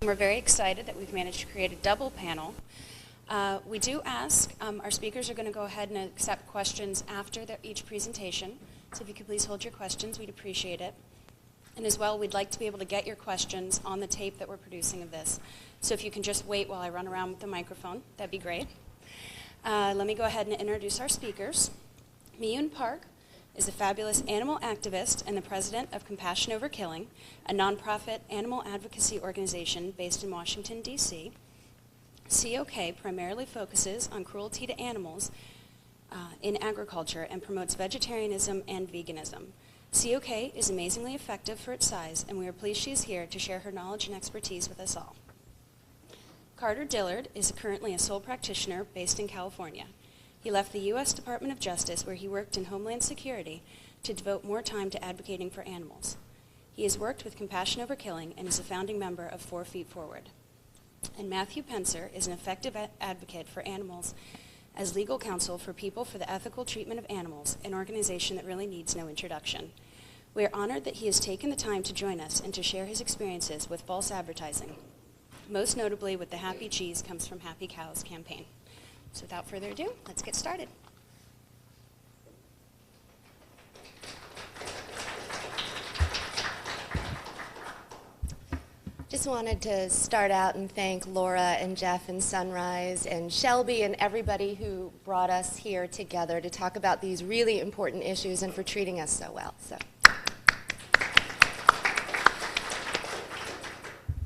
We're very excited that we've managed to create a double panel. We do ask, our speakers are going to go ahead and accept questions after each presentation. So if you could please hold your questions, we'd appreciate it. And as well, we'd like to be able to get your questions on the tape that we're producing of this. So if you can just wait while I run around with the microphone, that'd be great. Let me go ahead and introduce our speakers. Miyun Park is a fabulous animal activist and the president of Compassion Over Killing, a nonprofit animal advocacy organization based in Washington, D.C. COK primarily focuses on cruelty to animals in agriculture and promotes vegetarianism and veganism. COK is amazingly effective for its size, and we are pleased she is here to share her knowledge and expertise with us all. Carter Dillard is currently a sole practitioner based in California. He left the U.S. Department of Justice, where he worked in Homeland Security, to devote more time to advocating for animals. He has worked with Compassion Over Killing and is a founding member of 4 Feet Forward. And Matthew Penzer is an effective advocate for animals as legal counsel for People for the Ethical Treatment of Animals, an organization that really needs no introduction. We are honored that he has taken the time to join us and to share his experiences with false advertising, most notably with the Happy Cheese Comes from Happy Cows campaign. So without further ado, let's get started. Just wanted to start out and thank Laura and Jeff and Sunrise and Shelby and everybody who brought us here together to talk about these really important issues and for treating us so well.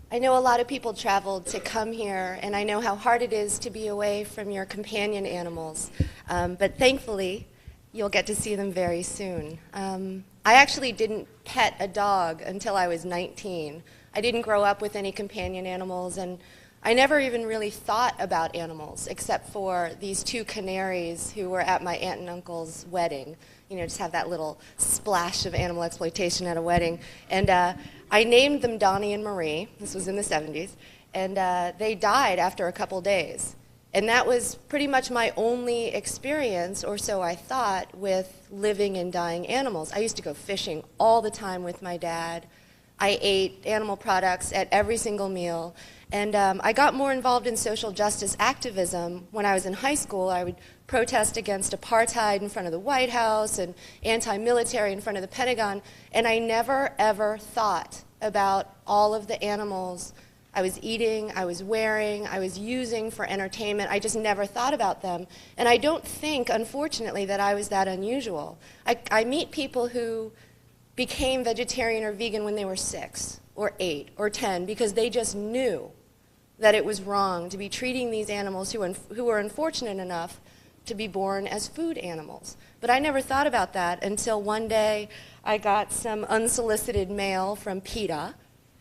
I know a lot of people traveled to come here, and I know how hard it is to be away from your companion animals, but thankfully you'll get to see them very soon. I actually didn't pet a dog until I was 19. I didn't grow up with any companion animals, and I never even really thought about animals except for these 2 canaries who were at my aunt and uncle's wedding. You know, just have that little splash of animal exploitation at a wedding. And I named them Donnie and Marie. This was in the 70s. And they died after a couple days. And that was pretty much my only experience, or so I thought, with living and dying animals. I used to go fishing all the time with my dad. I ate animal products at every single meal. And I got more involved in social justice activism when I was in high school. I would protest against apartheid in front of the White House and anti-military in front of the Pentagon. And I never, ever thought about all of the animals I was eating, I was wearing, I was using for entertainment. I just never thought about them. And I don't think, unfortunately, that I was that unusual. I meet people who became vegetarian or vegan when they were 6 or 8 or 10 because they just knew that it was wrong to be treating these animals who were unfortunate enough to be born as food animals. But I never thought about that until one day I got some unsolicited mail from PETA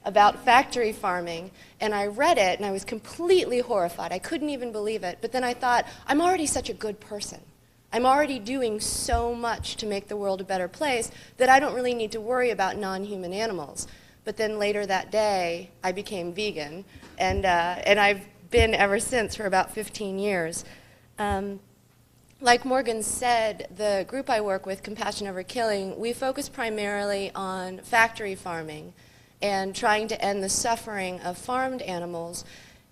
about factory farming, and I read it and I was completely horrified. I couldn't even believe it. But then I thought, I'm already such a good person. I'm already doing so much to make the world a better place that I don't really need to worry about non-human animals. But then later that day, I became vegan, and I've been ever since for about 15 years. Like Morgan said, the group I work with, Compassion Over Killing, we focus primarily on factory farming and trying to end the suffering of farmed animals.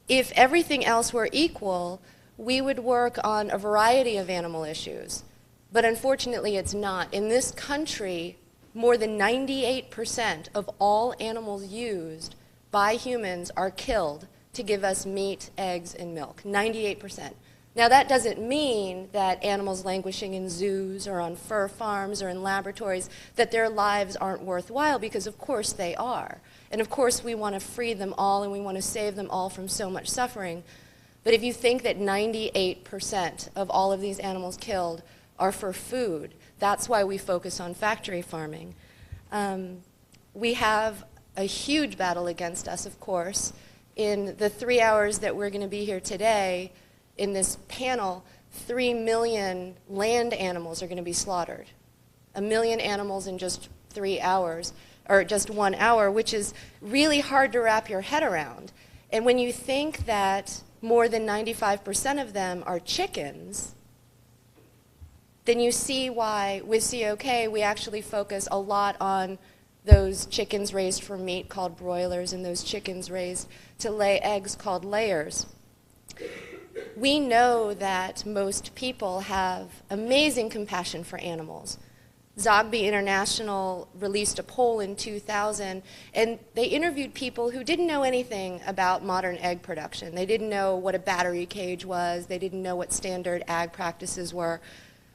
If everything else were equal, we would work on a variety of animal issues. But unfortunately, it's not. In this country, more than 98% of all animals used by humans are killed to give us meat, eggs, and milk. 98%. Now, that doesn't mean that animals languishing in zoos or on fur farms or in laboratories, that their lives aren't worthwhile, because of course they are. And of course we want to free them all and we want to save them all from so much suffering. But if you think that 98% of all of these animals killed are for food, that's why we focus on factory farming. We have a huge battle against us, of course. In the 3 hours that we're going to be here today, in this panel, 3 million land animals are going to be slaughtered. 1 million animals in just 3 hours, or just 1 hour, which is really hard to wrap your head around. And when you think that more than 95% of them are chickens, then you see why with COK we actually focus a lot on those chickens raised for meat called broilers and those chickens raised to lay eggs called layers. We know that most people have amazing compassion for animals. Zogby International released a poll in 2000, and they interviewed people who didn't know anything about modern egg production. They didn't know what a battery cage was. They didn't know what standard ag practices were.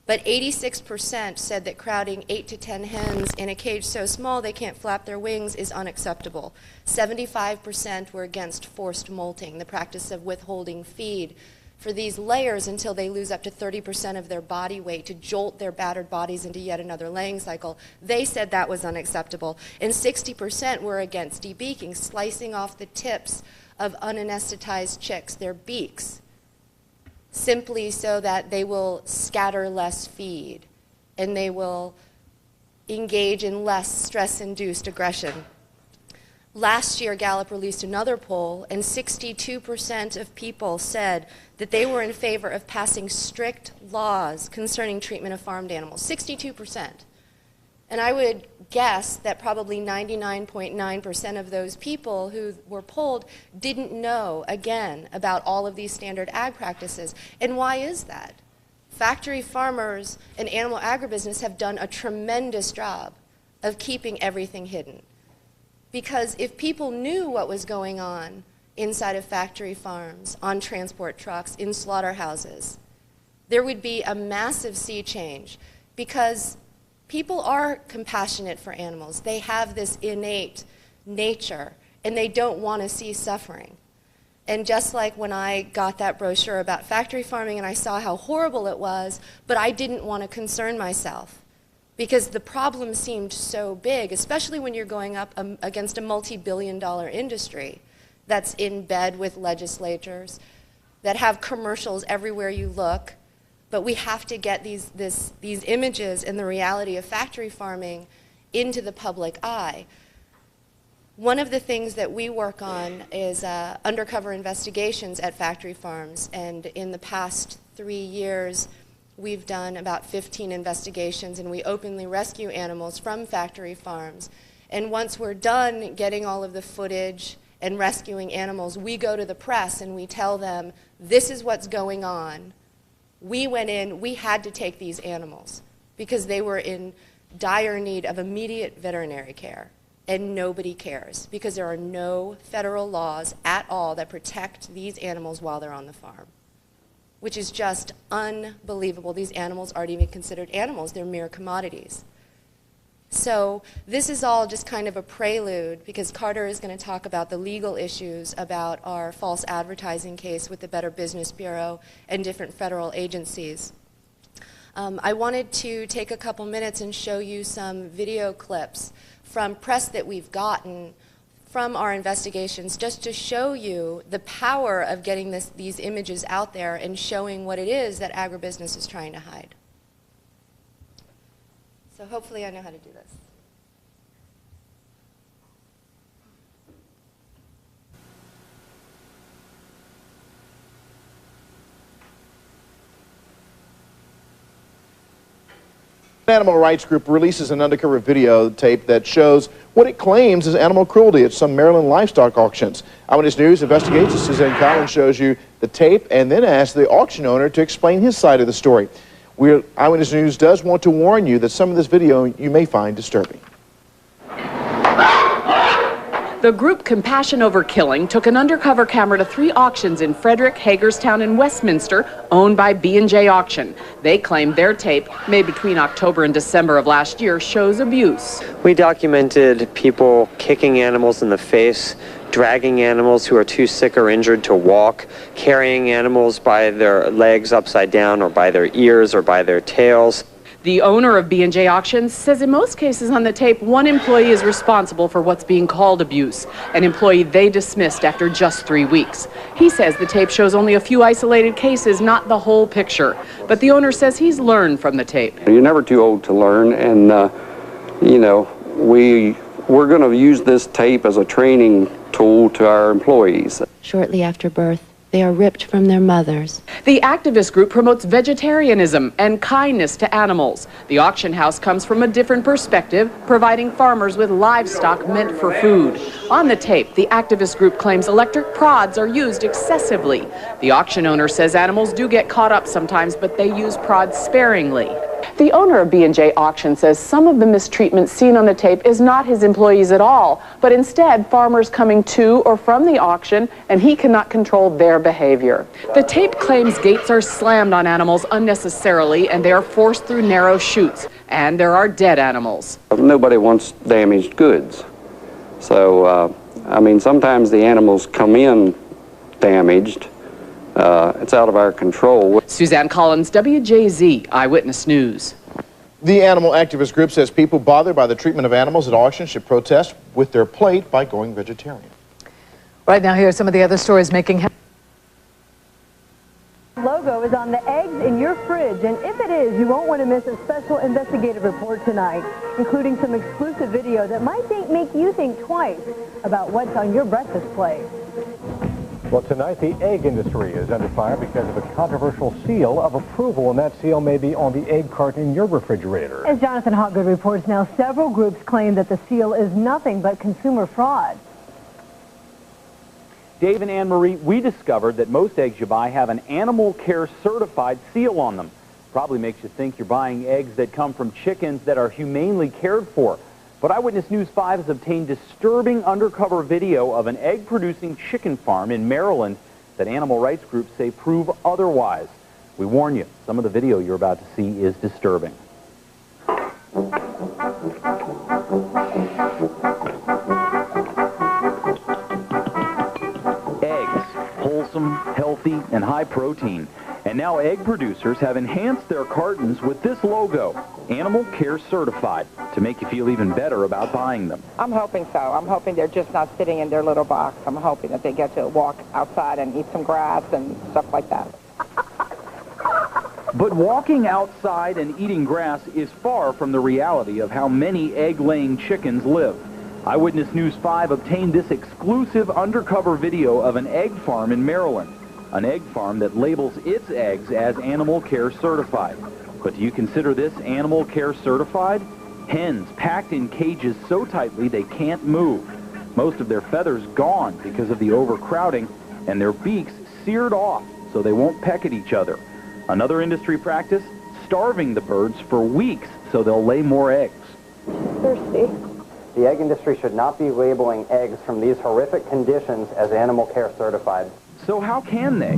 But 86% said that crowding 8 to 10 hens in a cage so small they can't flap their wings is unacceptable. 75% were against forced molting, the practice of withholding feed for these layers until they lose up to 30% of their body weight to jolt their battered bodies into yet another laying cycle. They said that was unacceptable. And 60% were against debeaking, slicing off the tips of unanesthetized chicks, their beaks, simply so that they will scatter less feed and they will engage in less stress-induced aggression. Last year, Gallup released another poll, and 62% of people said that they were in favor of passing strict laws concerning treatment of farmed animals. 62%. And I would guess that probably 99.9% of those people who were polled didn't know, again, about all of these standard ag practices. And why is that? Factory farmers and animal agribusiness have done a tremendous job of keeping everything hidden. Because if people knew what was going on inside of factory farms, on transport trucks, in slaughterhouses, there would be a massive sea change, because people are compassionate for animals. They have this innate nature, and they don't want to see suffering. And just like when I got that brochure about factory farming and I saw how horrible it was, but I didn't want to concern myself, because the problem seemed so big, especially when you're going up against a multi-billion-dollar industry that's in bed with legislatures, that have commercials everywhere you look. But we have to get these images and the reality of factory farming into the public eye. One of the things that we work on is undercover investigations at factory farms, and in the past 3 years, we've done about 15 investigations, and we openly rescue animals from factory farms. And once we're done getting all of the footage and rescuing animals, we go to the press and we tell them, this is what's going on. We went in, we had to take these animals because they were in dire need of immediate veterinary care, and nobody cares because there are no federal laws at all that protect these animals while they're on the farm, which is just unbelievable. These animals aren't even considered animals, they're mere commodities. So this is all just kind of a prelude, because Carter is going to talk about the legal issues about our false advertising case with the Better Business Bureau and different federal agencies. I wanted to take a couple minutes and show you some video clips from press that we've gotten from our investigations, just to show you the power of getting these images out there and showing what it is that agribusiness is trying to hide. So hopefully I know how to do this. An animal rights group releases an undercover videotape that shows what it claims is animal cruelty at some Maryland livestock auctions. Eyewitness News investigates. Suzanne Collins shows you the tape and then asks the auction owner to explain his side of the story. Eyewitness News does want to warn you that some of this video you may find disturbing. The group Compassion Over Killing took an undercover camera to 3 auctions in Frederick, Hagerstown, and Westminster, owned by B&J Auction. They claim their tape, made between October and December of last year, shows abuse. We documented people kicking animals in the face, dragging animals who are too sick or injured to walk, carrying animals by their legs upside down or by their ears or by their tails. The owner of B&J Auctions says in most cases on the tape, one employee is responsible for what's being called abuse, an employee they dismissed after just 3 weeks. He says the tape shows only a few isolated cases, not the whole picture. But the owner says he's learned from the tape. You're never too old to learn, and you know, we're going to use this tape as a training tool to our employees. Shortly after birth, They are ripped from their mothers. The activist group promotes vegetarianism and kindness to animals. The auction house comes from a different perspective, providing farmers with livestock meant for food. On the tape, the activist group claims electric prods are used excessively. The auction owner says animals do get caught up sometimes, but they use prods sparingly. The owner of B&J Auction says some of the mistreatment seen on the tape is not his employees at all, but instead farmers coming to or from the auction, and he cannot control their behavior. The tape claims gates are slammed on animals unnecessarily and they are forced through narrow chutes, and there are dead animals. Nobody wants damaged goods. So, I mean, sometimes the animals come in damaged. It's out of our control. Suzanne Collins, WJZ Eyewitness News. The animal activist group says people bothered by the treatment of animals at auctions should protest with their plate by going vegetarian. Right now, here are some of the other stories making headlines. Logo is on the eggs in your fridge, and if it is, you won't want to miss a special investigative report tonight, including some exclusive video that might make you think twice about what's on your breakfast plate. Well, tonight the egg industry is under fire because of a controversial seal of approval, and that seal may be on the egg carton in your refrigerator. As Jonathan Hopgood reports now, several groups claim that the seal is nothing but consumer fraud. Dave and Anne-Marie, we discovered that most eggs you buy have an animal care certified seal on them. Probably makes you think you're buying eggs that come from chickens that are humanely cared for. But Eyewitness News 5 has obtained disturbing undercover video of an egg-producing chicken farm in Maryland that animal rights groups say prove otherwise. We warn you, some of the video you're about to see is disturbing. Eggs, wholesome, healthy, and high protein. And now egg producers have enhanced their cartons with this logo, Animal Care Certified, to make you feel even better about buying them. I'm hoping so. I'm hoping they're just not sitting in their little box. I'm hoping that they get to walk outside and eat some grass and stuff like that. But walking outside and eating grass is far from the reality of how many egg-laying chickens live. Eyewitness News 5 obtained this exclusive undercover video of an egg farm in Maryland. An egg farm that labels its eggs as Animal Care Certified. But do you consider this Animal Care Certified? Hens packed in cages so tightly they can't move. Most of their feathers gone because of the overcrowding, and their beaks seared off so they won't peck at each other. Another industry practice, starving the birds for weeks so they'll lay more eggs. Thirsty. The egg industry should not be labeling eggs from these horrific conditions as Animal Care Certified. So how can they?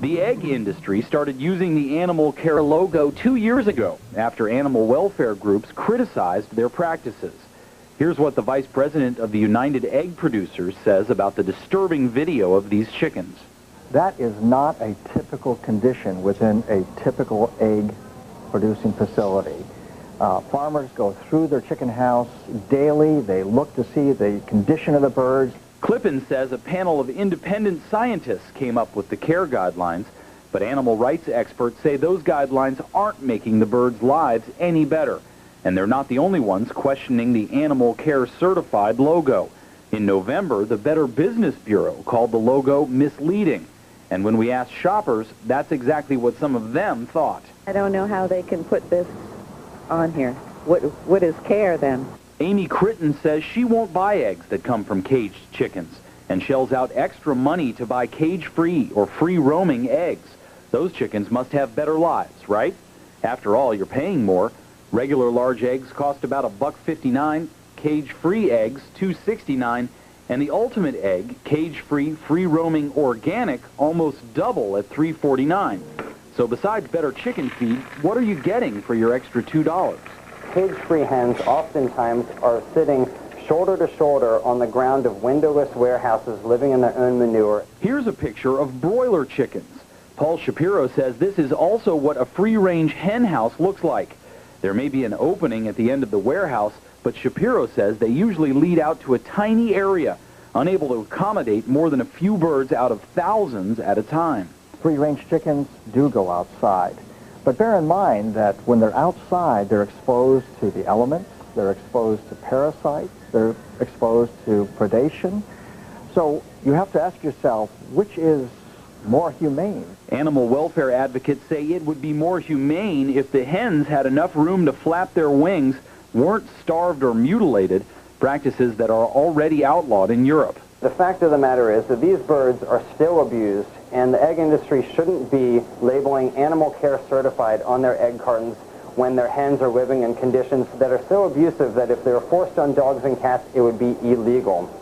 The egg industry started using the Animal Care logo 2 years ago after animal welfare groups criticized their practices. Here's what the vice president of the United Egg Producers says about the disturbing video of these chickens. That is not a typical condition within a typical egg producing facility. Farmers go through their chicken house daily. They look to see the condition of the birds. Clippin says a panel of independent scientists came up with the care guidelines, but animal rights experts say those guidelines aren't making the birds' lives any better. And they're not the only ones questioning the Animal Care Certified logo. In November, the Better Business Bureau called the logo misleading. And when we asked shoppers, that's exactly what some of them thought. I don't know how they can put this on here. What is care then? Amy Critton says she won't buy eggs that come from caged chickens and shells out extra money to buy cage-free or free-roaming eggs. Those chickens must have better lives, right? After all, you're paying more. Regular large eggs cost about $1.59, cage-free eggs $2.69, and the ultimate egg, cage-free, free-roaming organic, almost double at $3.49. So besides better chicken feed, what are you getting for your extra $2? Cage-free hens oftentimes are sitting shoulder to shoulder on the ground of windowless warehouses living in their own manure. Here's a picture of broiler chickens. Paul Shapiro says this is also what a free-range hen house looks like. There may be an opening at the end of the warehouse, but Shapiro says they usually lead out to a tiny area, unable to accommodate more than a few birds out of thousands at a time. Free-range chickens do go outside. But bear in mind that when they're outside, they're exposed to the elements, they're exposed to parasites, they're exposed to predation. So you have to ask yourself, which is more humane? Animal welfare advocates say it would be more humane if the hens had enough room to flap their wings, weren't starved or mutilated, practices that are already outlawed in Europe. The fact of the matter is that these birds are still abused, and the egg industry shouldn't be labeling animal care certified on their egg cartons when their hens are living in conditions that are so abusive that if they were forced on dogs and cats, it would be illegal.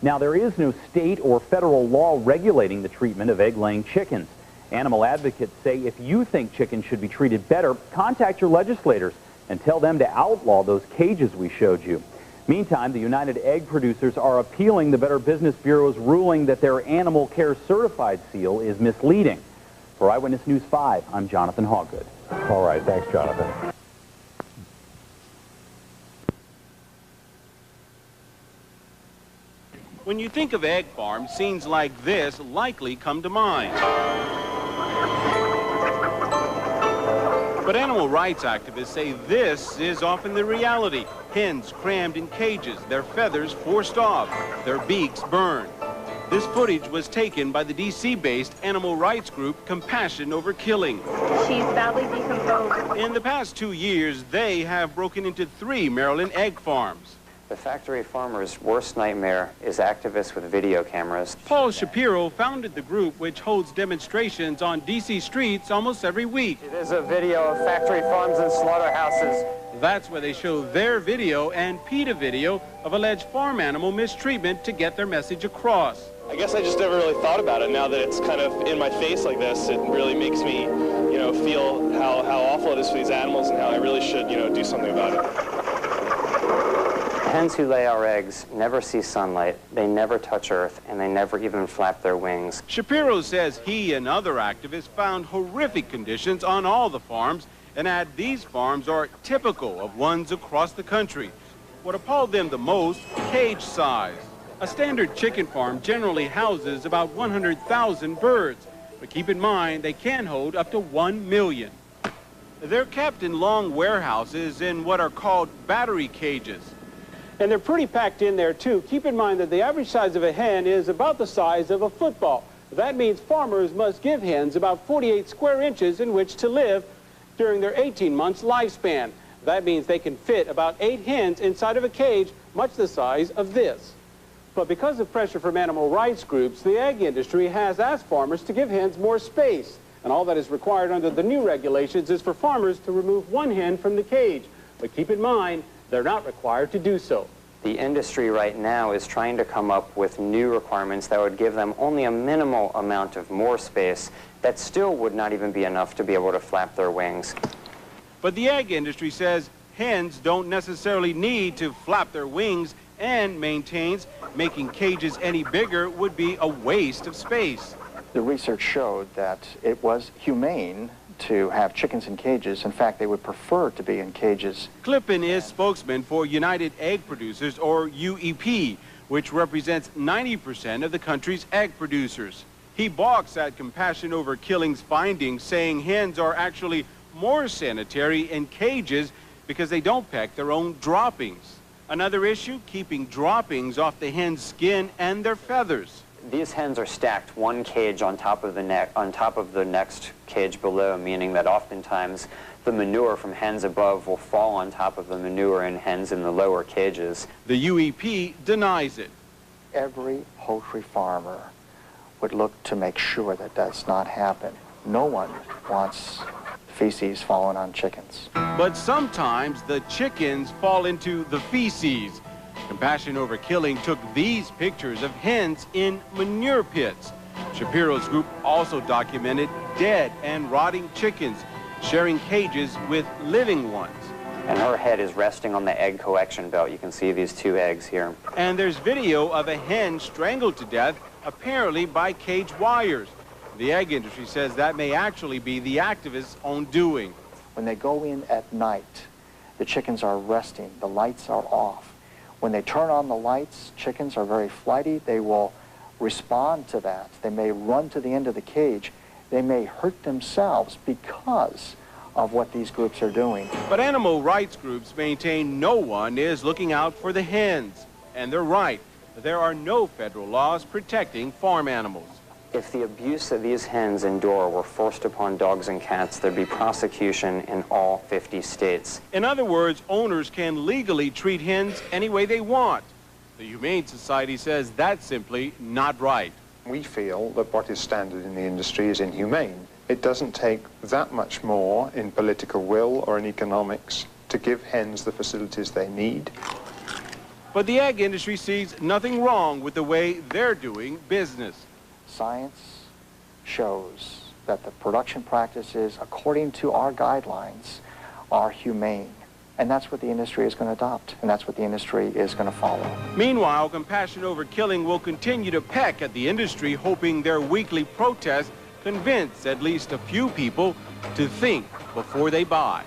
Now, there is no state or federal law regulating the treatment of egg-laying chickens. Animal advocates say if you think chickens should be treated better, contact your legislators and tell them to outlaw those cages we showed you. Meantime, the United Egg Producers are appealing the Better Business Bureau's ruling that their animal care certified seal is misleading. For Eyewitness News 5, I'm Jonathan Hawgood. All right, thanks, Jonathan. When you think of egg farms, scenes like this likely come to mind. But animal rights activists say this is often the reality. Hens crammed in cages, their feathers forced off, their beaks burned. This footage was taken by the D.C.-based animal rights group Compassion Over Killing. She's badly decomposed. In the past 2 years, they have broken into 3 Maryland egg farms. The factory farmer's worst nightmare is activists with video cameras. Paul Shapiro founded the group, which holds demonstrations on D.C. streets almost every week. It is a video of factory farms and slaughterhouses. That's where they show their video and PETA video of alleged farm animal mistreatment to get their message across. I guess I just never really thought about it. Now that it's kind of in my face like this, it really makes me, feel how awful it is for these animals and how I really should, do something about it. Hens who lay our eggs never see sunlight, they never touch earth, and they never even flap their wings. Shapiro says he and other activists found horrific conditions on all the farms and add these farms are typical of ones across the country. What appalled them the most, cage size. A standard chicken farm generally houses about 100,000 birds, but keep in mind they can hold up to 1 million. They're kept in long warehouses in what are called battery cages. And they're pretty packed in there, too. Keep in mind that the average size of a hen is about the size of a football. That means farmers must give hens about 48 square inches in which to live during their 18 months lifespan. That means they can fit about 8 hens inside of a cage, much the size of this. But because of pressure from animal rights groups, the egg industry has asked farmers to give hens more space. And all that is required under the new regulations is for farmers to remove 1 hen from the cage. But keep in mind, they're not required to do so. The industry right now is trying to come up with new requirements that would give them only a minimal amount of more space that still would not even be enough to be able to flap their wings. But the egg industry says hens don't necessarily need to flap their wings and maintains making cages any bigger would be a waste of space. The research showed that it was humane to have chickens in cages. In fact, they would prefer to be in cages. Clippen is spokesman for United Egg Producers, or UEP, which represents 90% of the country's egg producers. He balks at Compassion Over Killing's findings, saying hens are actually more sanitary in cages because they don't peck their own droppings. Another issue, keeping droppings off the hen's skin and their feathers. These hens are stacked 1 cage on top of the next cage below, meaning that oftentimes the manure from hens above will fall on top of the manure in hens in the lower cages. The UEP denies it. Every poultry farmer would look to make sure that does not happen. No one wants feces falling on chickens. But sometimes the chickens fall into the feces. Compassion Over Killing took these pictures of hens in manure pits. Shapiro's group also documented dead and rotting chickens sharing cages with living ones. And her head is resting on the egg collection belt. You can see these 2 eggs here. And there's video of a hen strangled to death, apparently by cage wires. The egg industry says that may actually be the activists' own doing. When they go in at night, the chickens are resting, the lights are off. When they turn on the lights, chickens are very flighty. They will respond to that. They may run to the end of the cage. They may hurt themselves because of what these groups are doing. But animal rights groups maintain no one is looking out for the hens. And they're right. there are no federal laws protecting farm animals. If the abuse that these hens endure were forced upon dogs and cats, there'd be prosecution in all 50 states. In other words, owners can legally treat hens any way they want. The Humane Society says that's simply not right. We feel that what is standard in the industry is inhumane. It doesn't take that much more in political will or in economics to give hens the facilities they need. But the egg industry sees nothing wrong with the way they're doing business. Science shows that the production practices, according to our guidelines, are humane. And that's what the industry is going to adopt, and that's what the industry is going to follow. Meanwhile, Compassion Over Killing will continue to peck at the industry, hoping their weekly protests convince at least a few people to think before they buy.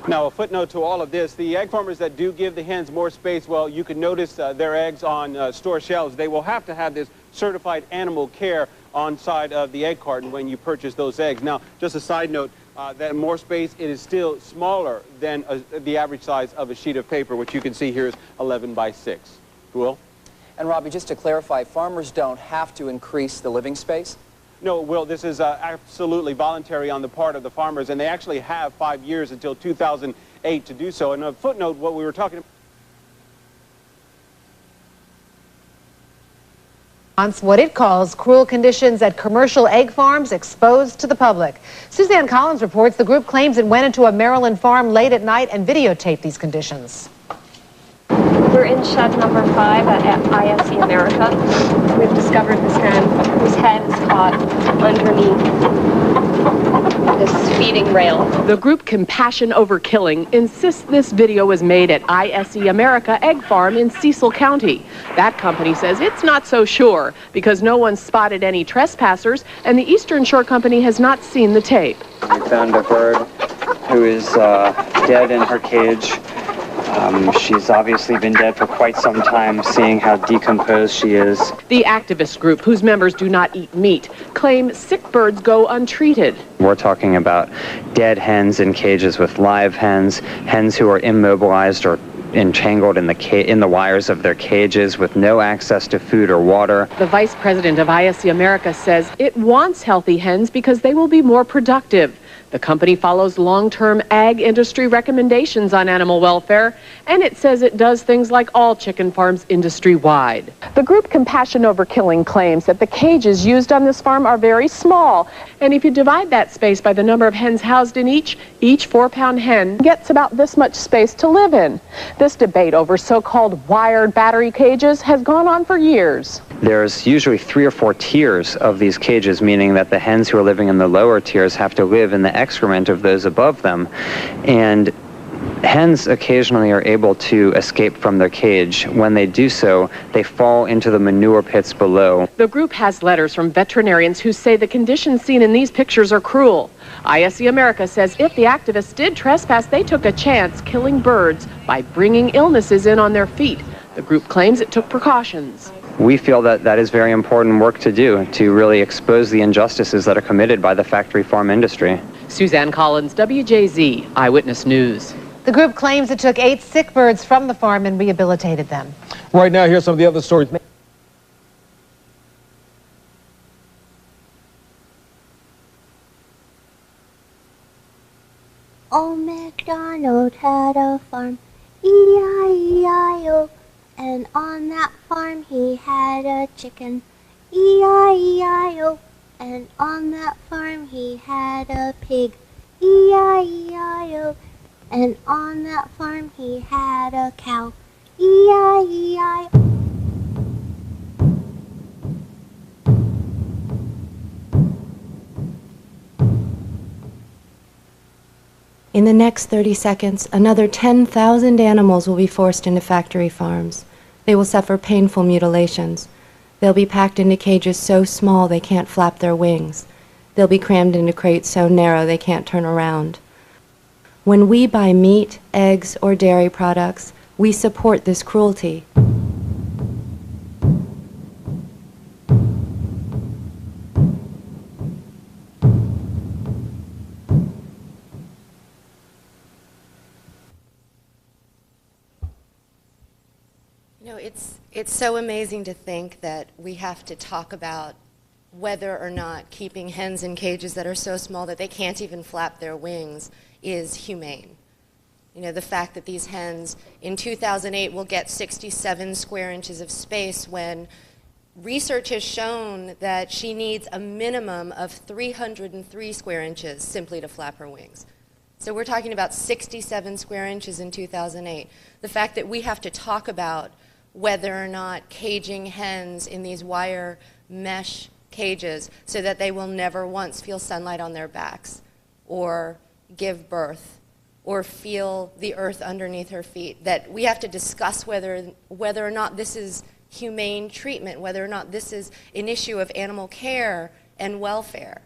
Now, a footnote to all of this, the egg farmers that do give the hens more space, well, you can notice their eggs on store shelves. They will have to have this certified animal care on side of the egg carton when you purchase those eggs. Now, just a side note, that more space, it is still smaller than the average size of a sheet of paper, which you can see here is 11 by 6. Will? And Robbie, just to clarify, farmers don't have to increase the living space? No, Will, this is absolutely voluntary on the part of the farmers, and they actually have 5 years until 2008 to do so. And a footnote, what we were talking about. What it calls cruel conditions at commercial egg farms exposed to the public. Suzanne Collins reports the group claims it went into a Maryland farm late at night and videotaped these conditions. We're in shed number 5 at ISE America. We've discovered this hen whose head is caught underneath this feeding rail. The group Compassion Over Killing insists this video was made at ISE America Egg Farm in Cecil County. That company says it's not so sure because no one spotted any trespassers and the Eastern Shore Company has not seen the tape. We found a bird who is dead in her cage. She's obviously been dead for quite some time, seeing how decomposed she is. The activist group, whose members do not eat meat, claim sick birds go untreated. We're talking about dead hens in cages with live hens, hens who are immobilized or entangled in the wires of their cages with no access to food or water. The vice president of ISE America says it wants healthy hens because they will be more productive. The company follows long-term ag industry recommendations on animal welfare, and it says it does things like all chicken farms industry-wide. The group Compassion Over Killing claims that the cages used on this farm are very small, and if you divide that space by the number of hens housed in each 4-pound hen gets about this much space to live in. This debate over so-called wired battery cages has gone on for years. There's usually 3 or 4 tiers of these cages, meaning that the hens who are living in the lower tiers have to live in the excrement of those above them. And hens occasionally are able to escape from their cage. When they do so, they fall into the manure pits below. The group has letters from veterinarians who say the conditions seen in these pictures are cruel. ISE America says if the activists did trespass, they took a chance killing birds by bringing illnesses in on their feet. The group claims it took precautions. We feel that that is very important work to do, to really expose the injustices that are committed by the factory farm industry. Suzanne Collins, WJZ, Eyewitness News. The group claims it took 8 sick birds from the farm and rehabilitated them. Right now, here's some of the other stories. Old MacDonald had a farm, E-I-E-I-O, and on that farm he had a chicken, E-I-E-I-O, and on that farm he had a pig, E-I-E-I-O, and on that farm he had a cow, E-I-E-I-O. In the next 30 seconds, another 10,000 animals will be forced into factory farms. They will suffer painful mutilations. They'll be packed into cages so small they can't flap their wings. They'll be crammed into crates so narrow they can't turn around. When we buy meat, eggs, or dairy products, we support this cruelty. You know, it's so amazing to think that we have to talk about whether or not keeping hens in cages that are so small that they can't even flap their wings is humane. You know, the fact that these hens in 2008 will get 67 square inches of space when research has shown that she needs a minimum of 303 square inches simply to flap her wings. So we're talking about 67 square inches in 2008. The fact that we have to talk about whether or not caging hens in these wire mesh cages so that they will never once feel sunlight on their backs or give birth or feel the earth underneath her feet, that we have to discuss whether or not this is humane treatment, whether or not this is an issue of animal care and welfare.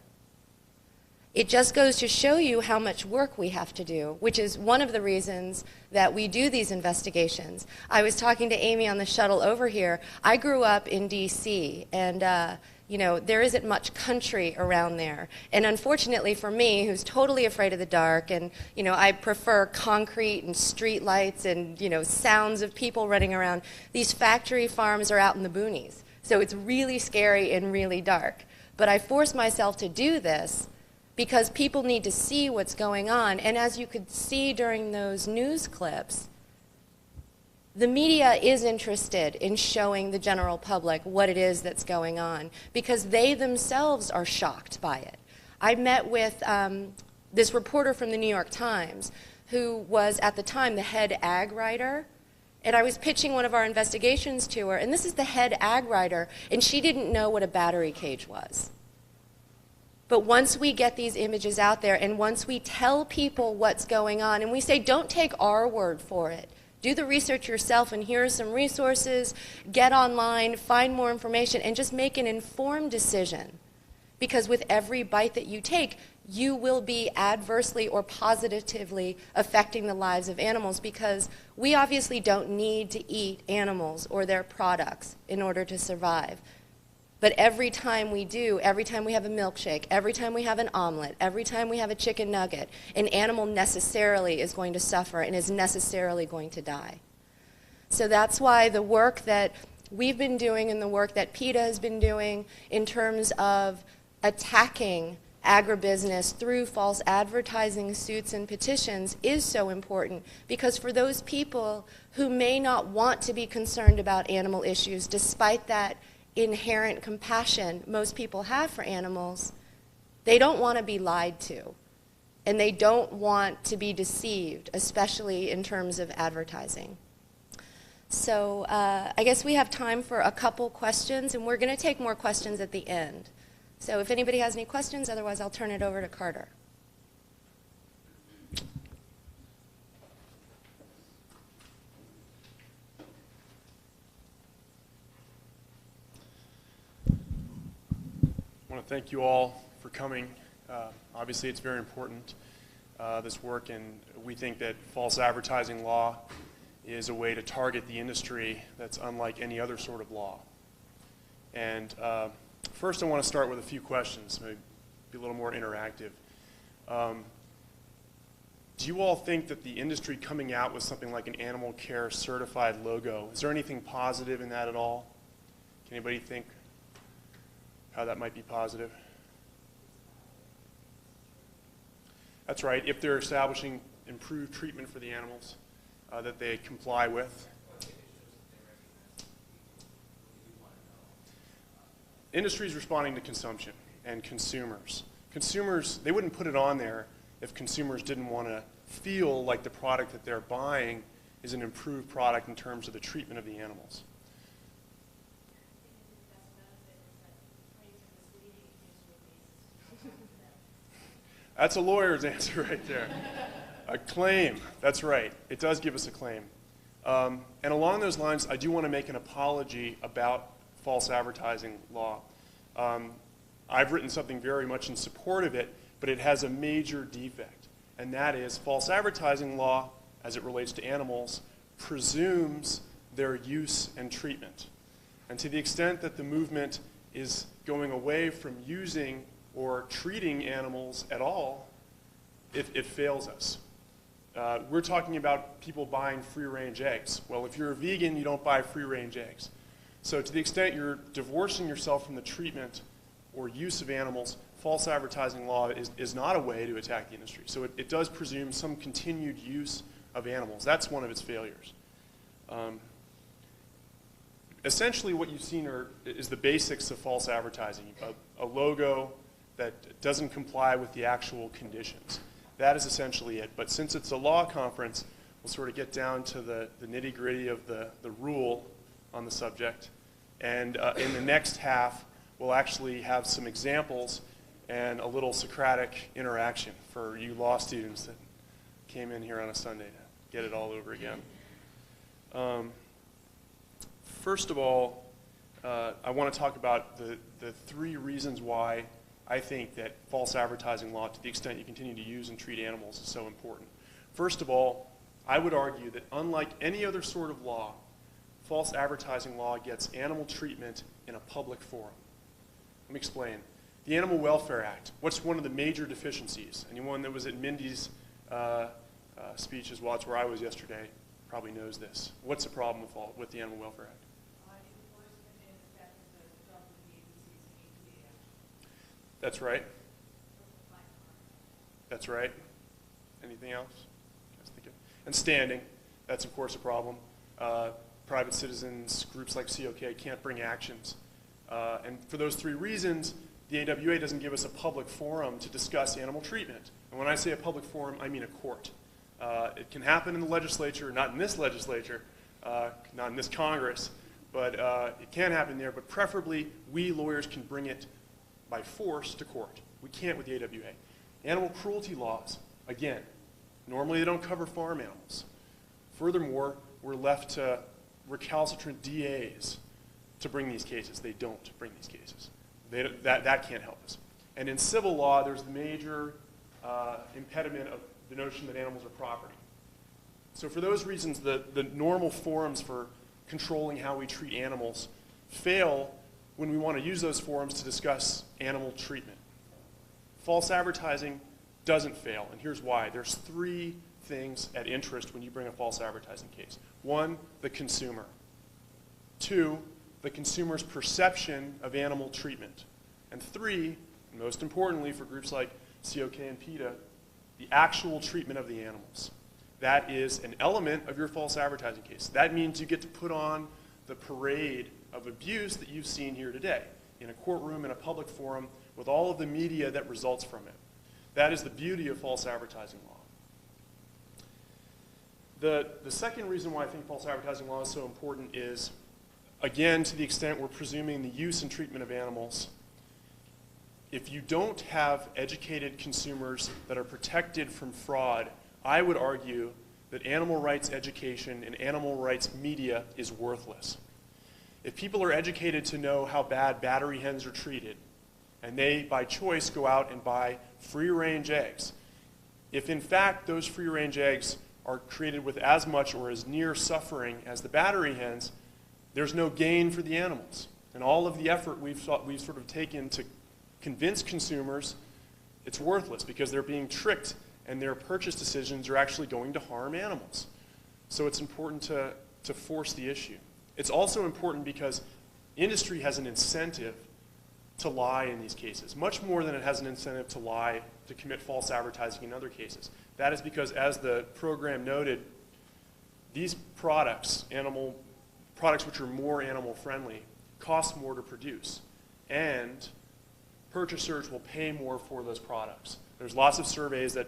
It just goes to show you how much work we have to do, which is one of the reasons that we do these investigations. I was talking to Amy on the shuttle over here. I grew up in D.C., and you know, there isn't much country around there. And unfortunately for me, who's totally afraid of the dark, and you know, I prefer concrete and street lights and you know, sounds of people running around, these factory farms are out in the boonies. So it's really scary and really dark. But I force myself to do this because people need to see what's going on. And as you could see during those news clips, the media is interested in showing the general public what it is that's going on because they themselves are shocked by it. I met with this reporter from the New York Times who was at the time the head ag writer, and I was pitching one of our investigations to her, and this is the head ag writer, and she didn't know what a battery cage was. But once we get these images out there and once we tell people what's going on and we say, don't take our word for it, do the research yourself, and here are some resources, get online, find more information, and just make an informed decision. Because with every bite that you take, you will be adversely or positively affecting the lives of animals because we obviously don't need to eat animals or their products in order to survive. But every time we do, every time we have a milkshake, every time we have an omelet, every time we have a chicken nugget, an animal necessarily is going to suffer and is necessarily going to die. So that's why the work that we've been doing and the work that PETA has been doing in terms of attacking agribusiness through false advertising suits and petitions is so important because for those people who may not want to be concerned about animal issues, despite that inherent compassion most people have for animals, they don't want to be lied to, and they don't want to be deceived, especially in terms of advertising. So I guess we have time for a couple questions, and we're going to take more questions at the end. So if anybody has any questions, otherwise I'll turn it over to Carter. I want to thank you all for coming. Obviously, it's very important, this work, and we think that false advertising law is a way to target the industry that's unlike any other sort of law. And first, I want to start with a few questions, maybe be a little more interactive. Do you all think that the industry coming out with something like an animal care certified logo, is there anything positive in that at all? Can anybody think how that might be positive? That's right, if they're establishing improved treatment for the animals that they comply with. Industry is responding to consumption and consumers. Consumers, they wouldn't put it on there if consumers didn't want to feel like the product that they're buying is an improved product in terms of the treatment of the animals. That's a lawyer's answer right there. A claim, that's right. It does give us a claim. And along those lines, I do want to make an apology about false advertising law. I've written something very much in support of it, but it has a major defect, and that is false advertising law, as it relates to animals, presumes their use and treatment. And to the extent that the movement is going away from using or treating animals at all, it fails us. We're talking about people buying free-range eggs. Well, if you're a vegan, you don't buy free-range eggs. So to the extent you're divorcing yourself from the treatment or use of animals, false advertising law is not a way to attack the industry. So it does presume some continued use of animals. That's one of its failures. Essentially what you've seen is the basics of false advertising. A logo that doesn't comply with the actual conditions. That is essentially it. But since it's a law conference, we'll sort of get down to the nitty-gritty of the rule on the subject. And in the next half, we'll actually have some examples and a little Socratic interaction for you law students that came in here on a Sunday to get it all over again. First of all, I want to talk about the 3 reasons why I think that false advertising law, to the extent you continue to use and treat animals, is so important. First of all, I would argue that unlike any other sort of law, false advertising law gets animal treatment in a public forum. Let me explain. The Animal Welfare Act, what's one of the major deficiencies? Anyone that was at Mindy's speech as well, it's where I was yesterday, probably knows this. What's the problem with the Animal Welfare Act? That's right. That's right. Anything else? And standing, that's of course a problem. Private citizens, groups like COK can't bring actions. And for those 3 reasons, the AWA doesn't give us a public forum to discuss animal treatment. And when I say a public forum, I mean a court. It can happen in the legislature, not in this legislature, not in this Congress, but it can happen there. But preferably, we lawyers can bring it by force to court. We can't with the AWA. Animal cruelty laws, again, normally they don't cover farm animals. Furthermore, we're left to recalcitrant DAs to bring these cases. They don't bring these cases. That can't help us. And in civil law, there's the major impediment of the notion that animals are property. So for those reasons, the normal forums for controlling how we treat animals fail when we want to use those forums to discuss animal treatment. False advertising doesn't fail, and here's why. There's 3 things at interest when you bring a false advertising case. 1, the consumer. 2, the consumer's perception of animal treatment. And 3, and most importantly for groups like COK and PETA, the actual treatment of the animals. That is an element of your false advertising case. That means you get to put on the parade of abuse that you've seen here today in a courtroom, in a public forum, with all of the media that results from it. That is the beauty of false advertising law. The second reason why I think false advertising law is so important is, again, to the extent we're presuming the use and treatment of animals, if you don't have educated consumers that are protected from fraud, I would argue that animal rights education and animal rights media is worthless. If people are educated to know how bad battery hens are treated, and they, by choice, go out and buy free-range eggs, if in fact those free-range eggs are created with as much or as near suffering as the battery hens, there's no gain for the animals. And all of the effort we've sort of taken to convince consumers, it's worthless because they're being tricked and their purchase decisions are actually going to harm animals. So it's important to force the issue. It's also important because industry has an incentive to lie in these cases, much more than it has an incentive to lie, to commit false advertising in other cases. That is because, as the program noted, these products, products which are more animal friendly, cost more to produce, and purchasers will pay more for those products. There's lots of surveys that,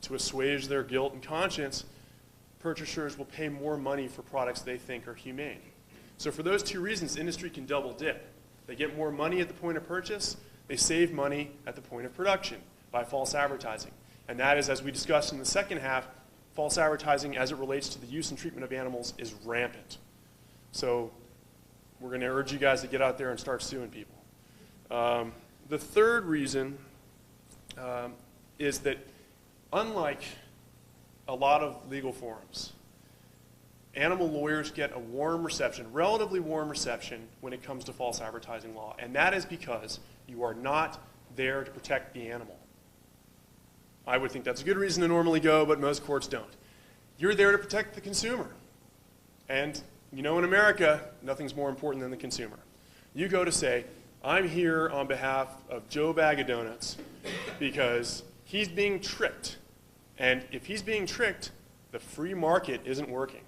to assuage their guilt and conscience, purchasers will pay more money for products they think are humane. So for those 2 reasons, industry can double dip. They get more money at the point of purchase, they save money at the point of production by false advertising. And that is, as we discussed in the second half, false advertising as it relates to the use and treatment of animals is rampant. So we're going to urge you guys to get out there and start suing people. The third reason is that unlike a lot of legal forums, animal lawyers get a warm reception, relatively warm reception, when it comes to false advertising law. And that is because you are not there to protect the animal. I would think that's a good reason to normally go, but most courts don't. You're there to protect the consumer. And you know, in America, nothing's more important than the consumer. You go to say, I'm here on behalf of Joe Bag of Donuts because he's being tricked. And if he's being tricked, the free market isn't working.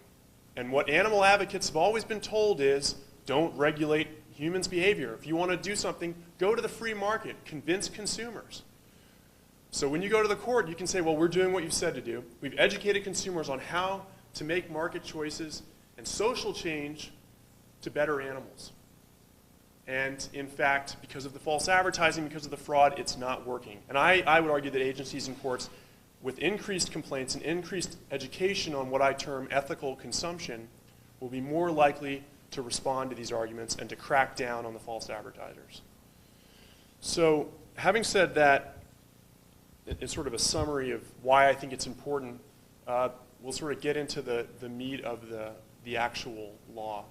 And what animal advocates have always been told is, don't regulate humans' behavior. If you want to do something, go to the free market. Convince consumers. So when you go to the court, you can say, well, we're doing what you said to do. We've educated consumers on how to make market choices and social change to better animals. And in fact, because of the false advertising, because of the fraud, it's not working. And I would argue that agencies and courts, with increased complaints and increased education on what I term ethical consumption, will be more likely to respond to these arguments and to crack down on the false advertisers. So having said that, it's sort of a summary of why I think it's important. We'll sort of get into the meat of the actual law.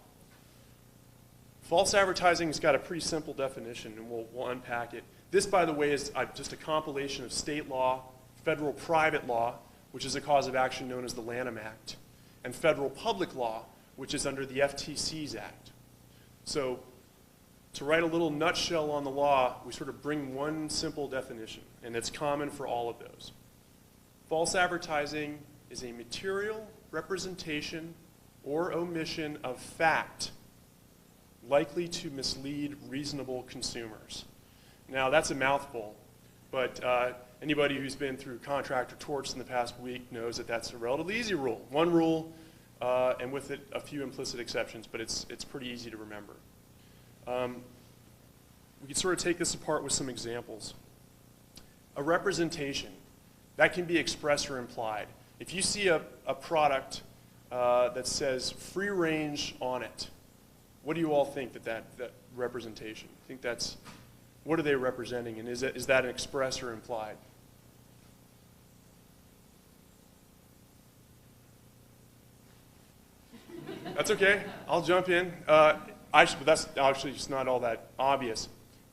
False advertising has got a pretty simple definition, and we'll unpack it. This, by the way, is just a compilation of state law, federal private law, which is a cause of action known as the Lanham Act, and federal public law, which is under the FTC's Act. So to write a little nutshell on the law, we sort of bring one simple definition, and it's common for all of those. False advertising is a material representation or omission of fact likely to mislead reasonable consumers. Now, that's a mouthful, but anybody who's been through contract or torts in the past week knows that that's a relatively easy rule. One rule, and with it a few implicit exceptions, but it's pretty easy to remember. We can sort of take this apart with some examples. A representation, that can be express or implied. If you see a product that says free range on it, what do you all think that representation? I think that's, what are they representing, and is that an express or implied? That's okay, I'll jump in. But that's actually just not all that obvious.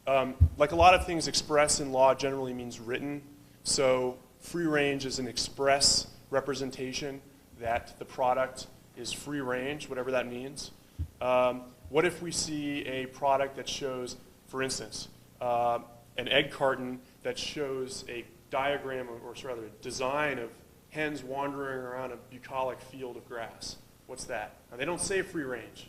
Like a lot of things, express in law generally means written. So free range is an express representation that the product is free range, whatever that means. What if we see a product that shows, for instance, an egg carton that shows a diagram, or rather a design of hens wandering around a bucolic field of grass? What's that? Now, they don't say free range.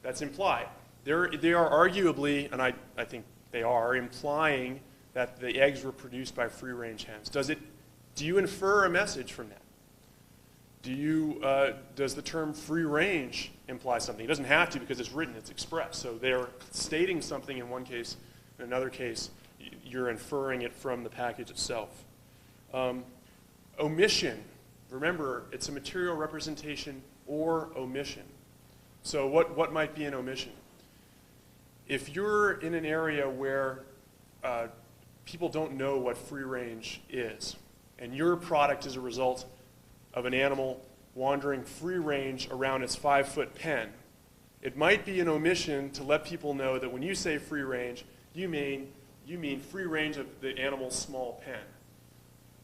That's implied. They are arguably, and I think they are, implying that the eggs were produced by free-range hens. Do you infer a message from that? Does the term free range imply something? It doesn't have to because it's written, it's expressed. So they're stating something in one case. In another case, you're inferring it from the package itself. Omission. Remember, it's a material representation or omission. So what might be an omission? If you're in an area where people don't know what free range is, and your product is a result of an animal wandering free range around its 5-foot pen, it might be an omission to let people know that when you say free range, you mean free range of the animal's small pen.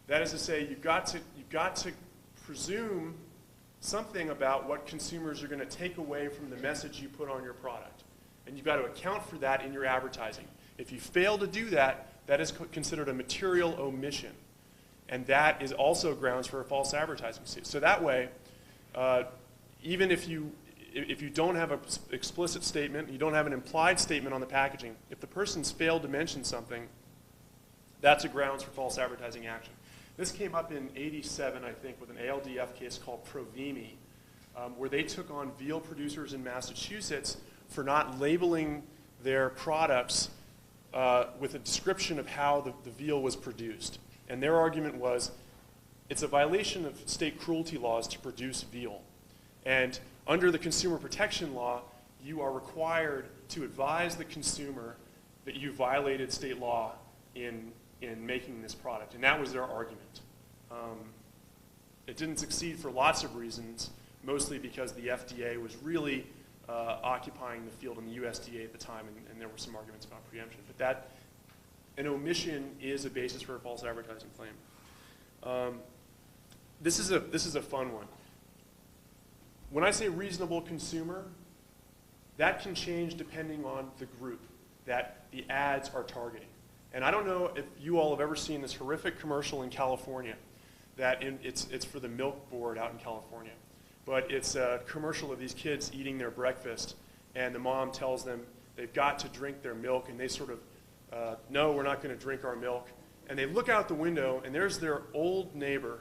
That is to say, you've got to presume something about what consumers are going to take away from the message you put on your product. And you've got to account for that in your advertising. If you fail to do that, that is considered a material omission. And that is also grounds for a false advertising suit. So that way, even if you don't have an explicit statement, you don't have an implied statement on the packaging, if the person's failed to mention something, that's a grounds for false advertising action. This came up in '87, I think, with an ALDF case called Provimi, where they took on veal producers in Massachusetts for not labeling their products with a description of how the veal was produced. And their argument was, it's a violation of state cruelty laws to produce veal. And under the consumer protection law, you are required to advise the consumer that you violated state law in making this product. And that was their argument. It didn't succeed for lots of reasons, mostly because the FDA was really occupying the field in the USDA at the time, and there were some arguments about preemption. But an omission is a basis for a false advertising claim. This is a fun one. When I say reasonable consumer, that can change depending on the group that the ads are targeting. And I don't know if you all have ever seen this horrific commercial in California that it's for the milk board out in California. But it's a commercial of these kids eating their breakfast, and the mom tells them they've got to drink their milk, and they sort of, no, we're not going to drink our milk. And they look out the window, and there's their old neighbor,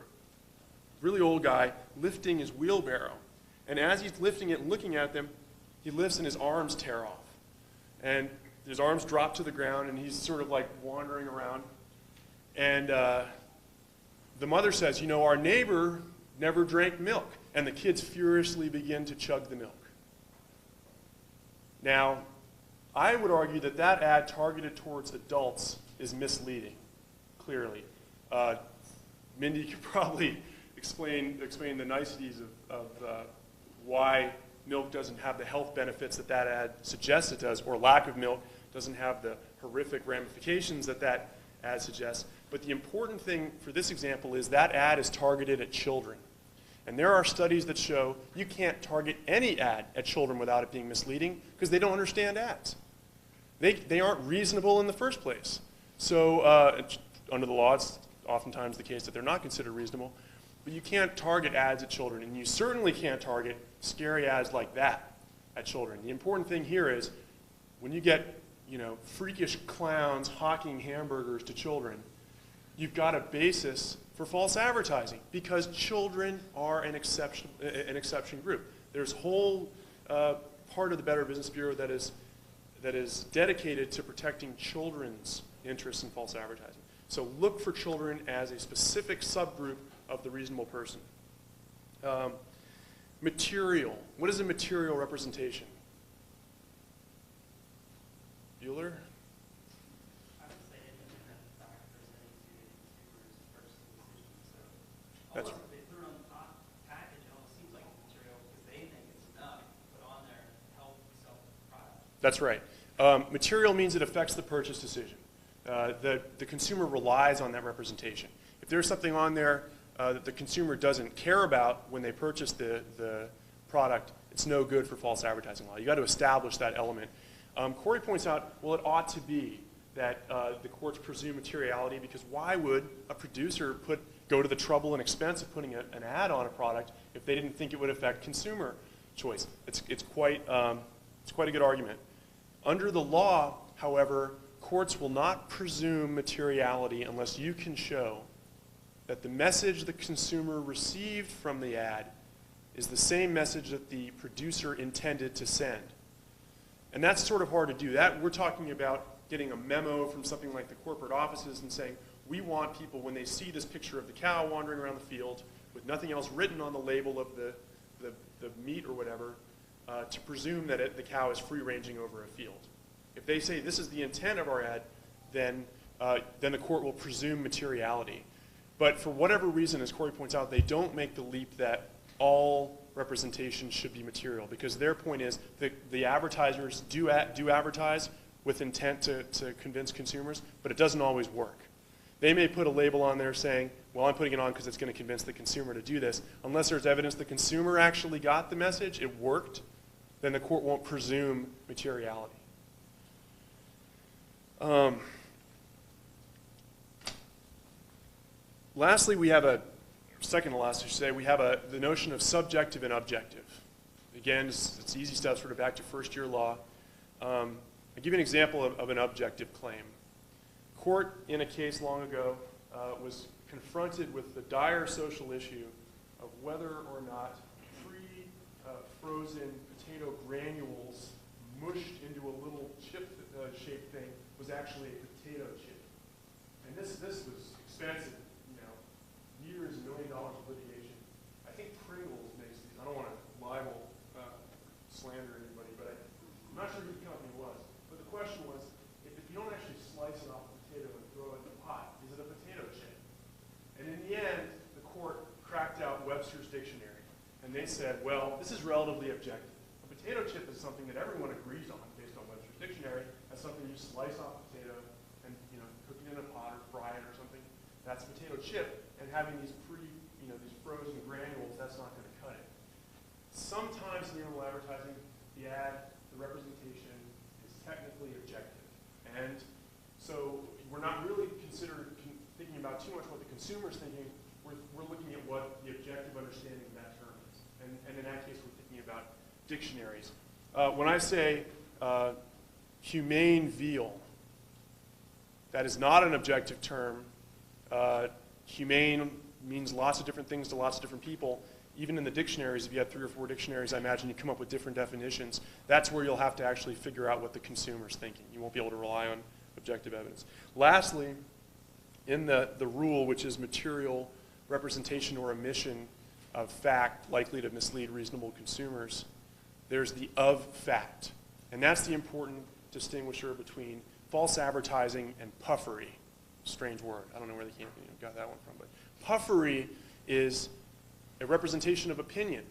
really old guy, lifting his wheelbarrow. And as he's lifting it and looking at them, he lifts and his arms tear off. And his arms drop to the ground, and he's sort of like wandering around. And the mother says, you know, our neighbor never drank milk. And the kids furiously begin to chug the milk. Now, I would argue that that ad targeted towards adults is misleading, clearly. Mindy could probably explain the niceties of why milk doesn't have the health benefits that that ad suggests it does, or lack of milk doesn't have the horrific ramifications that that ad suggests. But the important thing for this example is that ad is targeted at children. And there are studies that show you can't target any ad at children without it being misleading because they don't understand ads. They aren't reasonable in the first place. So under the law, it's oftentimes the case that they're not considered reasonable. But you can't target ads at children, and you certainly can't target scary ads like that at children. The important thing here is when you get, you know, freakish clowns hawking hamburgers to children, you've got a basis for false advertising because children are an exception group. There's a whole part of the Better Business Bureau that is dedicated to protecting children's interests in false advertising. So look for children as a specific subgroup of the reasonable person. Material. What is a material representation? Bueller? That's right. That's right. Material means it affects the purchase decision. The consumer relies on that representation. If there's something on there that the consumer doesn't care about when they purchase the product, it's no good for false advertising law. You've got to establish that element. Corey points out, well, it ought to be that the courts presume materiality because why would a producer go to the trouble and expense of putting an ad on a product if they didn't think it would affect consumer choice? It's quite a good argument. Under the law, however, courts will not presume materiality unless you can show that the message the consumer received from the ad is the same message that the producer intended to send. And that's sort of hard to do. That we're talking about getting a memo from something like the corporate offices and saying, we want people, when they see this picture of the cow wandering around the field with nothing else written on the label of the meat or whatever, to presume that the cow is free-ranging over a field. If they say this is the intent of our ad, then the court will presume materiality. But for whatever reason, as Corey points out, they don't make the leap that all representation should be material because their point is that the advertisers do advertise with intent to convince consumers, but it doesn't always work. They may put a label on there saying, well, I'm putting it on because it's going to convince the consumer to do this. Unless there's evidence the consumer actually got the message, it worked, then the court won't presume materiality. Lastly, we have second to last, I should say, we have the notion of subjective and objective. Again, it's easy stuff, sort of back to first year law. I'll give you an example of an objective claim. Court, in a case long ago, was confronted with the dire social issue of whether or not frozen potato granules mushed into a little chip-shaped thing was actually a potato chip. And this was expensive, years, $1 million of litigation. I think Pringles makes these. I don't want to libel, slander anybody, but I'm not sure who the company was. But the question was, if you don't actually slice it off a potato and throw it in the pot, is it a potato chip? And in the end, the court cracked out Webster's dictionary. And they said, well, this is relatively objective. A potato chip is something that everyone agrees on based on Webster's dictionary as something you slice off a potato and cook in a pot or fry it or something. That's a potato chip, and having these these frozen granules, that's not going to cut it. Sometimes in animal advertising, the ad, the representation is technically objective. And so we're not really thinking about too much what the consumer's thinking. We're looking at what the objective understanding of that term is. And in that case, we're thinking about dictionaries. When I say humane veal, that is not an objective term. Humane means lots of different things to lots of different people. Even in the dictionaries, if you have 3 or 4 dictionaries, I imagine you come up with different definitions. That's where you'll have to actually figure out what the consumer's thinking. You won't be able to rely on objective evidence. Lastly, in the rule, which is material representation or omission of fact likely to mislead reasonable consumers, there's the of fact. And that's the important distinguisher between false advertising and puffery. Strange word. I don't know where they got that one from. But puffery is a representation of opinion.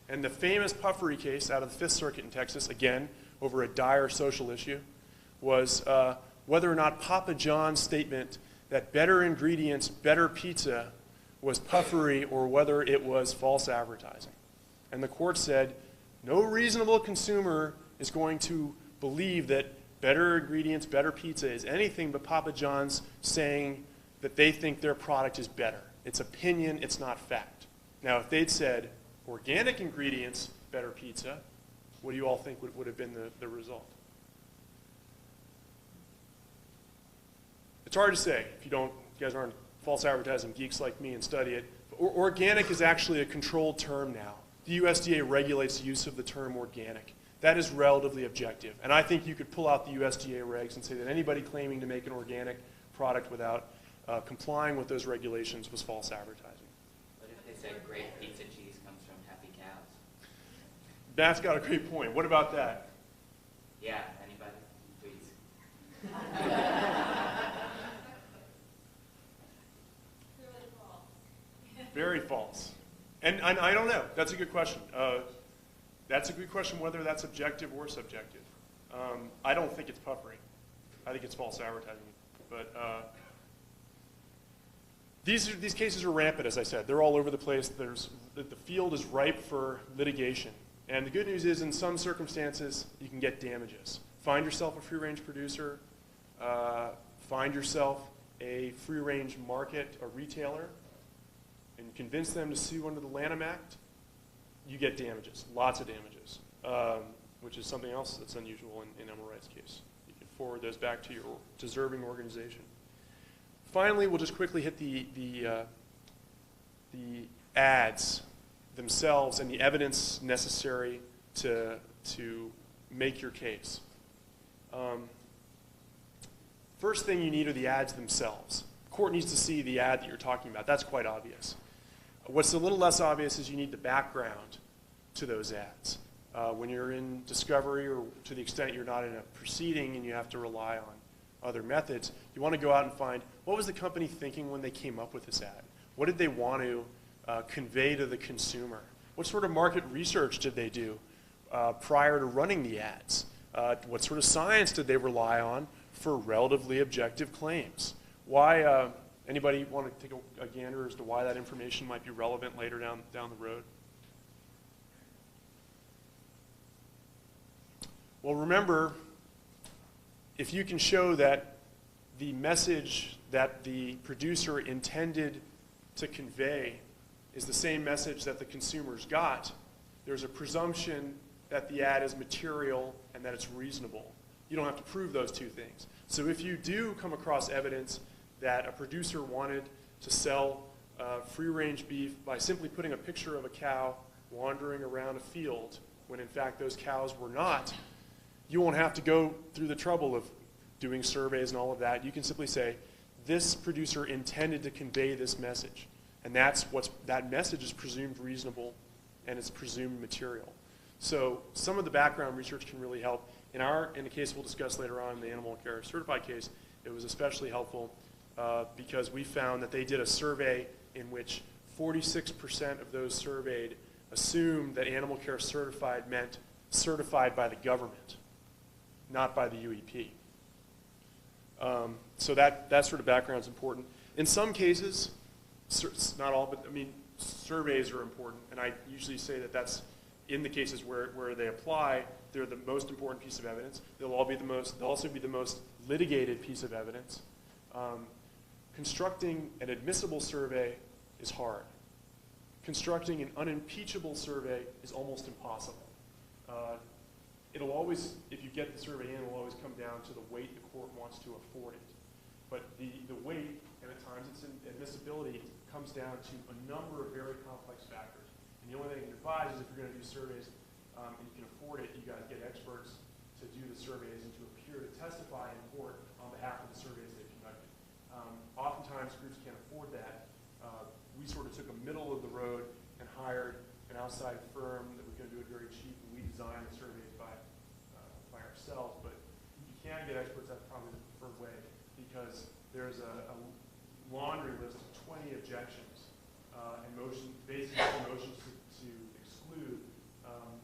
And the famous puffery case out of the Fifth Circuit in Texas, again, over a dire social issue, was whether or not Papa John's statement that better ingredients, better pizza was puffery or whether it was false advertising. And the court said, no reasonable consumer is going to believe that better ingredients, better pizza is anything but Papa John's saying that they think their product is better. It's opinion, it's not fact. Now, if they'd said organic ingredients, better pizza, what do you all think would have been the result? It's hard to say if you guys aren't false advertising geeks like me and study it. Organic is actually a controlled term now. The USDA regulates the use of the term organic. That is relatively objective. And I think you could pull out the USDA regs and say that anybody claiming to make an organic product without complying with those regulations was false advertising. What if they said great pizza cheese comes from happy cows? Matt's got a great point. What about that? Yeah, anybody? Please. Very false. And I don't know. That's a good question. That's a good question whether that's objective or subjective. I don't think it's puffery. I think it's false advertising. But these cases are rampant, as I said. They're all over the place. The field is ripe for litigation. And the good news is in some circumstances, you can get damages. Find yourself a free-range producer. Find yourself a free-range market, a retailer, and convince them to sue under the Lanham Act. You get damages, lots of damages, which is something else that's unusual in animal rights case. You can forward those back to your deserving organization. Finally, we'll just quickly hit the ads themselves and the evidence necessary to make your case. First thing you need are the ads themselves. The court needs to see the ad that you're talking about. That's quite obvious. What's a little less obvious is you need the background to those ads. When you're in discovery or to the extent you're not in a proceeding and you have to rely on other methods, you want to go out and find what was the company thinking when they came up with this ad? What did they want to convey to the consumer? What sort of market research did they do prior to running the ads? What sort of science did they rely on for relatively objective claims? Why? Anybody want to take a gander as to why that information might be relevant later down the road? Well, remember, if you can show that the message that the producer intended to convey is the same message that the consumers got, there's a presumption that the ad is material and that it's reasonable. You don't have to prove those two things. So if you do come across evidence that a producer wanted to sell free-range beef by simply putting a picture of a cow wandering around a field when in fact those cows were not, you won't have to go through the trouble of doing surveys and all of that. You can simply say, this producer intended to convey this message. And that message is presumed reasonable and it's presumed material. So some of the background research can really help. In the case we'll discuss later on, the animal care certified case, it was especially helpful because we found that they did a survey in which 46% of those surveyed assumed that animal care certified meant certified by the government, not by the UEP. So that sort of background is important. In some cases, not all, but I mean, surveys are important, and I usually say that that's in the cases where they apply, they're the most important piece of evidence. They'll also be the most litigated piece of evidence. Constructing an admissible survey is hard. Constructing an unimpeachable survey is almost impossible. It'll always, if you get the survey in, it'll always come down to the weight the court wants to afford it. But the weight, and at times its admissibility, comes down to a number of very complex factors. And the only thing I can advise is if you're going to do surveys and you can afford it, you've got to get experts to do the surveys and to appear to testify in court on behalf of the surveys they've conducted. Oftentimes groups can't afford that. We sort of took a middle of the road and hired an outside firm that was going to do it very cheap, and we designed the surveys by ourselves. But you can get experts, that's probably the preferred way, because there's a laundry list of 20 objections and basically motions to exclude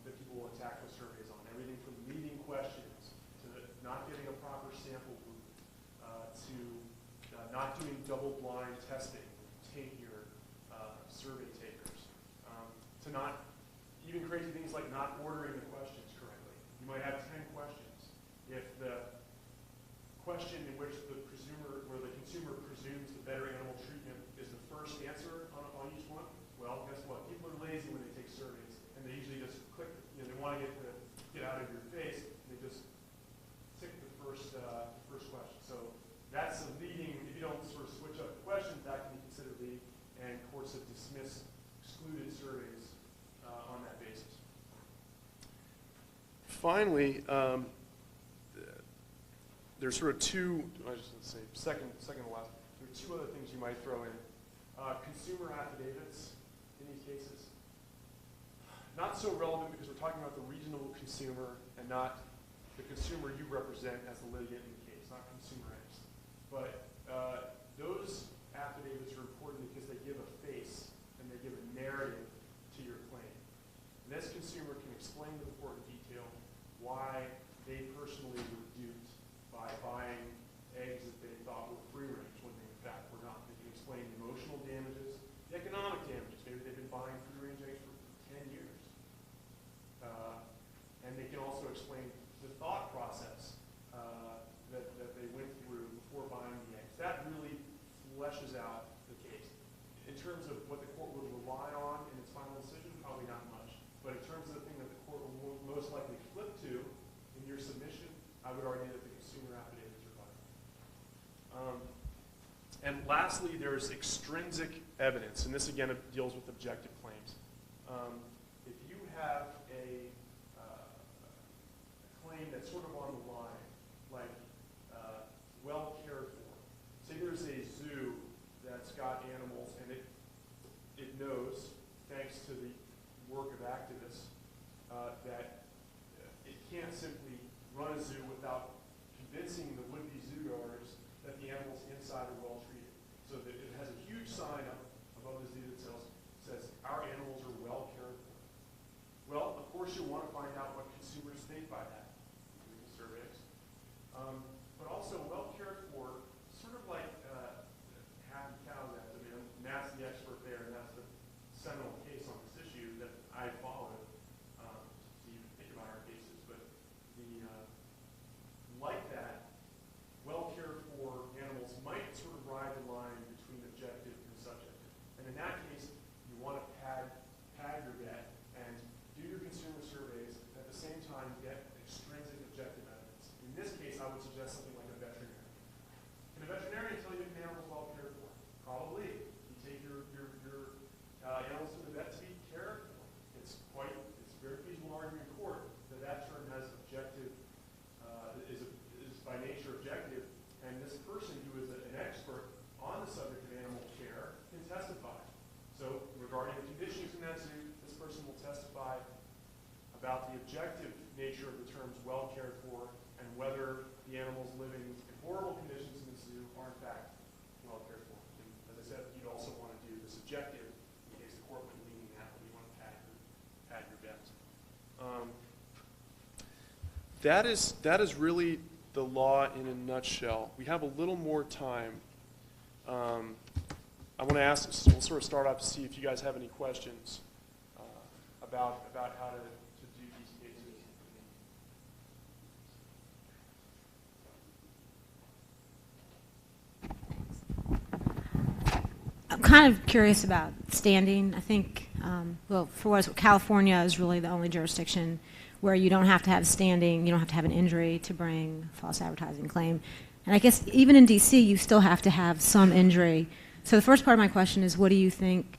that people will attack the surveys on. Everything from leading questions to not getting a proper sample group to not doing double-blind testing, take your survey takers, to not even crazy things like not ordering the questions correctly. You might have 10 questions. If the question in which the consumer presumes the better animal treatment is the first answer on each one, well, guess what? People are lazy when they take surveys, and they usually just click. They want to get out of your face. They just tick the first question. So that's a leading. If you don't sort of switch up the questions, that can be considered leading, and courts have dismissed excluded surveys on that basis. Finally, there's sort of two. I was just going to say second to last. There are two other things you might throw in. Consumer affidavits in these cases. Not so relevant because we're talking about the reasonable consumer and not the consumer you represent as the litigant in the case, not consumer X. But those affidavits are important because they give a face and they give a narrative to your claim. And this consumer can explain with important detail why they personally were duped by buying eggs that they thought were free range when they in fact were not. They can explain the emotional damages, the economic damages. Maybe they've been buying free range eggs for 10 years. And they can also explain the thought process that they went through before buying the eggs. That really fleshes out the case. In terms of what the court would rely on in its final decision, probably not much. But in terms of the thing that the court will most likely flip to in your submission, I would argue that the consumer affidavits are vital. And lastly, there's extrinsic evidence, and this again deals with objective claims. If you have a claim that's sort of on the line, like well cared for. Say there's a zoo that's got animals, and it knows, thanks to the work of activists, that it can't simply run a zoo without convincing the would-be zoo owners that the animals inside are well treated. So that it has a huge sign up above the zoo that says our animals are well cared for. Well, of course you'll want to find out what consumers think by that, doing surveys. But also well cared for, sort of like Happy Cows Act. I mean, Matt's the expert there, and that's the seminal case on this issue that I followed. So you can think about our cases, but like that, well cared for animals might sort of ride the line between objective and subjective. And in that case, you want to pad your bet and do your consumer surveys, at the same time get extrinsic objective evidence. In this case, I would suggest something like a veterinarian. Can a veterinarian tell you if an animal is well cared for? Probably. You take your animals to the vet to be cared for. It's very feasible argument in court that term has objective, is by nature objective, and this person who is an expert on the subject of animal care can testify. So regarding the conditions in that zoo, this person will testify about the objective nature of the terms well cared for and whether the animals living in horrible conditions in the zoo are in fact well cared for. And as I said, you'd also want to do the subjective in case the court would lean that, but you want to pad your bets. That is really the law in a nutshell. We have a little more time. I want to ask, we'll sort of start off to see if you guys have any questions about how to do these cases. I'm kind of curious about standing. I think, well, for us, California is really the only jurisdiction where you don't have to have standing, you don't have to have an injury to bring a false advertising claim. And I guess even in DC, you still have to have some injury. So the first part of my question is, what do you think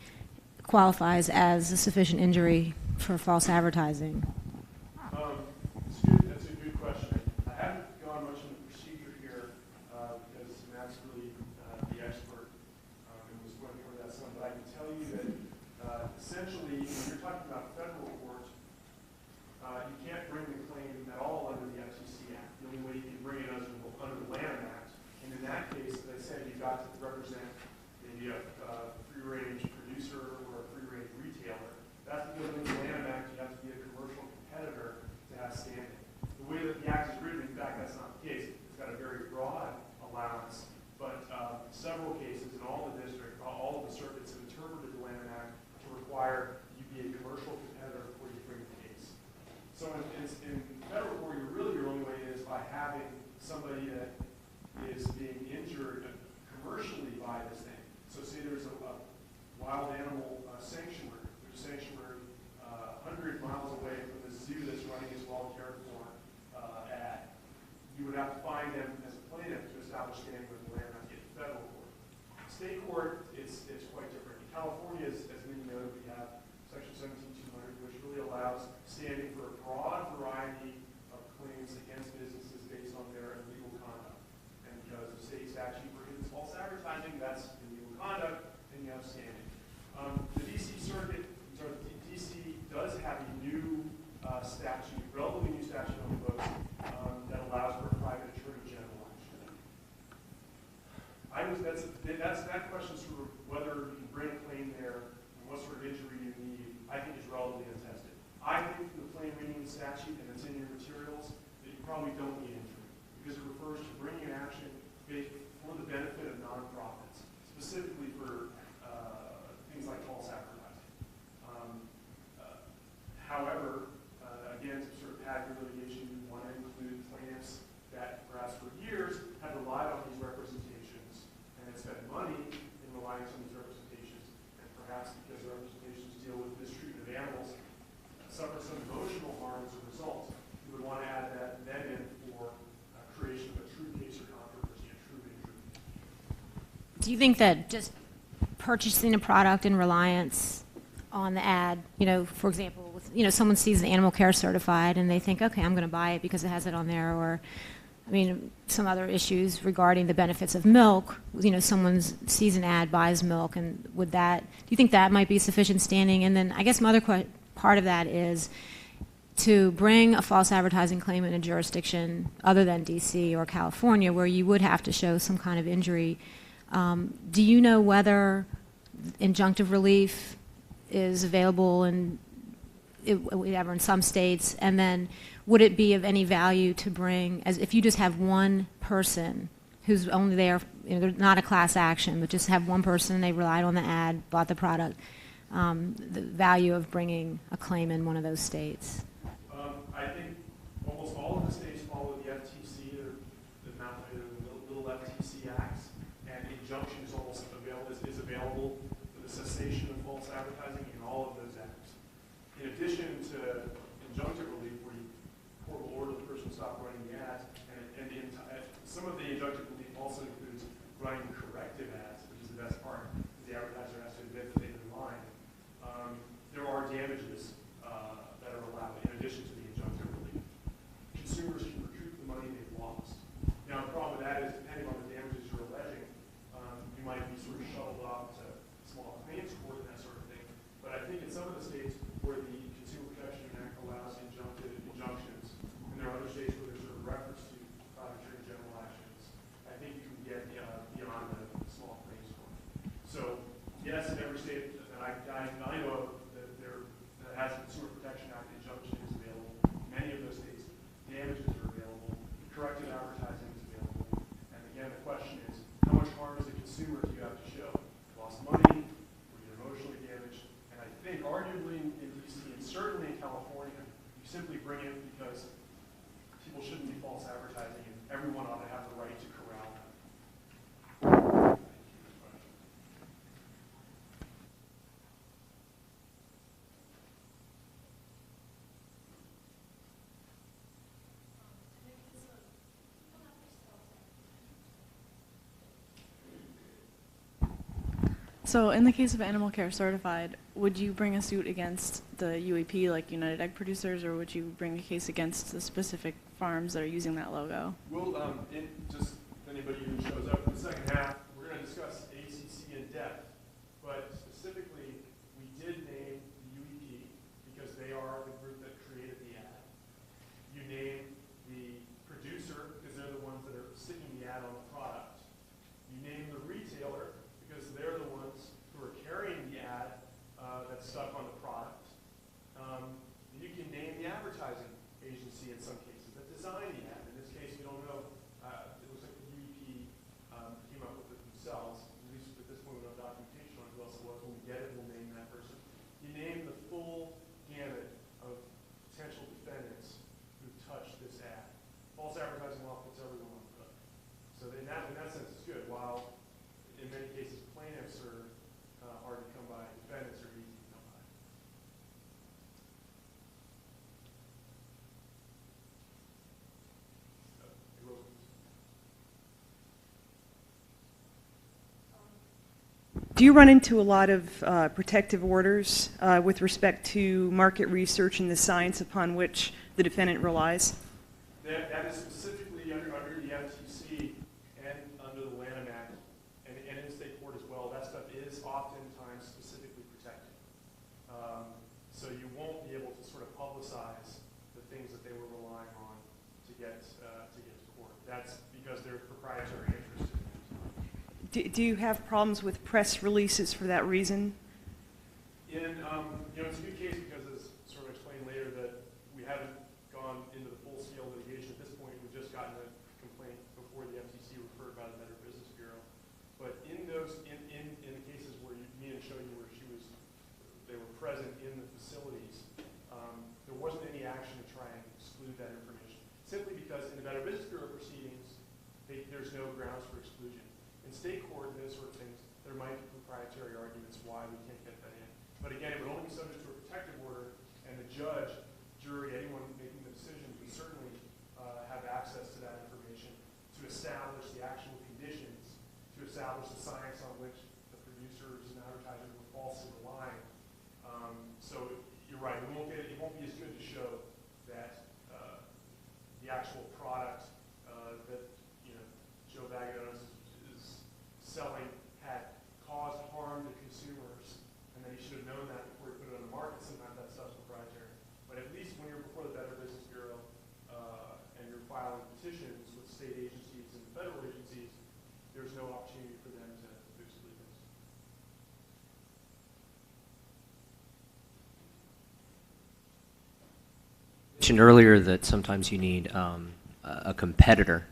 qualifies as a sufficient injury for false advertising? That's a good question. I haven't gone much into procedure here because Matt's really the expert and was going over that some. But I can tell you that essentially, when you're talking about federal court, you can't bring the claim at all under the FTC Act. The only way you can bring it is under the Lanham Act. And in that case, they said you've got to represent maybe a free-range producer or a free-range retailer. That's because in the Lanham Act, you have to be a commercial competitor to have standing. The way that the Act is written, in fact, that's not the case. It's got a very broad allowance, but several cases in all the districts, all of the circuits have interpreted the Lanham Act to require you be a commercial competitor before you bring the case. So in federal court, your only way is by having somebody that is being injured commercially by this thing. So say there's a wild animal sanctuary. There's a sanctuary 100 miles away from the zoo that's running its well cared for ad. You would have to find them as a plaintiff to establish standing with the Lanham Act in federal court. State court, it's quite different. In California, as many know, we have Section 17200, which really allows standing for a broad variety of claims against businesses based on their illegal conduct. And because the state statute prohibits false advertising, that's illegal conduct, and you have standing. The DC Circuit, DC does have a new statute, relatively new statute on the books that allows for a private attorney general action. That question sort of whether you can bring a claim there and what sort of injury you need, I think is relatively untested. I think from the plain reading of the statute and it's in your materials that you probably don't need injury because it refers to bringing an action for the benefit of nonprofits, specifically for things like false advertising. However, again, to sort of pad your litigation, you want to include plaintiffs that perhaps for years have relied on these representations and have spent money in relying on these representations, and perhaps because the representations deal with mistreatment of animals, suffer some emotional harm as a result. You would want to add that then in for creation of a true case or controversy, a true injury. Do you think that just purchasing a product in reliance on the ad, for example, someone sees the animal care certified and they think, okay, I'm going to buy it because it has it on there, or, some other issues regarding the benefits of milk, someone sees an ad, buys milk, and do you think that might be sufficient standing? And then I guess my other part of that is to bring a false advertising claim in a jurisdiction other than DC or California where you would have to show some kind of injury. Do you know whether injunctive relief is available in some states? And then would it be of any value to bring, as if you just have one person who's only there, they're not a class action, but just have one person, they relied on the ad, bought the product, the value of bringing a claim in one of those states? I think almost all of the states follow the FTC, the little FTC acts, and injunction is almost available for the cessation of false advertising in all of those acts. In addition to injunctive relief, where you court will order the person to stop running the ads, and some of the injunctive relief also includes running corrective ads, which is the best part, because the advertiser has to admit that they've been lying. There are damages that are allowed in addition to the injunctive relief. Consumers can recoup the money they've lost. Now, the problem with that is, depending on the damages you're alleging, you might be sort of shuttled off to small claims court and that sort of thing. But I think in some of the states where the Consumer Protection Act allows injunctions, and there are other states where there's sort of reference to attorney general actions, I think you can get beyond the small claims court. So, yes, in every state that I know of that has a Consumer Protection Act, injunction is available. Many of those states, damages are available. Corrective advertising arguably in DC and certainly in California, you simply bring it because people shouldn't be false advertising, and everyone ought to have the right to corral them. So in the case of Animal Care Certified, would you bring a suit against the UAP, like United Egg Producers, or would you bring a case against the specific farms that are using that logo? We'll, just anybody who shows up in the second half, we're going to discuss ACC in depth, but specifically, we did name the UEP because they are the group that created the ad. You name the producer because they're the ones that are sticking the ad on the product. You name the retailer because they're the ones who are carrying the ad that's stuck on the product. You can name the advertising agency in some cases that designed the ad. In this case, we don't know. It looks like the UEP came up with it themselves. At least at this point, we don't have documentation on who else it was. When we get it, we'll name that person. You name the full gamut of potential defendants who touched this ad. False advertising law puts everyone on the hook. So in that sense, it's good. While in many cases, plaintiffs are hard to come by, defendants are easy to come by. Do you run into a lot of protective orders with respect to market research and the science upon which the defendant relies? That is specifically under the FTC and under the Lanham Act and in state court as well. That stuff is oftentimes specifically protected. So you won't be able to sort of publicize the things that they were relying on to get to court. That's because they're proprietary interests. Do you have problems with press releases for that reason? It's a good case because, as sort of explained later, that we haven't gone into the full-scale litigation at this point. We've just gotten a complaint before the FTC referred by the Better Business Bureau. But in those, in the cases where Mina showed you where they were present in the facilities, there wasn't any action to try and exclude that information. Simply because in the Better Business Bureau proceedings, there's no grounds for exclusion. In state court and those sort of things, there might be proprietary arguments why we can't get that in. But again, it would only be subject to a protective order, and the judge, jury, anyone making the decision would certainly have access to that information to establish the actual conditions, to establish the science on which the producers and advertisers were falsely relying. So you're right, it won't be as good to show that the actual product that Joe Vaganos is selling had caused harm to consumers, and that he should have known that before he put it on the market. Sometimes that stuff's proprietary. But at least when you're before the Better Business Bureau and you're filing petitions with state agencies and federal agencies, there's no opportunity for them to exclude this. You mentioned earlier that sometimes you need a competitor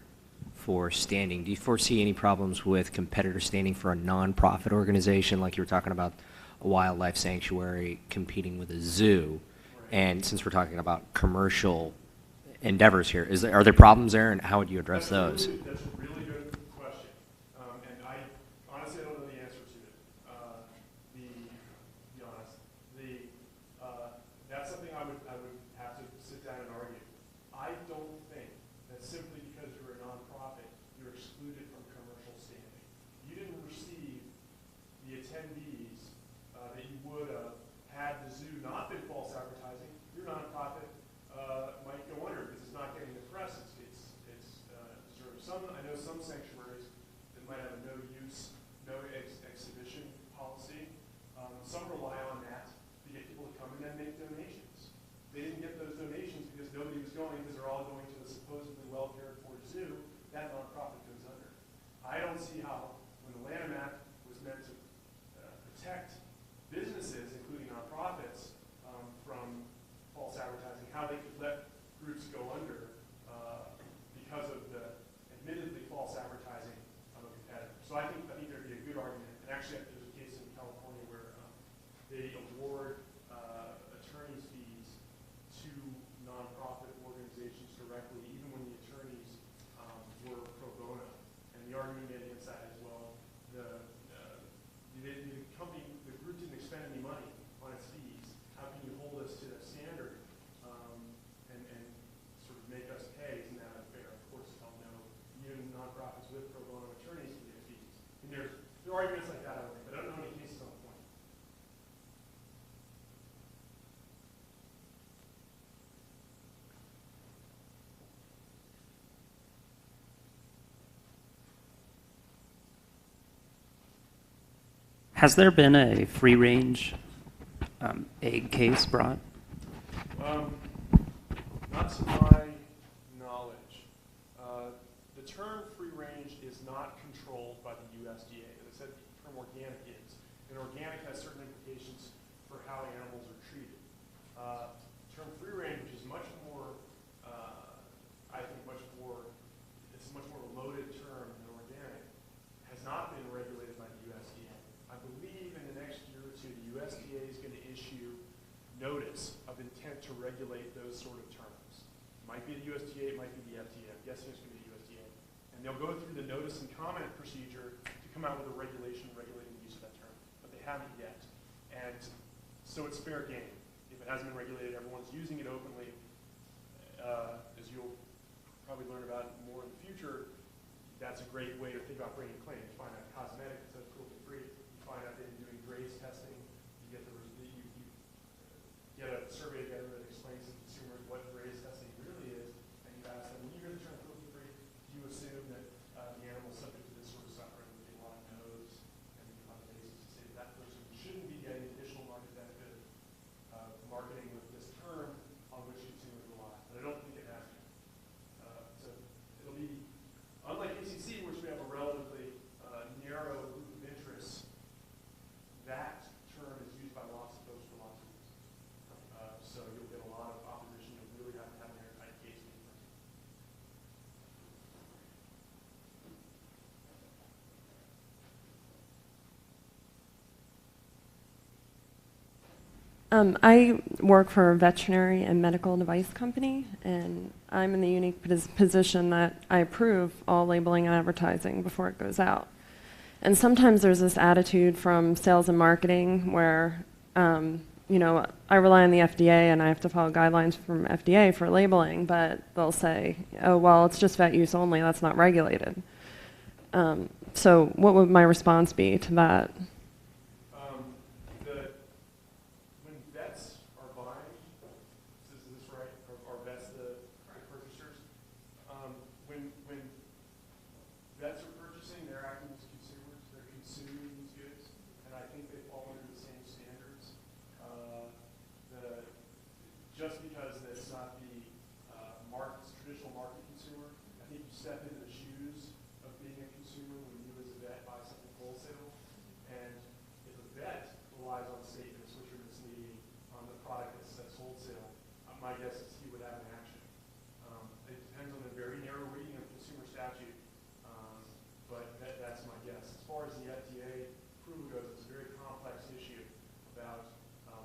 for standing. Do you foresee any problems with competitor standing for a nonprofit organization, like you were talking about a wildlife sanctuary competing with a zoo? And since we're talking about commercial endeavors here, are there problems there, and how would you address those? That's a really good question, and I honestly don't know the answer to it. To be honest, that's something I would have to sit down and argue. I don't think that simply because you're a nonprofit, you're excluded from commercial standing. You didn't receive the attendees that you would have had the zoo not been false advertising. Your nonprofit might go under because it's not getting the press it's deserved. I know Has there been a free-range egg case brought? Not to my knowledge. The term free range is not controlled by the USDA. As I said, the term organic is. And organic has certain implications for how animals are treated. The term free range is much more, I think, it's a much more loaded term than organic. Has not been regulated by the USDA. I believe in the next year or two, the USDA is going to issue notice of intent to regulate those sort of terms. It might be the USDA, it might be the FDA. I'm guessing it's going to be the USDA. And they'll go through the notice and comment procedure to come out with a regulation regulating the use of that term. But they haven't yet. And so it's fair game. If it hasn't been regulated, everyone's using it openly. As you'll probably learn about more in the future, that's a great way to think about bringing claims. You find out cosmetic, it says cruelty-free. You find out they've been doing graze testing. You get a survey together that explains to consumers what graze testing really is, and you ask them, when you hear the term cruelty-free, do you assume that the animal is subject to this sort of suffering? They get a lot of no's, and you come on the basis to say that person shouldn't be getting additional market benefit marketing with this term on which consumers rely. But I don't think it has to. So it'll be, unlike ACC, which we have a relatively narrow group of interests, that term is used by lots of folks for lots of reasons. So you'll get a lot of opposition. You'll really have to have an airtight case. I work for a veterinary and medical device company, and I'm in the unique position that I approve all labeling and advertising before it goes out. And sometimes there's this attitude from sales and marketing where, you know, I rely on the FDA and I have to follow guidelines from FDA for labeling, but they'll say, oh, well, it's just vet use only, that's not regulated. So what would my response be to that? When vets are buying, is this right? Are vets the purchasers? When vets are purchasing, they're acting as consumers. They're consuming these goods, and I think they fall under the same standards. Just because it's not the traditional market consumer, I think you step into the shoes of being a consumer when you as a vet buy something wholesale. And if a vet relies on statements which are misleading on the product that's wholesale, my guess is he would have an action. It depends on the very narrow reading of the consumer statute, but that's my guess. As far as the FDA approval goes, it's a very complex issue about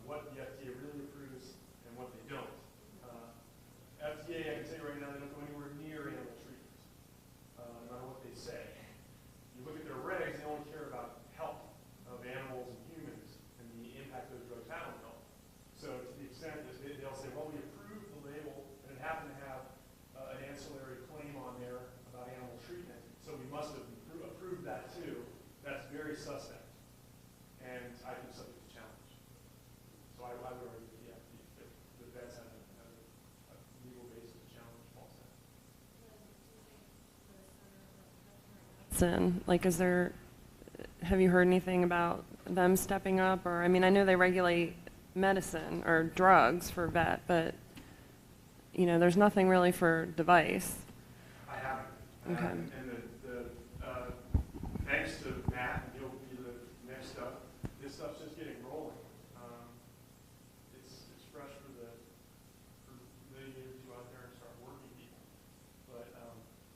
what the FDA really approves and what they don't. FDA, I can say right now, they don't go anywhere near animal treatment, no matter what they say. You look at their regs, they only care about health of animals and humans and the impact those drugs have on health. So to the extent that they'll say, well, we approved the label, and it happened to have an ancillary claim on there about animal treatment, so we must have approved that too. That's very suspect, and I think subject to challenge. So I would argue that, yeah, the vets have a legal basis to challenge false evidence. Like, have you heard anything about them stepping up? Or, I mean, I know they regulate medicine or drugs for vet, but, you know, there's nothing really for device. I haven't. Okay. And thanks to Matt, and he'll be the next stuff. This stuff's just getting rolling. It's fresh for the year or two out there and start working people. But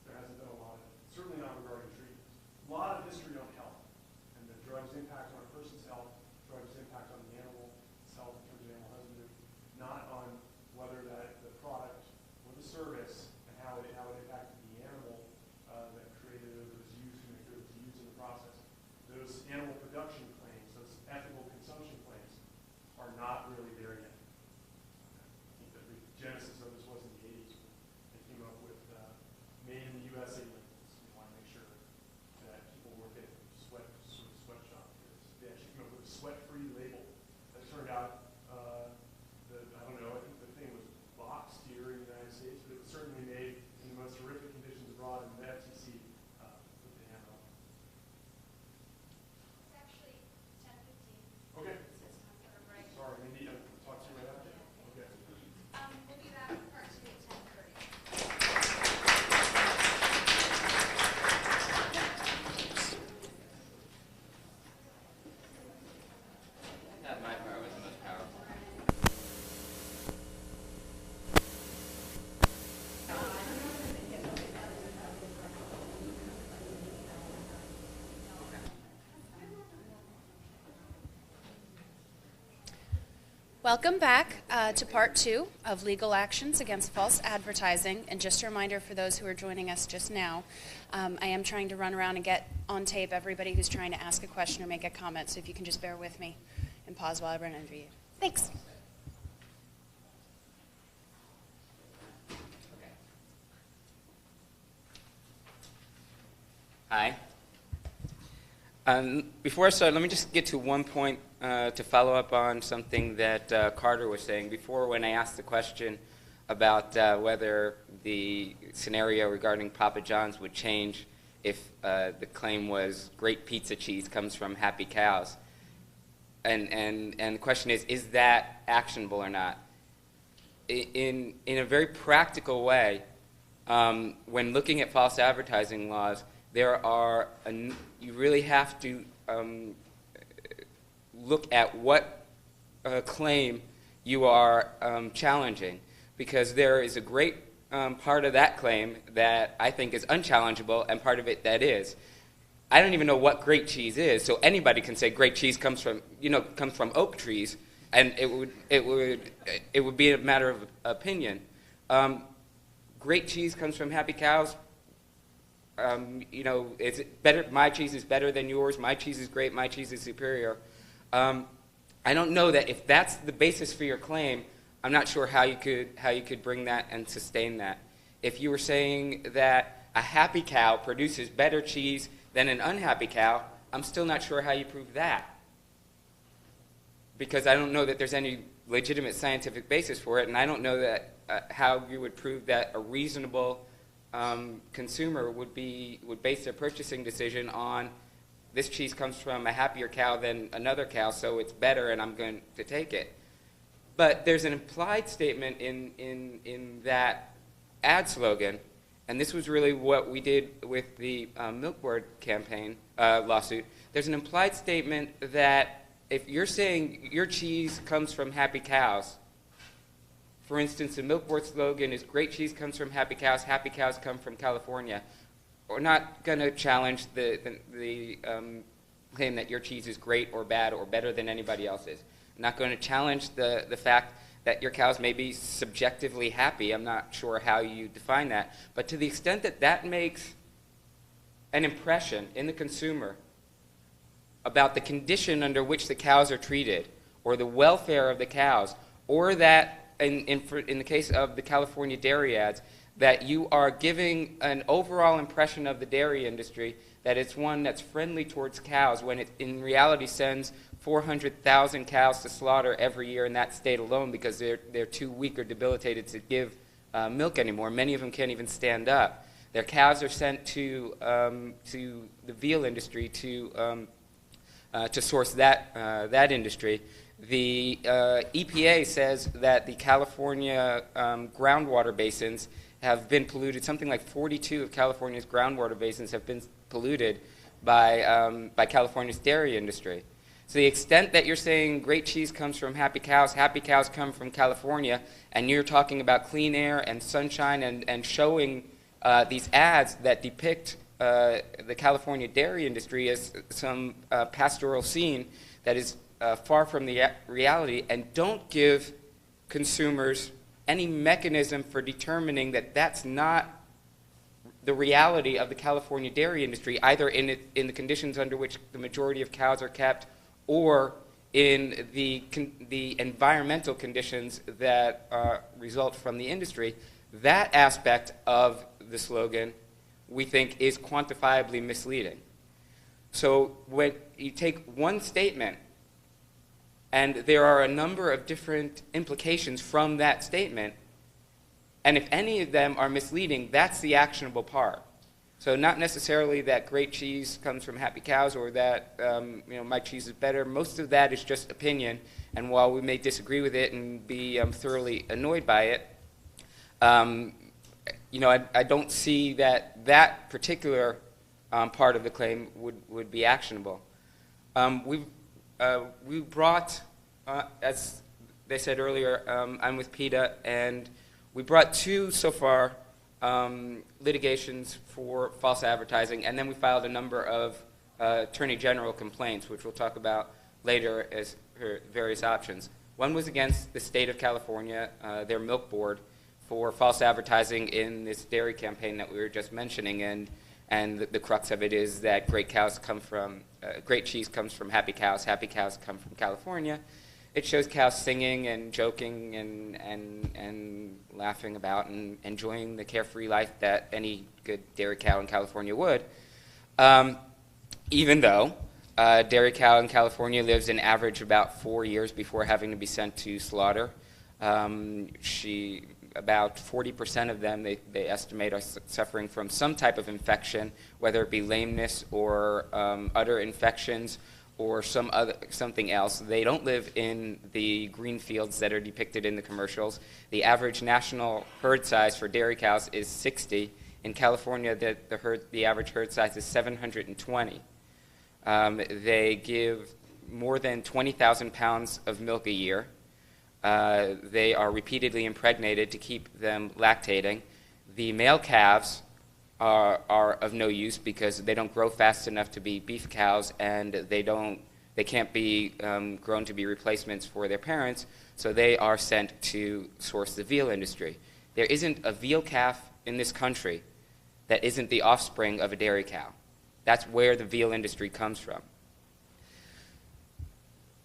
there hasn't been a lot of, certainly not regarding treatments. A lot of history on health and the drugs' impact on a person's health, drugs' impact on the animal's health in terms of animal husbandry, not on whether the product or the service and how it impacted the animal that created it or was used to make sure it was used in the process. Those animal production claims, those ethical consumption claims, are not really there yet. I think that the genesis of this was in the 80s when they came up with made in the USA labels. We want to make sure that people were getting sweatshop goods. They actually came up with a sweat-free label that turned out, I don't know, I think the thing was boxed here in the United States, but it was certainly made in the most horrific conditions abroad, and the FTC put the hand on it. It's actually 10 Welcome back to part 2 of legal actions against false advertising. And just a reminder for those who are joining us just now, I am trying to run around and get on tape everybody who's trying to ask a question or make a comment. So if you can just bear with me and pause while I run under you. Thanks. Hi. Before I start, let me just get to one point to follow up on something that Carter was saying before when I asked the question about whether the scenario regarding Papa John's would change if the claim was great pizza cheese comes from happy cows. And the question is that actionable or not? In a very practical way, when looking at false advertising laws, there are you really have to look at what claim you are challenging, because there is a great part of that claim that I think is unchallengeable and part of it that is. I don't even know what great cheese is, so anybody can say great cheese comes from oak trees, and it would be a matter of opinion. Great cheese comes from happy cows. Is it better? My cheese is better than yours. My cheese is great. My cheese is superior. I don't know that if that's the basis for your claim, I'm not sure how you could bring that and sustain that. If you were saying that a happy cow produces better cheese than an unhappy cow, I'm still not sure how you prove that, because I don't know that there's any legitimate scientific basis for it, and I don't know that how you would prove that a reasonable consumer would base their purchasing decision on this cheese comes from a happier cow than another cow, so it's better and I'm going to take it. But there's an implied statement in that ad slogan, and this was really what we did with the Milk Board campaign lawsuit. There's an implied statement that if you're saying your cheese comes from happy cows, for instance, the Milk Board slogan is great cheese comes from happy cows come from California. We're not going to challenge the claim that your cheese is great or bad or better than anybody else's. I'm not going to challenge the fact that your cows may be subjectively happy. I'm not sure how you define that. But to the extent that that makes an impression in the consumer about the condition under which the cows are treated or the welfare of the cows, or that in the case of the California dairy ads, that you are giving an overall impression of the dairy industry that it's one that's friendly towards cows, when it in reality sends 400,000 cows to slaughter every year in that state alone because they're too weak or debilitated to give milk anymore. Many of them can't even stand up. Their calves are sent to the veal industry to source that industry. The EPA says that the California groundwater basins have been polluted. Something like 42 of California's groundwater basins have been polluted by California's dairy industry. So the extent that you're saying great cheese comes from happy cows come from California, and you're talking about clean air and sunshine and showing these ads that depict the California dairy industry as some pastoral scene that is far from the reality, and don't give consumers any mechanism for determining that that's not the reality of the California dairy industry, either in the conditions under which the majority of cows are kept or in the environmental conditions that result from the industry. That aspect of the slogan, we think, is quantifiably misleading. So when you take one statement, and there are a number of different implications from that statement, and if any of them are misleading, that's the actionable part. So not necessarily that great cheese comes from happy cows or that my cheese is better. Most of that is just opinion, and while we may disagree with it and be thoroughly annoyed by it, I don't see that particular part of the claim would be actionable. We brought, as they said earlier, I'm with PETA, and we brought 2 so far litigations for false advertising, and then we filed a number of Attorney General complaints, which we'll talk about later as various options. One was against the state of California, their milk board, for false advertising in this dairy campaign that we were just mentioning, and the crux of it is that great cheese comes from happy cows come from California. It shows cows singing and joking and laughing about and enjoying the carefree life that any good dairy cow in California would, even though a dairy cow in California lives an average about 4 years before having to be sent to slaughter. About 40% of them, they estimate, are suffering from some type of infection, whether it be lameness or udder infections or something else. They don't live in the green fields that are depicted in the commercials. The average national herd size for dairy cows is 60. In California, the average herd size is 720. They give more than 20,000 pounds of milk a year. They are repeatedly impregnated to keep them lactating. The male calves are of no use because they don't grow fast enough to be beef cows, and they can't be grown to be replacements for their parents, so they are sent to source the veal industry. There isn't a veal calf in this country that isn't the offspring of a dairy cow. That's where the veal industry comes from.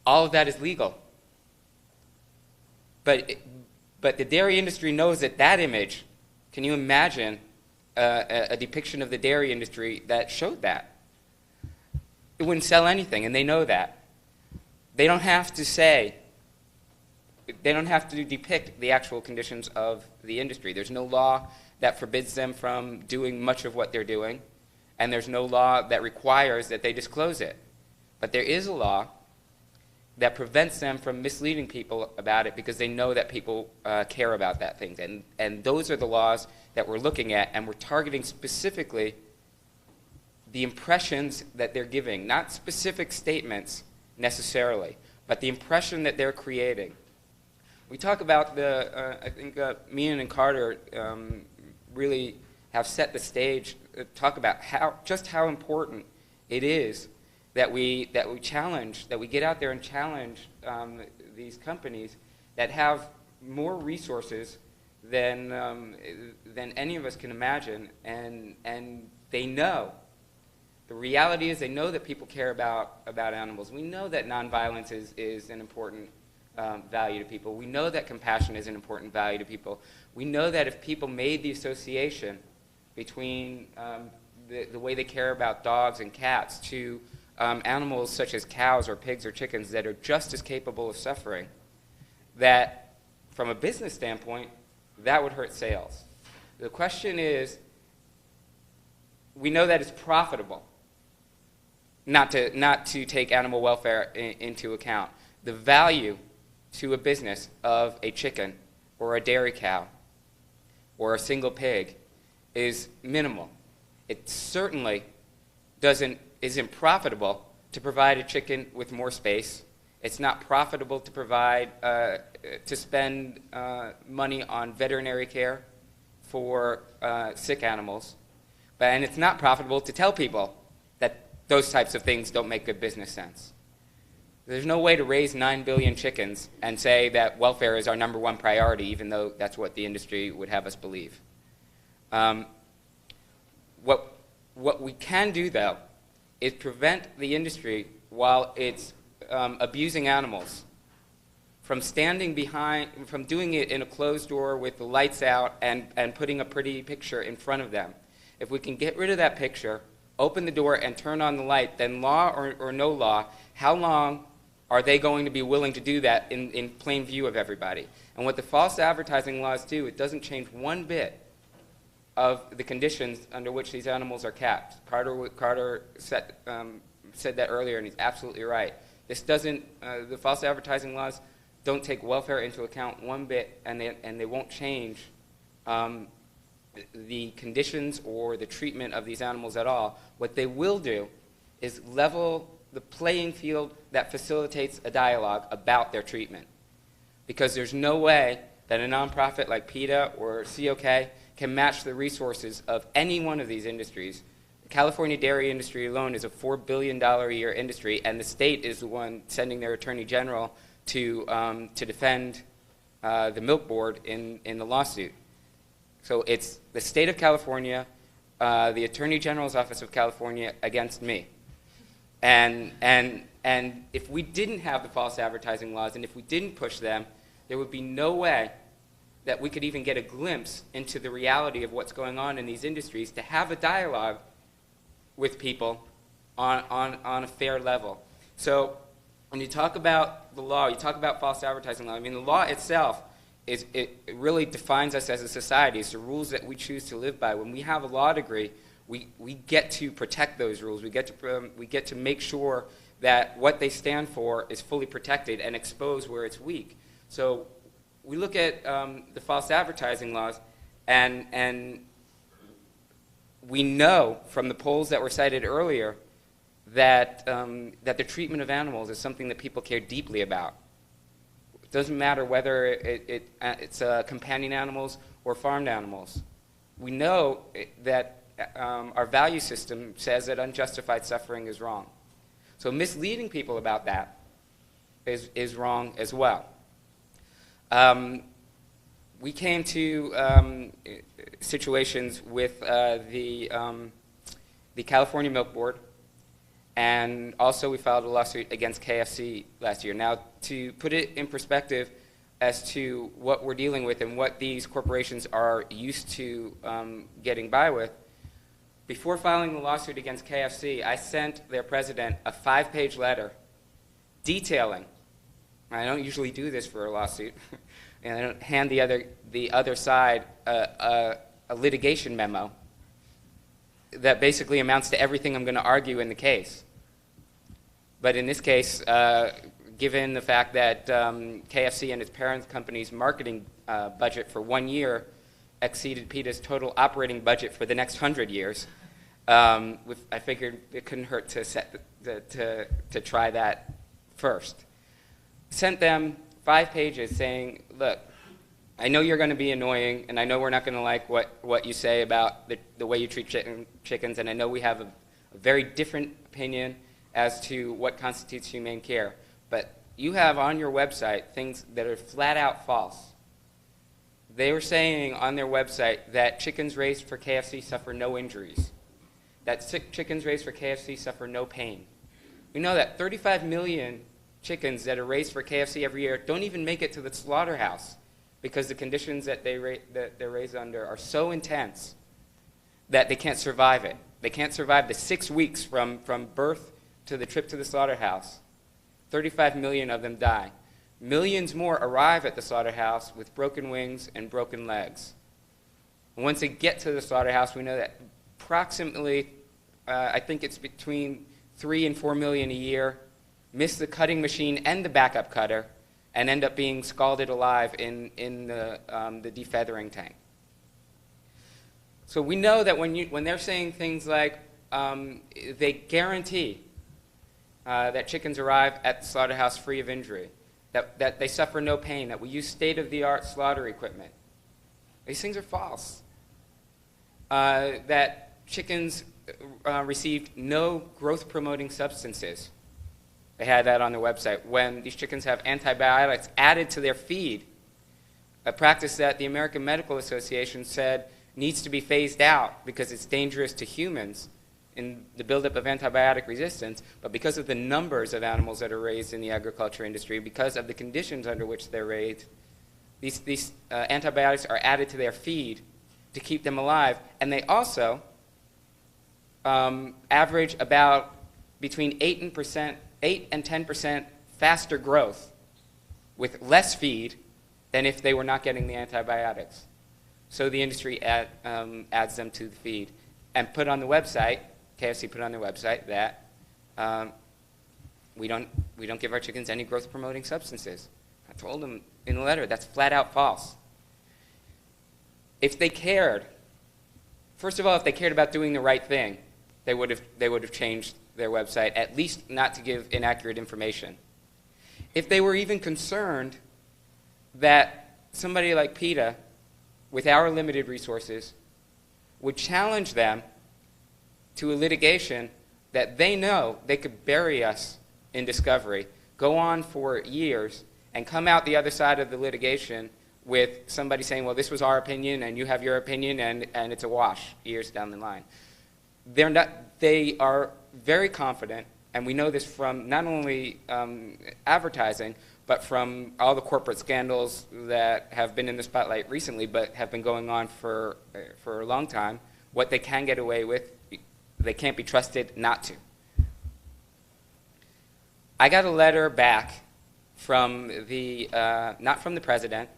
All of that is legal. But the dairy industry knows that image, can you imagine a depiction of the dairy industry that showed that? It wouldn't sell anything, and they know that. They don't have to depict the actual conditions of the industry. There's no law that forbids them from doing much of what they're doing, and there's no law that requires that they disclose it. But there is a law that prevents them from misleading people about it because they know that people care about that thing. And those are the laws that we're looking at, and we're targeting specifically the impressions that they're giving, not specific statements necessarily, but the impression that they're creating. We talk about I think Meehan and Carter really have set the stage, talk about just how important it is that we challenge, that we get out there and challenge these companies that have more resources than any of us can imagine, and they know. The reality is they know that people care about animals. We know that nonviolence is an important value to people. We know that compassion is an important value to people. We know that if people made the association between the way they care about dogs and cats to animals such as cows or pigs or chickens that are just as capable of suffering, that from a business standpoint, that would hurt sales. The question is, we know that it's profitable not to take animal welfare into account. The value to a business of a chicken or a dairy cow or a single pig is minimal. It certainly isn't profitable to provide a chicken with more space. It's not profitable to provide to spend money on veterinary care for sick animals, and it's not profitable to tell people that those types of things don't make good business sense. There's no way to raise 9 billion chickens and say that welfare is our #1 priority, even though that's what the industry would have us believe. What we can do, though, is prevent the industry, while it's abusing animals, from doing it in a closed door with the lights out and putting a pretty picture in front of them. If we can get rid of that picture, open the door and turn on the light, then law or no law, how long are they going to be willing to do that in plain view of everybody? And what the false advertising laws do, it doesn't change one bit of the conditions under which these animals are kept. Carter said that earlier, and he's absolutely right. The false advertising laws don't take welfare into account one bit, and they won't change the conditions or the treatment of these animals at all. What they will do is level the playing field that facilitates a dialogue about their treatment. Because there's no way that a nonprofit like PETA or COK can match the resources of any one of these industries. The California dairy industry alone is a $4 billion a year industry, and the state is the one sending their attorney general to defend the milk board in the lawsuit. So it's the state of California, the Attorney General's Office of California against me. And if we didn't have the false advertising laws and if we didn't push them, there would be no way that we could even get a glimpse into the reality of what's going on in these industries to have a dialogue with people on a fair level. So when you talk about the law, you talk about false advertising law, I mean, the law itself, it really defines us as a society. It's the rules that we choose to live by. When we have a law degree, we get to protect those rules. We get to make sure that what they stand for is fully protected and exposed where it's weak. So we look at the false advertising laws, and we know from the polls that were cited earlier that the treatment of animals is something that people care deeply about. It doesn't matter whether it's companion animals or farmed animals. We know that our value system says that unjustified suffering is wrong. So misleading people about that is wrong as well. We came to situations with the California Milk Board, and also we filed a lawsuit against KFC last year. Now, to put it in perspective as to what we're dealing with and what these corporations are used to getting by with, before filing the lawsuit against KFC, I sent their president a 5-page letter detailing, I don't usually do this for a lawsuit, and I don't hand the other side a litigation memo that basically amounts to everything I'm going to argue in the case. But in this case, given the fact that KFC and its parent company's marketing budget for 1 year exceeded PETA's total operating budget for the next 100 years, I figured it couldn't hurt to try that first. Sent them 5 pages saying, look, I know you're going to be annoying, and I know we're not going to like what you say about the way you treat chickens, and I know we have a very different opinion as to what constitutes humane care. But you have on your website things that are flat out false. They were saying on their website that chickens raised for KFC suffer no injuries, that chickens raised for KFC suffer no pain. We know that 35 million chickens that are raised for KFC every year don't even make it to the slaughterhouse because the conditions that they're raised under are so intense that they can't survive it. They can't survive the 6 weeks from birth to the trip to the slaughterhouse. 35 million of them die. Millions more arrive at the slaughterhouse with broken wings and broken legs. And once they get to the slaughterhouse, we know that approximately, I think it's between 3 and 4 million a year, miss the cutting machine and the backup cutter and end up being scalded alive in the defeathering tank. So we know that when they're saying things like they guarantee that chickens arrive at the slaughterhouse free of injury, that they suffer no pain, that we use state-of-the-art slaughter equipment, these things are false. That chickens received no growth-promoting substances. They had that on their website. When these chickens have antibiotics added to their feed, a practice that the American Medical Association said needs to be phased out because it's dangerous to humans in the buildup of antibiotic resistance, but because of the numbers of animals that are raised in the agriculture industry, because of the conditions under which they're raised, these antibiotics are added to their feed to keep them alive, and they also average about between 8 and 10% faster growth with less feed than if they were not getting the antibiotics. So the industry adds them to the feed and put on the website, KFC put on their website that we don't give our chickens any growth promoting substances. I told them in the letter that's flat out false. If they cared, first of all, if they cared about doing the right thing, they would have changed their website, at least not to give inaccurate information. If they were even concerned that somebody like PETA, with our limited resources, would challenge them to a litigation that they know they could bury us in discovery, go on for years, and come out the other side of the litigation with somebody saying, well, this was our opinion, and you have your opinion, and it's a wash years down the line. They are very confident, and we know this from not only advertising, but from all the corporate scandals that have been in the spotlight recently, but have been going on for a long time, what they can get away with, they can't be trusted not to. I got a letter back from the, not from the president,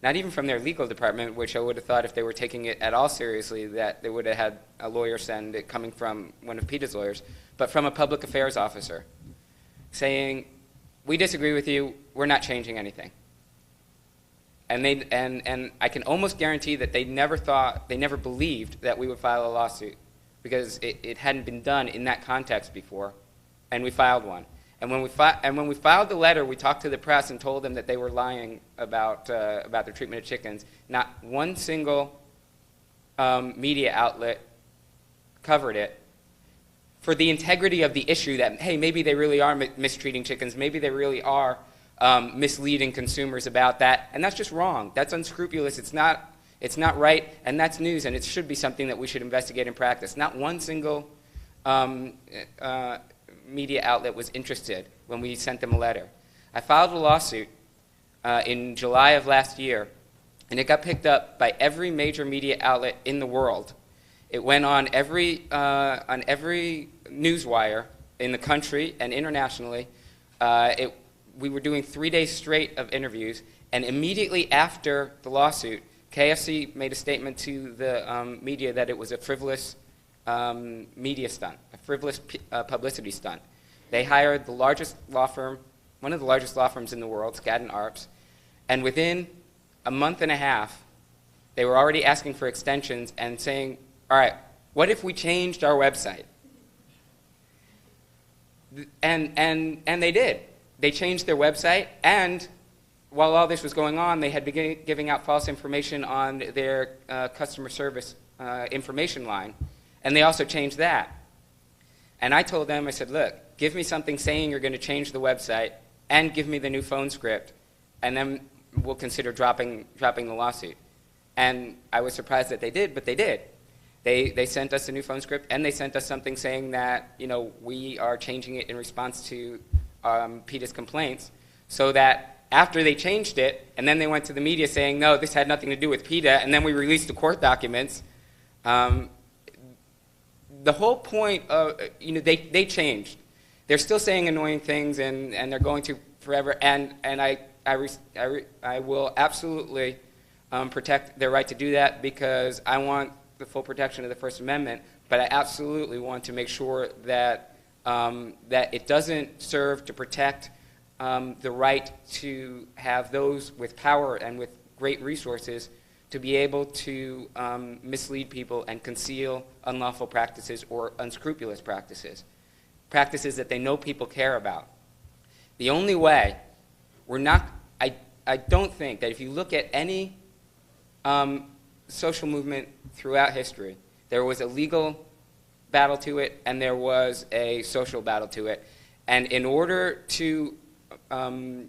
not even from their legal department, which I would have thought if they were taking it at all seriously that they would have had a lawyer send it coming from one of PETA's lawyers, but from a public affairs officer saying, we disagree with you, we're not changing anything. And I can almost guarantee that they never believed that we would file a lawsuit because it hadn't been done in that context before, and we filed one. And when we filed the letter, we talked to the press and told them that they were lying about their treatment of chickens. Not one single media outlet covered it for the integrity of the issue that, hey, maybe they really are mistreating chickens, maybe they really are misleading consumers about that, and that's just wrong. That's unscrupulous. It's not right, and that's news, and it should be something that we should investigate and practice. Not one single media outlet was interested when we sent them a letter. I filed a lawsuit in July of last year, and it got picked up by every major media outlet in the world. It went on every newswire in the country and internationally. We were doing 3 days straight of interviews, and immediately after the lawsuit, KFC made a statement to the media that it was a frivolous media stunt, a frivolous publicity stunt. They hired the largest law firm, one of the largest law firms in the world, Skadden Arps, and within a month and a half, they were already asking for extensions and saying, all right, what if we changed our website? And they did. They changed their website, and while all this was going on, they had been giving out false information on their customer service information line. And they also changed that. And I told them, I said, look, give me something saying you're going to change the website and give me the new phone script, and then we'll consider dropping the lawsuit. And I was surprised that they did, but they did. They sent us a new phone script, and they sent us something saying that, you know, we are changing it in response to PETA's complaints, so that after they changed it, and then they went to the media saying, no, this had nothing to do with PETA, and then we released the court documents, the whole point of, you know, they changed. They're still saying annoying things, and they're going to forever, and I will absolutely protect their right to do that because I want the full protection of the First Amendment, but I absolutely want to make sure that, that it doesn't serve to protect the right to have those with power and with great resources to be able to mislead people and conceal unlawful practices or unscrupulous practices, practices that they know people care about. The only way, I don't think that if you look at any social movement throughout history, there was a legal battle to it and there was a social battle to it. And in order to move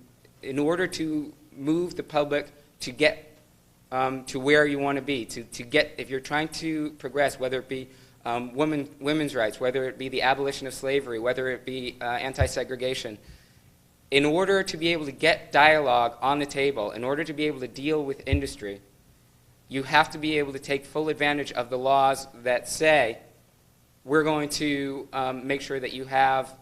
the public to get to where you want to be, to get, if you're trying to progress, whether it be women's rights, whether it be the abolition of slavery, whether it be anti-segregation, in order to be able to get dialogue on the table, in order to be able to deal with industry, you have to be able to take full advantage of the laws that say we're going to make sure that you have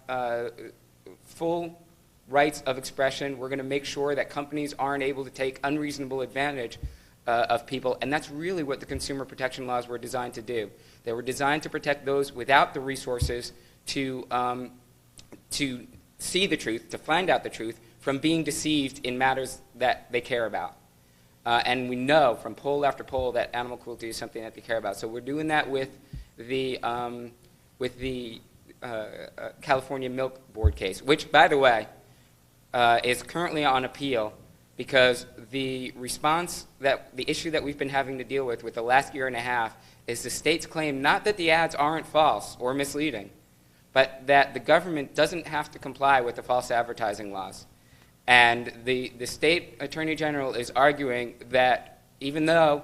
full rights of expression. We're going to make sure that companies aren't able to take unreasonable advantage of people, and that's really what the consumer protection laws were designed to do. They were designed to protect those without the resources to see the truth, to find out the truth, from being deceived in matters that they care about. And we know from poll after poll that animal cruelty is something that they care about. So we're doing that with the California Milk Board case, which, by the way, is currently on appeal because the issue that we've been having to deal with the last year and a half is the state's claim not that the ads aren't false or misleading, but that the government doesn't have to comply with the false advertising laws. And the state attorney general is arguing that even though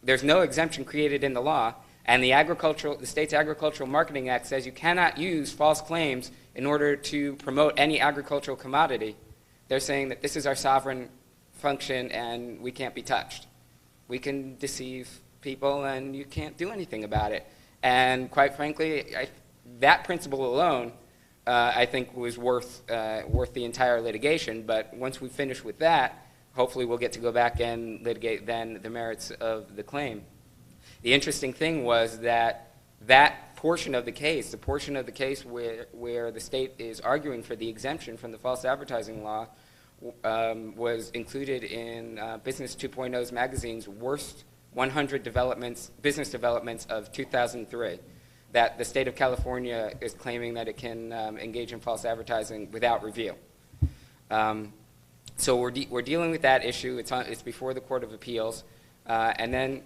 there's no exemption created in the law, and the state's Agricultural Marketing Act says you cannot use false claims in order to promote any agricultural commodity, they're saying that this is our sovereign function and we can't be touched. We can deceive people and you can't do anything about it. And quite frankly, that principle alone, I think, was worth the entire litigation. But once we finish with that, hopefully we'll get to go back and litigate then the merits of the claim. The interesting thing was that that portion of the case, the portion of the case where the state is arguing for the exemption from the false advertising law, was included in Business 2.0's magazine's worst 100 business developments of 2003, that the state of California is claiming that it can engage in false advertising without review. So we're dealing with that issue. It's before the Court of Appeals, and then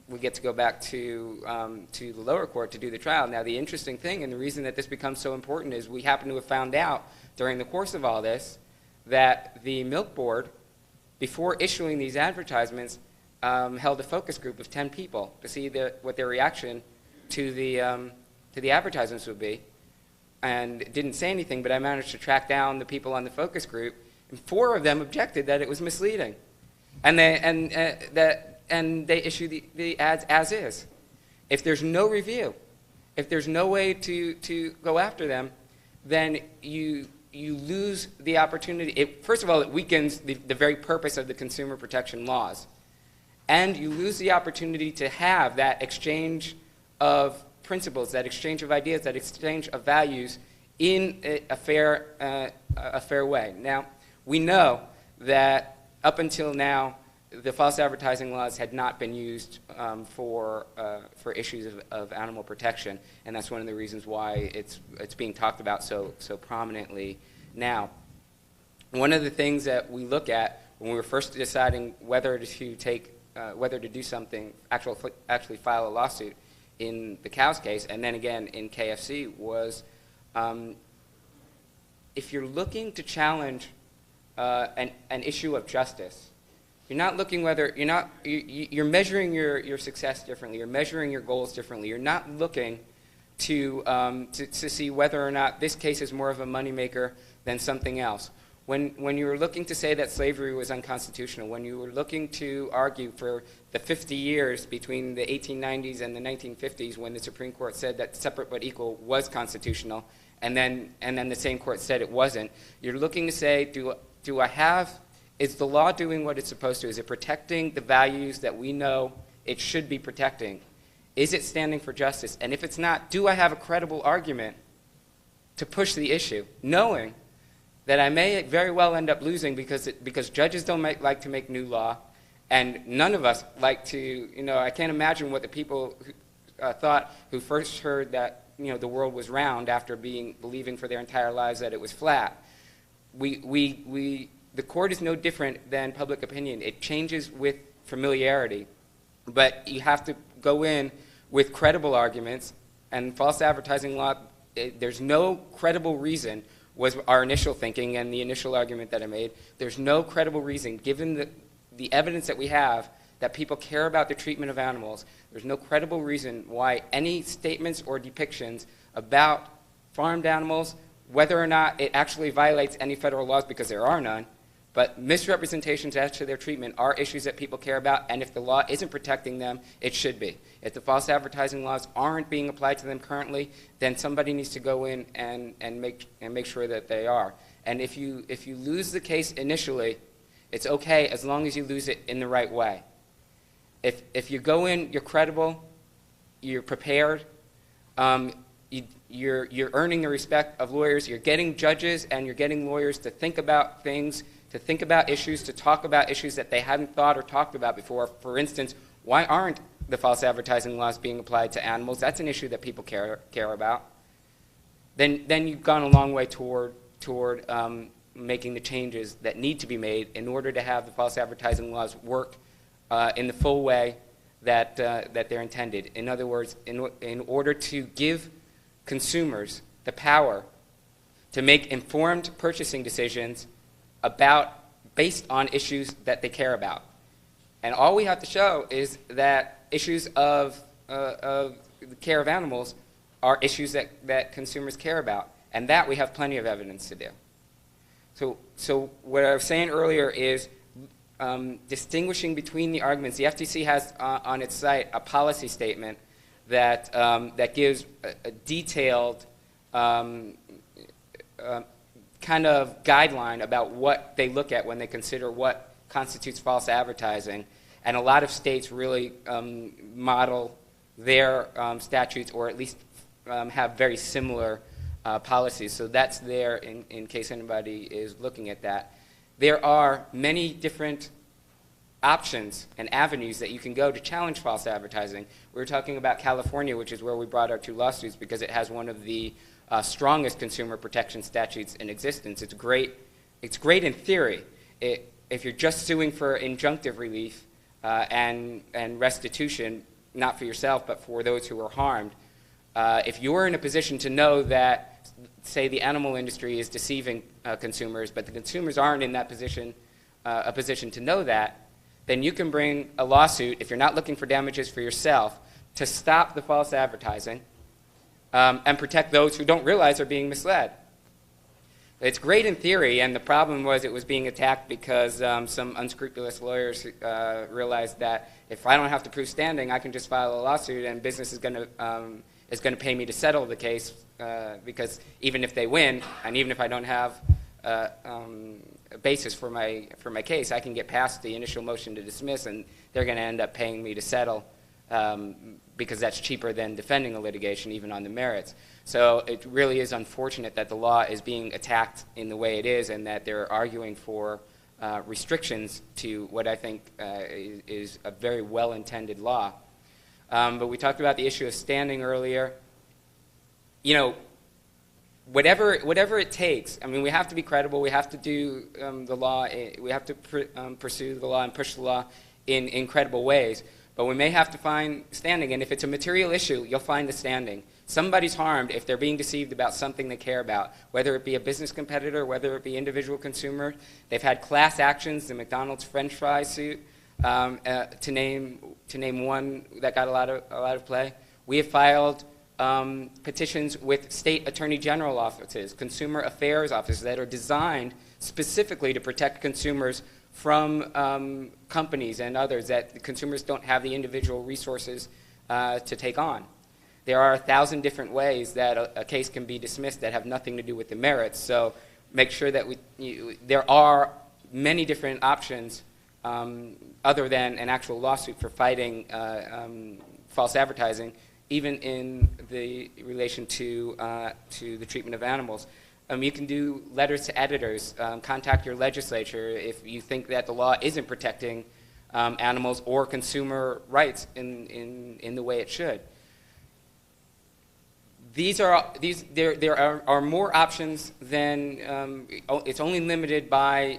we get to go back to the lower court to do the trial. Now, the interesting thing, and the reason that this becomes so important, is we happen to have found out during the course of all this that the Milk Board, before issuing these advertisements, held a focus group of 10 people to see what their reaction to the advertisements would be, and didn't say anything. But I managed to track down the people on the focus group, and 4 of them objected that it was misleading, and they issue the ads as is. If there's no review, if there's no way to go after them, then you lose the opportunity. First of all, it weakens the very purpose of the consumer protection laws. And you lose the opportunity to have that exchange of principles, that exchange of ideas, that exchange of values in a fair way. Now, we know that up until now, the false advertising laws had not been used for issues of animal protection, and that's one of the reasons why it's being talked about so prominently now. One of the things that we look at when we were first deciding whether to do something, actually file a lawsuit in the cows case, and then again in KFC, was if you're looking to challenge an issue of justice, you're not looking whether you're measuring your success differently. You're measuring your goals differently. You're not looking to see whether or not this case is more of a moneymaker than something else. When you were looking to say that slavery was unconstitutional, when you were looking to argue for the 50 years between the 1890s and the 1950s, when the Supreme Court said that separate but equal was constitutional, and then the same court said it wasn't, you're looking to say, is the law doing what it's supposed to? Is it protecting the values that we know it should be protecting? Is it standing for justice? And if it's not, do I have a credible argument to push the issue, knowing that I may very well end up losing because judges don't like to make new law, and none of us like to, I can't imagine what the people thought who first heard that, the world was round after believing for their entire lives that it was flat. The court is no different than public opinion. It changes with familiarity, but you have to go in with credible arguments, and false advertising law, there's no credible reason, was our initial thinking and the initial argument that I made. There's no credible reason, given the evidence that we have, that people care about the treatment of animals. There's no credible reason why any statements or depictions about farmed animals, whether or not it actually violates any federal laws, because there are none, but misrepresentations as to their treatment are issues that people care about, and if the law isn't protecting them, it should be. If the false advertising laws aren't being applied to them currently, then somebody needs to go in and make sure that they are. And if you lose the case initially, it's okay as long as you lose it in the right way. If you go in, you're credible, you're prepared, you're earning the respect of lawyers, you're getting judges and you're getting lawyers to think about things, to think about issues, to talk about issues that they hadn't thought or talked about before. For instance, why aren't the false advertising laws being applied to animals? That's an issue that people care about. Then you've gone a long way toward making the changes that need to be made in order to have the false advertising laws work in the full way that they're intended. In other words, in order to give consumers the power to make informed purchasing decisions based on issues that they care about. And all we have to show is that issues of the care of animals are issues that consumers care about. And that we have plenty of evidence to do. So what I was saying earlier is distinguishing between the arguments. The FTC has on its site a policy statement that, that gives a detailed kind of guideline about what they look at when they consider what constitutes false advertising. And a lot of states really model their statutes, or at least have very similar policies. So that's there in case anybody is looking at that. There are many different options and avenues that you can go to challenge false advertising. We were talking about California, which is where we brought our 2 lawsuits, because it has one of the strongest consumer protection statutes in existence. It's great in theory. If you're just suing for injunctive relief and restitution, not for yourself but for those who are harmed, if you're in a position to know that, say, the animal industry is deceiving consumers, but the consumers aren't in that position, a position to know that, then you can bring a lawsuit, if you're not looking for damages for yourself, to stop the false advertising and protect those who don't realize they're being misled. It's great in theory, and the problem was it was being attacked because some unscrupulous lawyers realized that if I don't have to prove standing, I can just file a lawsuit and business is going to pay me to settle the case, because even if they win, and even if I don't have a basis for my case, I can get past the initial motion to dismiss, and they're going to end up paying me to settle, because that's cheaper than defending a litigation, even on the merits. So it really is unfortunate that the law is being attacked in the way it is, and that they're arguing for restrictions to what I think is a very well-intended law. But we talked about the issue of standing earlier. You know, whatever it takes. I mean, we have to be credible. We have to do the law. We have to pursue the law and push the law in incredible ways. But we may have to find standing. And if it's a material issue, you'll find the standing. Somebody's harmed if they're being deceived about something they care about, whether it be a business competitor, whether it be individual consumer. They've had class actions, the McDonald's French fry suit, to name one that got a lot of play. We have filed petitions with state attorney general offices, consumer affairs offices that are designed specifically to protect consumers from companies and others that the consumers don't have the individual resources to take on. There are 1,000 different ways that a case can be dismissed that have nothing to do with the merits. So make sure that there are many different options other than an actual lawsuit for fighting false advertising, even in the relation to the treatment of animals. You can do letters to editors, contact your legislature if you think that the law isn't protecting animals or consumer rights in the way it should. There are more options than it's only limited by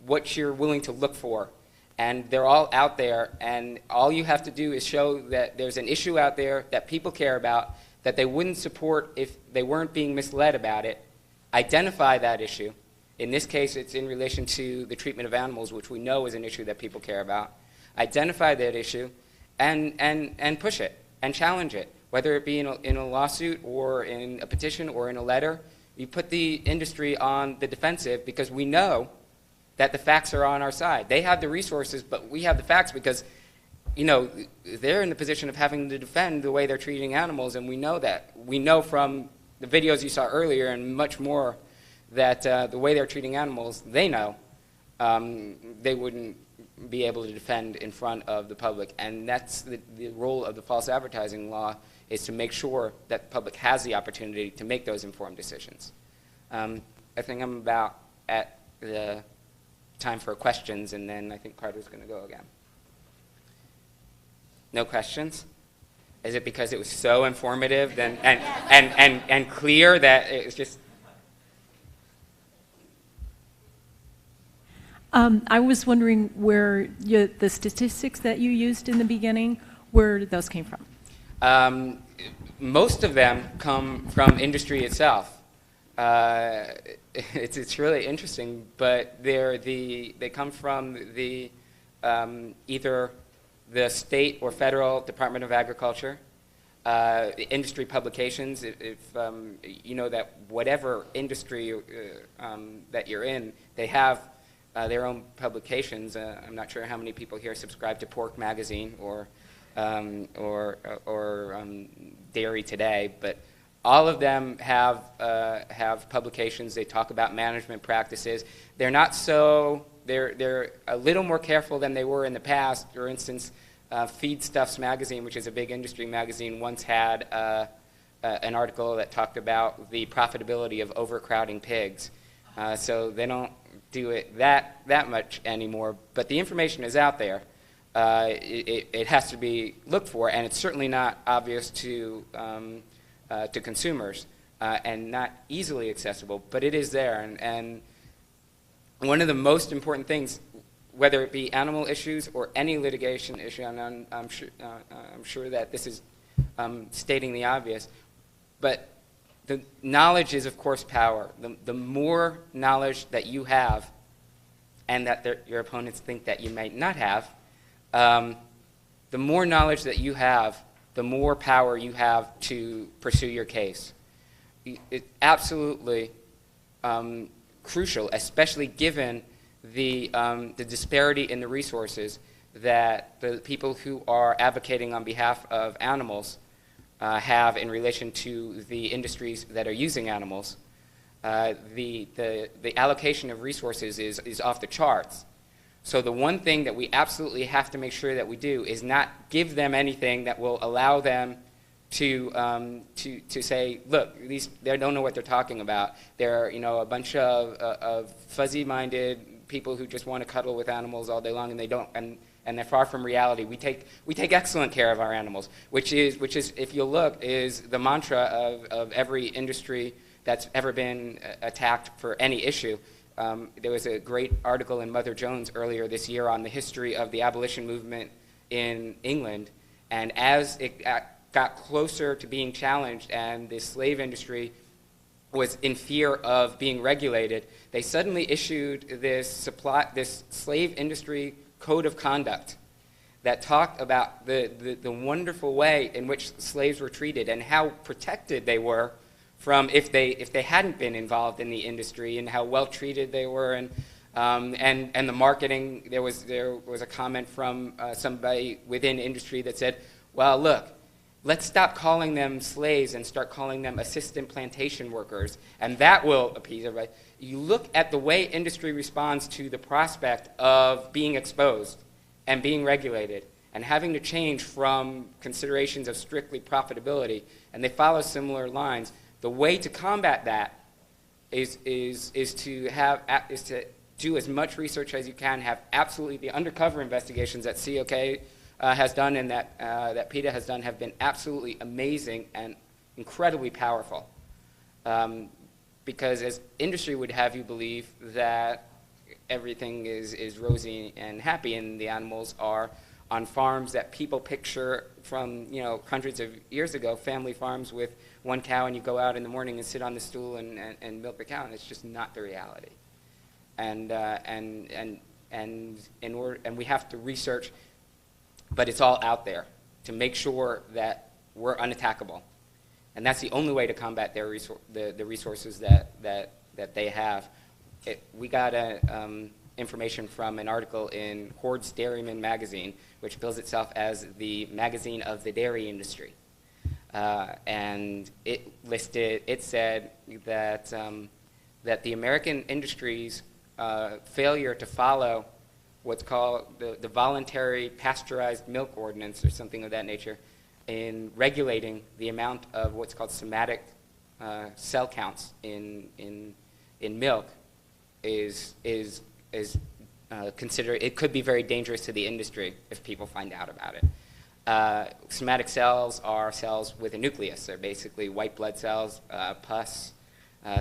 what you're willing to look for, and they're all out there. And all you have to do is show that there's an issue out there that people care about, that they wouldn't support if they weren't being misled about it. Identify that issue. In this case, it's in relation to the treatment of animals, which we know is an issue that people care about. Identify that issue, and push it and challenge it. Whether it be in a lawsuit or in a petition or in a letter, you put the industry on the defensive because we know that the facts are on our side. They have the resources, but we have the facts because, you know, they're in the position of having to defend the way they're treating animals, and we know that. We know from the videos you saw earlier and much more that the way they're treating animals, they know they wouldn't be able to defend in front of the public. And that's the role of the false advertising law, is to make sure that the public has the opportunity to make those informed decisions. I think I'm about at the time for questions, and then I think Carter's going to go again. No questions? Is it because it was so informative and clear that it was just... I was wondering where the statistics that you used in the beginning, where those came from. Most of them come from industry itself. it's really interesting, but they come from the either the state or federal Department of Agriculture, industry publications. If you know that whatever industry that you're in, they have their own publications. I'm not sure how many people here subscribe to Pork Magazine or Dairy Today, but all of them have publications. They talk about management practices. They're not so. They're a little more careful than they were in the past. For instance, Feedstuffs magazine, which is a big industry magazine, once had an article that talked about the profitability of overcrowding pigs. So they don't do it that much anymore. But the information is out there. It has to be looked for, and it's certainly not obvious to consumers and not easily accessible. But it is there, and one of the most important things, whether it be animal issues or any litigation issue, and I'm sure that this is stating the obvious, but the knowledge is, of course, power. The more knowledge that you have and that your opponents think that you might not have, the more knowledge that you have, the more power you have to pursue your case. It's absolutely crucial, especially given the disparity in the resources that the people who are advocating on behalf of animals have in relation to the industries that are using animals. The allocation of resources is off the charts. So the one thing that we absolutely have to make sure that we do is not give them anything that will allow them to say, look, they don't know what they're talking about. They're a bunch of fuzzy-minded people who just want to cuddle with animals all day long, and they don't, and they're far from reality. We take excellent care of our animals, which is if you look, is the mantra of every industry that's ever been attacked for any issue. There was a great article in Mother Jones earlier this year on the history of the abolition movement in England, and as it got closer to being challenged and the slave industry was in fear of being regulated, they suddenly issued this slave industry code of conduct that talked about the wonderful way in which slaves were treated and how protected they were from if they hadn't been involved in the industry, and how well treated they were, and the marketing. There was a comment from somebody within industry that said, well, look, let's stop calling them slaves and start calling them assistant plantation workers, and that will appease everybody. You look at the way industry responds to the prospect of being exposed and being regulated and having to change from considerations of strictly profitability, and they follow similar lines. The way to combat that is to do as much research as you can, have absolutely the undercover investigations that COK has done and that PETA has done have been absolutely amazing and incredibly powerful. Because as industry would have you believe that everything is rosy and happy, and the animals are on farms that people picture from hundreds of years ago, family farms with one cow, and you go out in the morning and sit on the stool and milk the cow, and it's just not the reality. And we have to research, but it's all out there to make sure that we're unattackable, and that's the only way to combat the resources that they have. We got information from an article in Hoard's Dairyman magazine, which bills itself as the magazine of the dairy industry. And it said that the American industry's failure to follow what's called the voluntary pasteurized milk ordinance or something of that nature in regulating the amount of what's called somatic cell counts in milk is considered, it could be very dangerous to the industry if people find out about it. Somatic cells are cells with a nucleus. They're basically white blood cells, pus,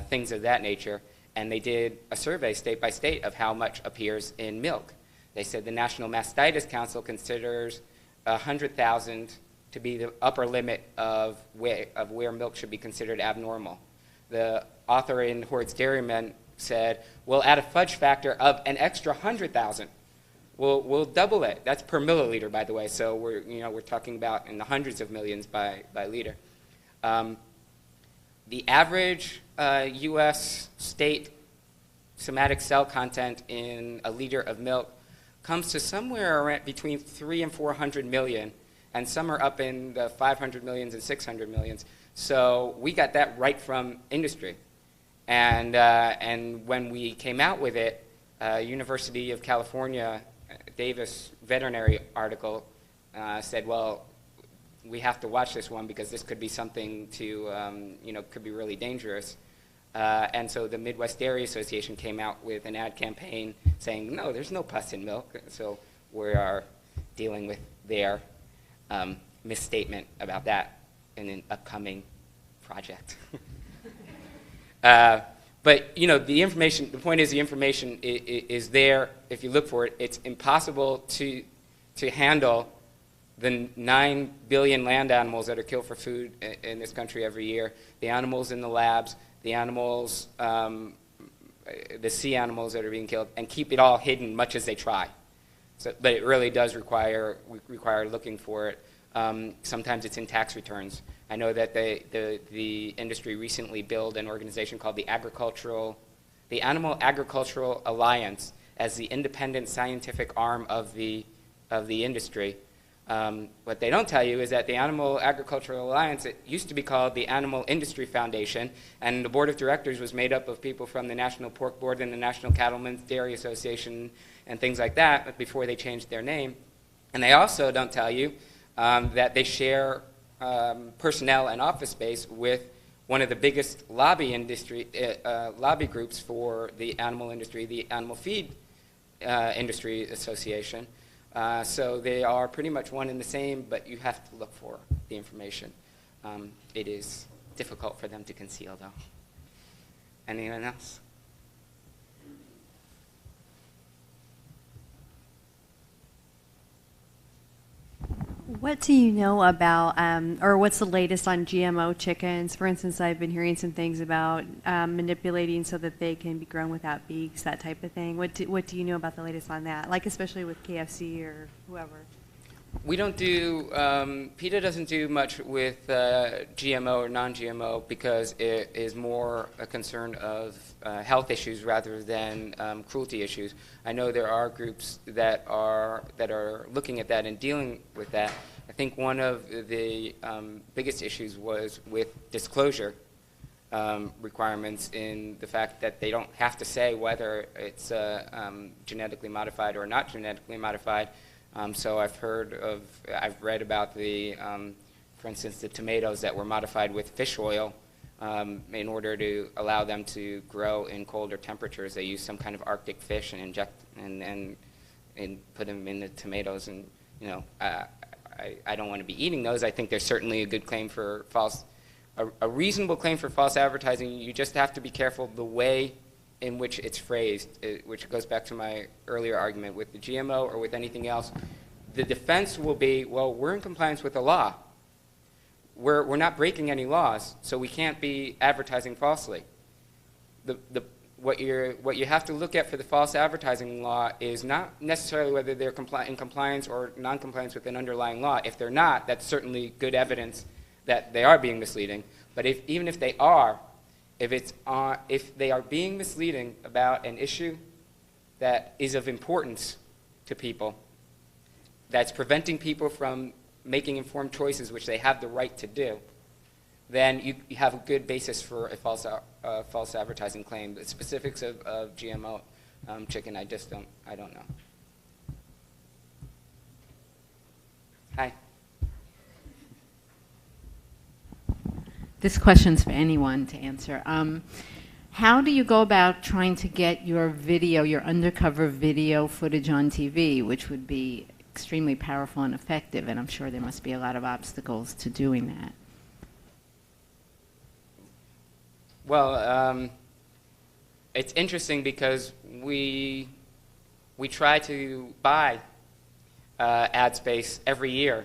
things of that nature. And they did a survey state by state of how much appears in milk. They said the National Mastitis Council considers 100,000 to be the upper limit of where milk should be considered abnormal. The author in Hoard's Dairyman said, we'll add a fudge factor of an extra 100,000. We'll double it. That's per milliliter, by the way. So we're talking about in the hundreds of millions by liter. The average U.S. state somatic cell content in a liter of milk comes to somewhere around between 300 and 400 million, and some are up in the 500 millions and 600 millions. So we got that right from industry. And when we came out with it, University of California, Davis veterinary article said, well, we have to watch this one because this could be something to, could be really dangerous. And so the Midwest Dairy Association came out with an ad campaign saying, no, there's no pus in milk. So we are dealing with their misstatement about that in an upcoming project. But the information, the point is the information is there. If you look for it, it's impossible to handle the 9 billion land animals that are killed for food in this country every year, the animals in the labs, the animals, the sea animals that are being killed, and keep it all hidden much as they try. So, but it really does require looking for it. Sometimes it's in tax returns. I know that the industry recently built an organization called the Animal Agricultural Alliance as the independent scientific arm of the industry. What they don't tell you is that the Animal Agricultural Alliance, it used to be called the Animal Industry Foundation, and the board of directors was made up of people from the National Pork Board and the National Cattlemen's Dairy Association and things like that before they changed their name. And they also don't tell you that they share personnel and office space with one of the biggest lobby groups for the animal industry, the Animal Feed Industry Association. So they are pretty much one and the same, but you have to look for the information. It is difficult for them to conceal, though. Anyone else? What do you know about, or what's the latest on GMO chickens? For instance, I've been hearing some things about manipulating so that they can be grown without beaks, that type of thing. What do you know about the latest on that? Like especially with KFC or whoever. We don't do, PETA doesn't do much with GMO or non-GMO because it is more a concern of health issues rather than cruelty issues. I know there are groups that are looking at that and dealing with that. I think one of the biggest issues was with disclosure requirements in the fact that they don't have to say whether it's genetically modified or not genetically modified. So I've read about for instance, the tomatoes that were modified with fish oil in order to allow them to grow in colder temperatures. They use some kind of Arctic fish and inject and put them in the tomatoes. And I don't want to be eating those. I think there's certainly a good claim for a reasonable claim for false advertising. You just have to be careful the way in which it's phrased, which goes back to my earlier argument with the GMO or with anything else. The defense will be, well, we're in compliance with the law. We're not breaking any laws, so we can't be advertising falsely. What you have to look at for the false advertising law is not necessarily whether they're in compliance or non-compliance with an underlying law. If they're not, that's certainly good evidence that they are being misleading. But even if they are, if they are being misleading about an issue that is of importance to people, that's preventing people from making informed choices, which they have the right to do, then you have a good basis for a false advertising claim. The specifics of GMO chicken, I don't know. Hi. This question's for anyone to answer. How do you go about trying to get your video, your undercover video footage on TV, which would be extremely powerful and effective, and I'm sure there must be a lot of obstacles to doing that? Well, it's interesting because we try to buy ad space every year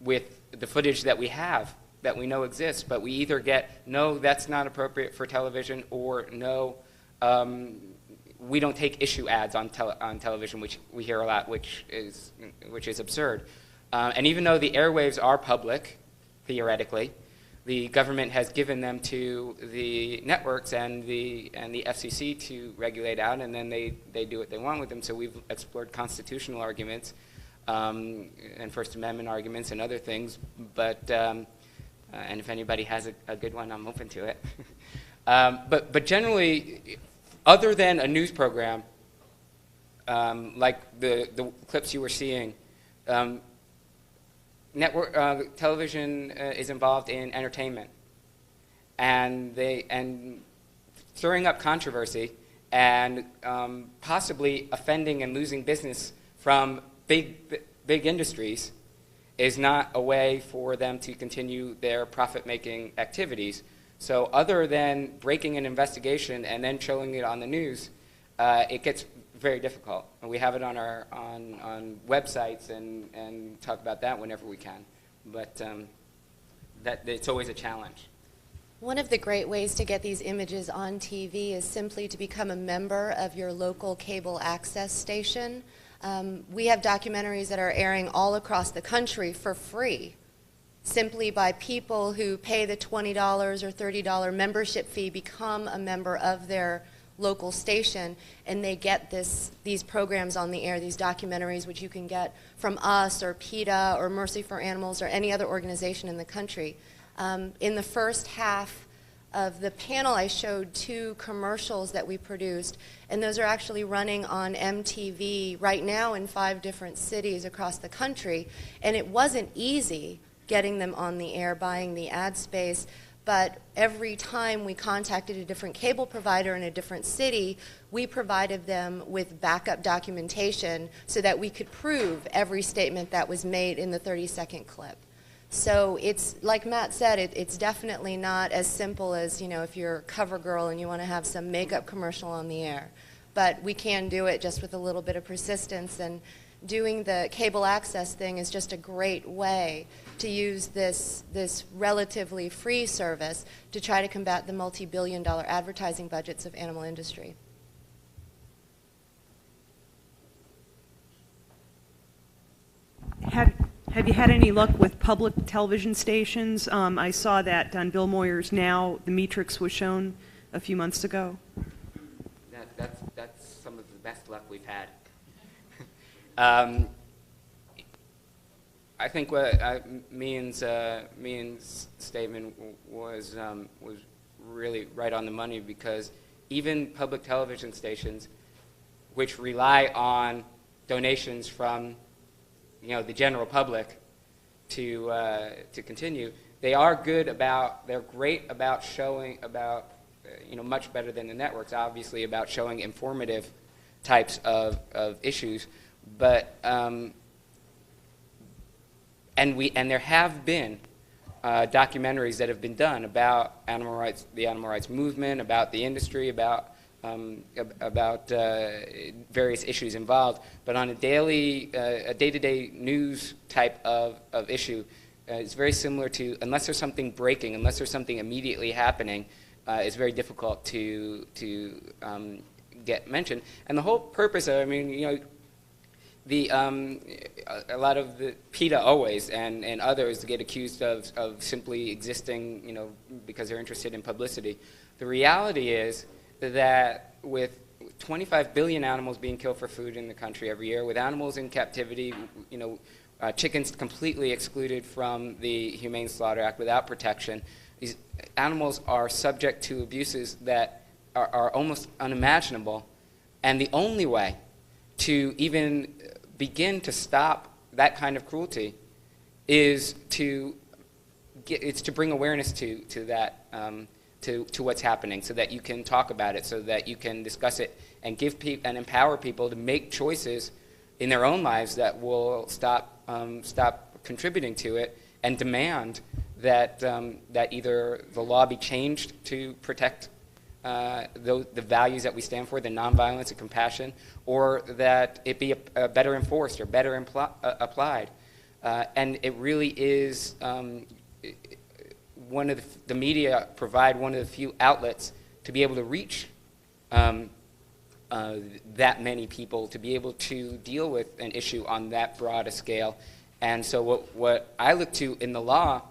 with the footage that we have, that we know exists, but we either get, no, that's not appropriate for television, or no, we don't take issue ads on television, which we hear a lot, which is absurd. And even though the airwaves are public, theoretically, the government has given them to the networks and the FCC to regulate out, and then they do what they want with them. So we've explored constitutional arguments and First Amendment arguments and other things. But and if anybody has a good one, I'm open to it. But generally, other than a news program, like the clips you were seeing, network television is involved in entertainment, and stirring up controversy and possibly offending and losing business from big industries is not a way for them to continue their profit-making activities. So other than breaking an investigation and then showing it on the news, it gets very difficult. And we have it on our on websites and talk about that whenever we can. But that it's always a challenge. One of the great ways to get these images on TV is simply to become a member of your local cable access station. We have documentaries that are airing all across the country for free, simply by people who pay the $20 or $30 membership fee, become a member of their local station, and they get these programs on the air, these documentaries, which you can get from us or PETA or Mercy for Animals or any other organization in the country. In the first half of the panel, I showed 2 commercials that we produced, and those are actually running on MTV right now in 5 different cities across the country, and it wasn't easy getting them on the air, buying the ad space. But every time we contacted a different cable provider in a different city, we provided them with backup documentation so that we could prove every statement that was made in the 30-second clip. So it's, like Matt said, it's definitely not as simple as, you know, if you're a cover girl and you want to have some makeup commercial on the air. But we can do it just with a little bit of persistence, and doing the cable access thing is just a great way to use this relatively free service to try to combat the multi-billion-dollar advertising budgets of animal industry. Have you had any luck with public television stations? I saw that on Bill Moyer's Now, The Matrix was shown a few months ago. That's some of the best luck we've had. I think what Meehan's statement was really right on the money, because even public television stations, which rely on donations from the general public to continue, they're great about showing much better than the networks, obviously, about showing informative types of issues, but and there have been documentaries that have been done about animal rights, the animal rights movement, about the industry, about various issues involved. But on a day-to-day news type of issue, it's very similar to, unless there's something breaking, unless there's something immediately happening, it's very difficult to get mentioned. And the whole purpose of, a lot of the PETA always and others get accused of simply existing, because they're interested in publicity. The reality is that with 25 billion animals being killed for food in the country every year, with animals in captivity, chickens completely excluded from the Humane Slaughter Act without protection, these animals are subject to abuses that are almost unimaginable. And the only way to even begin to stop that kind of cruelty is to bring awareness to that, to what's happening, so that you can talk about it, so that you can discuss it, and and empower people to make choices in their own lives that will stop contributing to it, and demand that that either the law be changed to protect the values that we stand for, the nonviolence and compassion, or that it be better enforced or better applied. And it really is one of the media provide one of the few outlets to be able to reach that many people to be able to deal with an issue on that broad a scale. And so what I look to in the law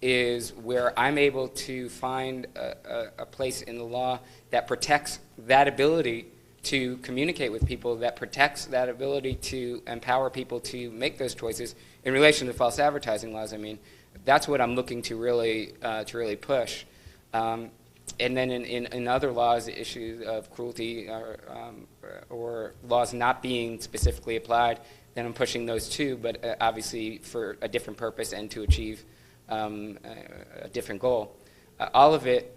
is where I'm able to find a place in the law that protects that ability to communicate with people, that protects that ability to empower people to make those choices in relation to false advertising laws. I mean, that's what I'm looking to really push. And then in other laws, issues of cruelty or laws not being specifically applied, then I'm pushing those too, but obviously for a different purpose and to achieve a different goal. All of it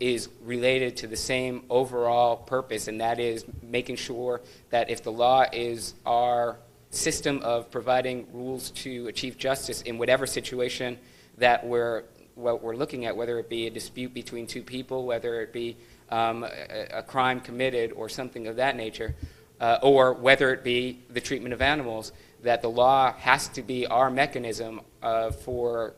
is related to the same overall purpose, and that is making sure that if the law is our system of providing rules to achieve justice in whatever situation that what we're looking at, whether it be a dispute between two people, whether it be a crime committed or something of that nature, or whether it be the treatment of animals, that the law has to be our mechanism for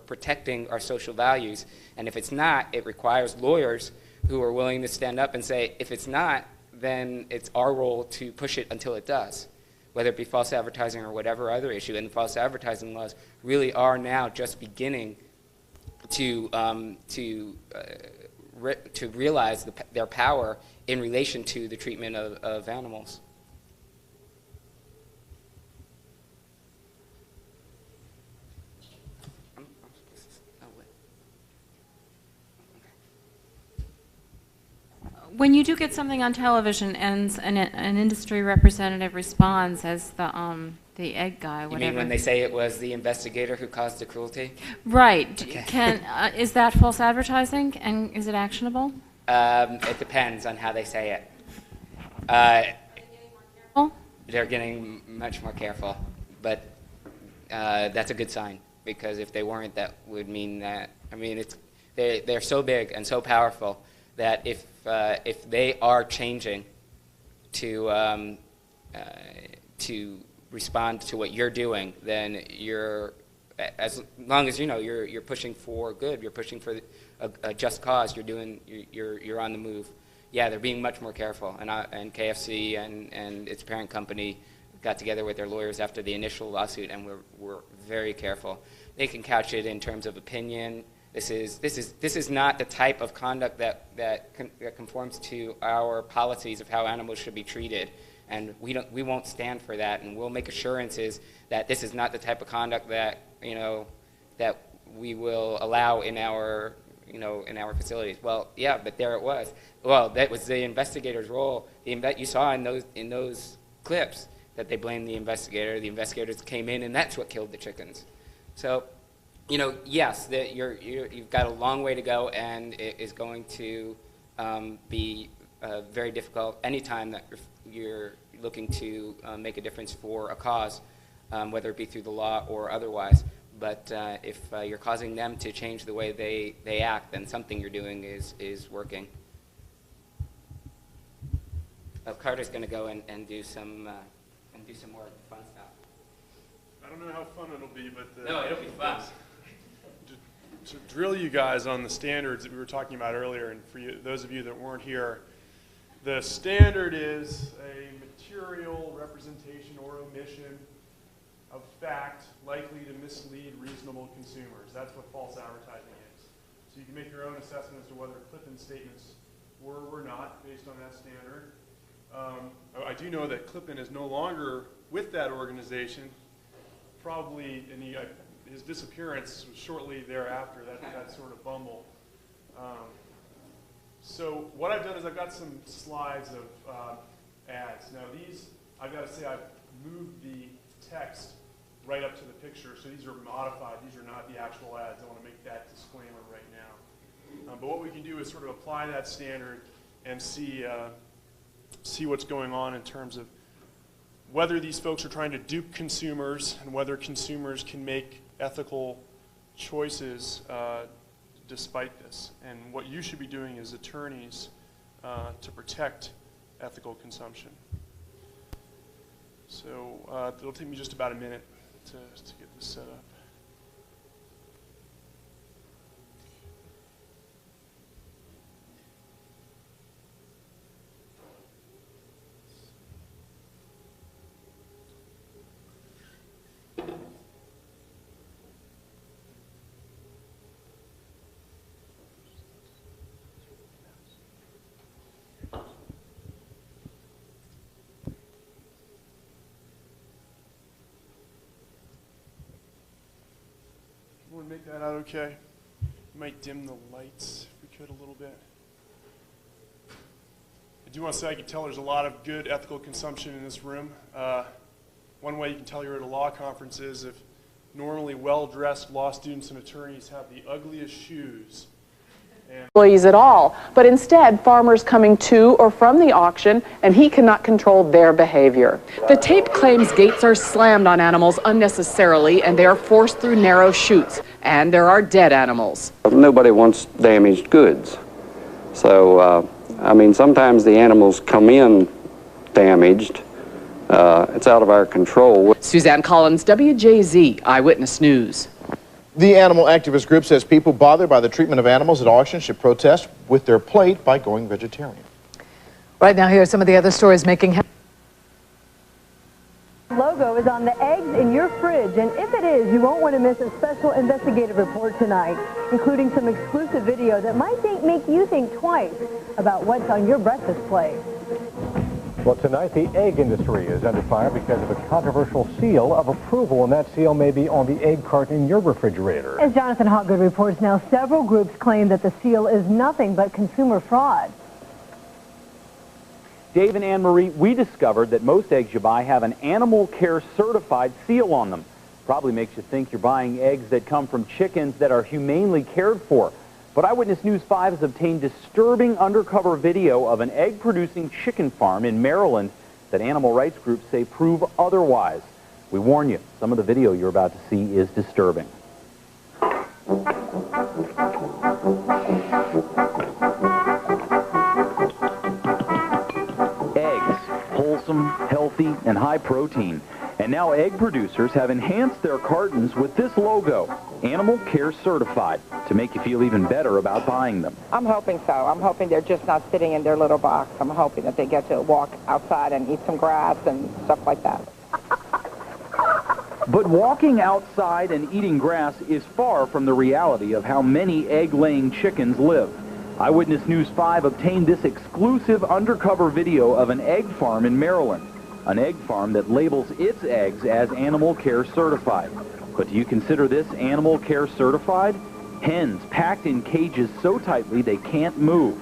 protecting our social values. And if it's not, it requires lawyers who are willing to stand up and say, if it's not, then it's our role to push it until it does, whether it be false advertising or whatever other issue. And false advertising laws really are now just beginning to realize their power in relation to the treatment of animals. When you do get something on television and an industry representative responds as the egg guy, whatever. You mean when they say it was the investigator who caused the cruelty? Right. Okay. Is that false advertising, and is it actionable? It depends on how they say it. They're getting much more careful, but that's a good sign, because if they weren't, that would mean that, I mean, they're so big and so powerful that if they are changing to respond to what you're doing, then as long as you know you're pushing for good, you're pushing for a just cause, you're on the move. Yeah, they're being much more careful, and KFC and its parent company got together with their lawyers after the initial lawsuit, and we're very careful. They can couch it in terms of opinion. This is not the type of conduct that conforms to our policies of how animals should be treated, and we won't stand for that, and we'll make assurances that this is not the type of conduct that that we will allow in our facilities. Well, yeah, but there it was. Well, that was the investigator's role. You saw in those clips that they blamed the investigator. The investigators came in, and that's what killed the chickens. So, yes, you've got a long way to go, and it is going to be very difficult anytime that you're looking to make a difference for a cause, whether it be through the law or otherwise. But if you're causing them to change the way they act, then something you're doing is working. Carter's going to go and do some more fun stuff. I don't know how fun it'll be, but no, it'll be fun. To drill you guys on the standards that we were talking about earlier, and for those of you that weren't here, the standard is a material representation or omission of fact likely to mislead reasonable consumers. That's what false advertising is. So you can make your own assessment as to whether Clippen's statements were or were not based on that standard. I do know that Clippen is no longer with that organization. Probably his disappearance was shortly thereafter, that sort of bumble. So what I've done is I've got some slides of ads. Now these, I've got to say, I've moved the text right up to the picture, so these are modified. These are not the actual ads. I want to make that disclaimer right now. But what we can do is sort of apply that standard and see what's going on in terms of whether these folks are trying to dupe consumers and whether consumers can make ethical choices despite this. And what you should be doing as attorneys to protect ethical consumption. So it'll take me just about a minute to get this set up. make that out okay? We might dim the lights if we could a little bit. I do want to say I can tell there's a lot of good ethical consumption in this room. One way you can tell you're at a law conference is if normally well-dressed law students and attorneys have the ugliest shoes. Employees at all, but instead farmers coming to or from the auction, and he cannot control their behavior. The tape claims gates are slammed on animals unnecessarily and they are forced through narrow chutes, and there are dead animals. Nobody wants damaged goods. So, I mean, sometimes the animals come in damaged. It's out of our control. Suzanne Collins, WJZ, Eyewitness News. The animal activist group says people bothered by the treatment of animals at auctions should protest with their plate by going vegetarian. Right now, here are some of the other stories making headlines. Logo is on the eggs in your fridge, and if it is, you won't want to miss a special investigative report tonight, including some exclusive video that might make you think twice about what's on your breakfast plate. Well, tonight the egg industry is under fire because of a controversial seal of approval, and that seal may be on the egg carton in your refrigerator. As Jonathan Hawgood reports now, several groups claim that the seal is nothing but consumer fraud. Dave and Anne-Marie, we discovered that most eggs you buy have an animal care certified seal on them. Probably makes you think you're buying eggs that come from chickens that are humanely cared for. But Eyewitness News 5 has obtained disturbing undercover video of an egg-producing chicken farm in Maryland that animal rights groups say prove otherwise. We warn you, some of the video you're about to see is disturbing. Eggs, wholesome, healthy, and high protein. And now egg producers have enhanced their cartons with this logo, Animal Care Certified, to make you feel even better about buying them. I'm hoping so. I'm hoping they're just not sitting in their little box. I'm hoping that they get to walk outside and eat some grass and stuff like that. But walking outside and eating grass is far from the reality of how many egg-laying chickens live. Eyewitness News 5 obtained this exclusive undercover video of an egg farm in Maryland. An egg farm that labels its eggs as Animal Care Certified. But do you consider this Animal Care Certified? Hens packed in cages so tightly they can't move.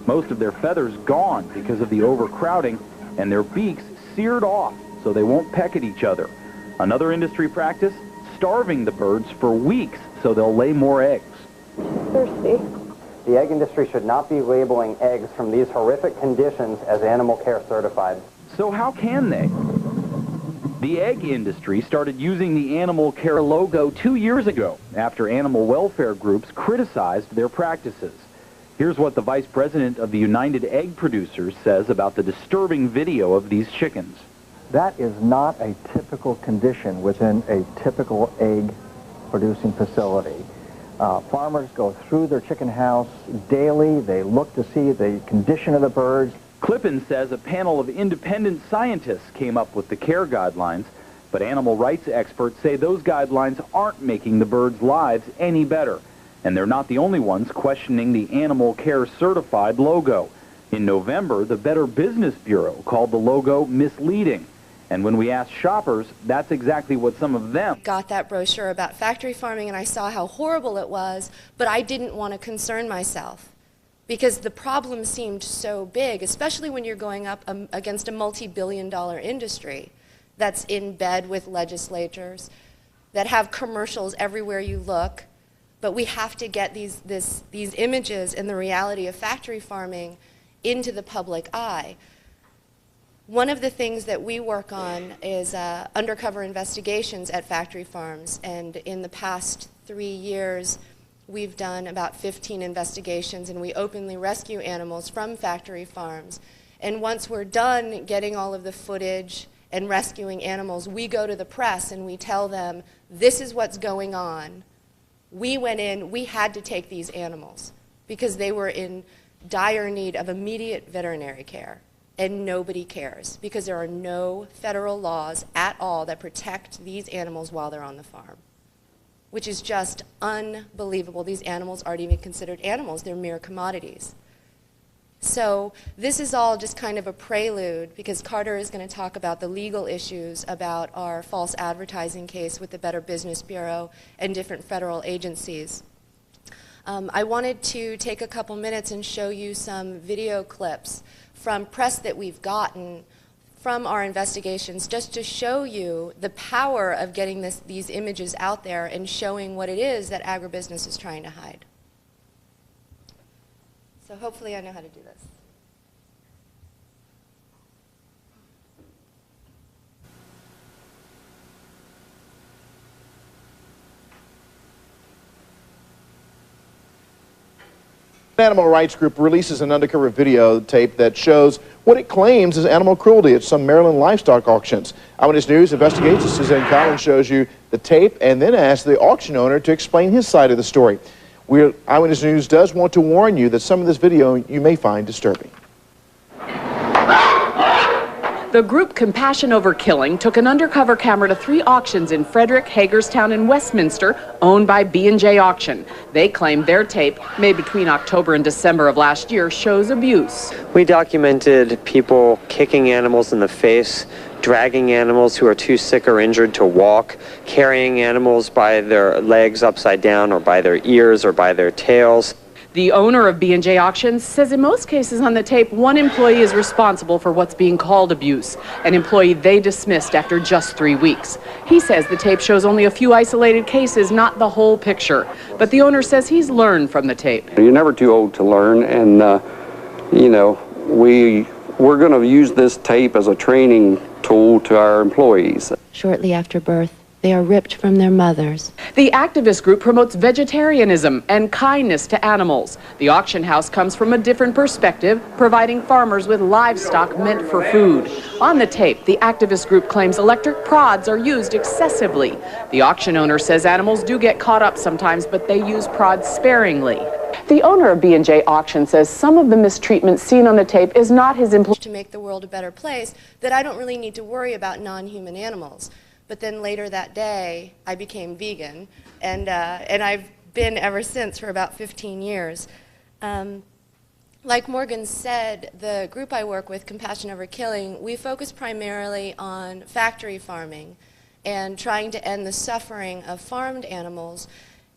Most of their feathers gone because of the overcrowding, and their beaks seared off so they won't peck at each other. Another industry practice, starving the birds for weeks so they'll lay more eggs. Thirsty. The egg industry should not be labeling eggs from these horrific conditions as Animal Care Certified. So how can they? The egg industry started using the Animal Care logo 2 years ago after animal welfare groups criticized their practices. Here's what the vice president of the United Egg Producers says about the disturbing video of these chickens. That is not a typical condition within a typical egg producing facility. Farmers go through their chicken house daily. They look to see the condition of the birds. Clippen says a panel of independent scientists came up with the care guidelines, but animal rights experts say those guidelines aren't making the birds' lives any better. And they're not the only ones questioning the Animal Care Certified logo. In November, the Better Business Bureau called the logo misleading. And when we asked shoppers, that's exactly what some of them Got that brochure about factory farming and I saw how horrible it was, but I didn't want to concern myself because the problem seemed so big, especially when you're going up against a multi-billion-dollar industry that's in bed with legislators, that have commercials everywhere you look. But we have to get these images and the reality of factory farming into the public eye. One of the things that we work on is undercover investigations at factory farms, and in the past 3 years we've done about 15 investigations, and we openly rescue animals from factory farms. And once we're done getting all of the footage and rescuing animals, we go to the press and we tell them, this is what's going on. We went in, we had to take these animals because they were in dire need of immediate veterinary care. And nobody cares because there are no federal laws at all that protect these animals while they're on the farm, which is just unbelievable. These animals aren't even considered animals. They're mere commodities. So this is all just kind of a prelude, because Carter is going to talk about the legal issues about our false advertising case with the Better Business Bureau and different federal agencies. I wanted to take a couple minutes and show you some video clips from press that we've gotten from our investigations, just to show you the power of getting these images out there and showing what it is that agribusiness is trying to hide. So hopefully I know how to do this. An animal rights group releases an undercover videotape that shows what it claims is animal cruelty at some Maryland livestock auctions. Eyewitness News investigates. Suzanne Collins shows you the tape and then asks the auction owner to explain his side of the story. Eyewitness News does want to warn you that some of this video you may find disturbing. The group Compassion Over Killing took an undercover camera to 3 auctions in Frederick, Hagerstown, and Westminster, owned by B&J Auction. They claim their tape, made between October and December of last year, shows abuse. We documented people kicking animals in the face, dragging animals who are too sick or injured to walk, carrying animals by their legs upside down or by their ears or by their tails. The owner of B&J Auctions says in most cases on the tape, one employee is responsible for what's being called abuse, an employee they dismissed after just 3 weeks. He says the tape shows only a few isolated cases, not the whole picture. But the owner says he's learned from the tape. You're never too old to learn, and you know, we're going to use this tape as a training tool to our employees. Shortly after birth, they are ripped from their mothers. The activist group promotes vegetarianism and kindness to animals. The auction house comes from a different perspective, providing farmers with livestock meant for food. On the tape, the activist group claims electric prods are used excessively. The auction owner says animals do get caught up sometimes, but they use prods sparingly. The owner of B&J Auction says some of the mistreatment seen on the tape is not his employee. To make the world a better place, that I don't really need to worry about non-human animals. But then later that day, I became vegan, and I've been ever since for about 15 years. Like Morgan said, the group I work with, Compassion Over Killing, we focus primarily on factory farming and trying to end the suffering of farmed animals.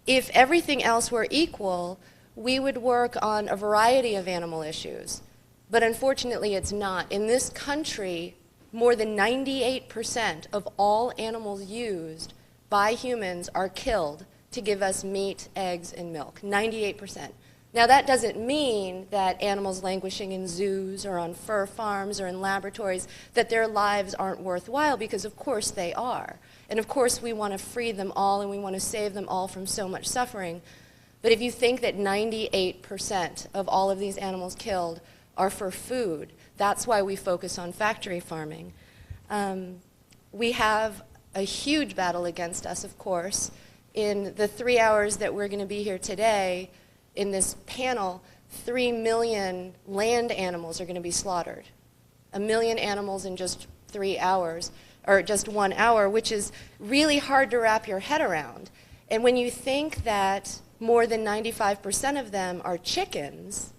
If everything else were equal, we would work on a variety of animal issues. But unfortunately, it's not. In this country, more than 98% of all animals used by humans are killed to give us meat, eggs, and milk. 98%. Now, that doesn't mean that animals languishing in zoos or on fur farms or in laboratories, that their lives aren't worthwhile, because of course they are. And of course we want to free them all and we want to save them all from so much suffering. But if you think that 98% of all of these animals killed are for food, that's why we focus on factory farming. We have a huge battle against us, of course. In the 3 hours that we're going to be here today, in this panel, 3 million land animals are going to be slaughtered. 1 million animals in just 3 hours, or just 1 hour, which is really hard to wrap your head around. And when you think that more than 95% of them are chickens,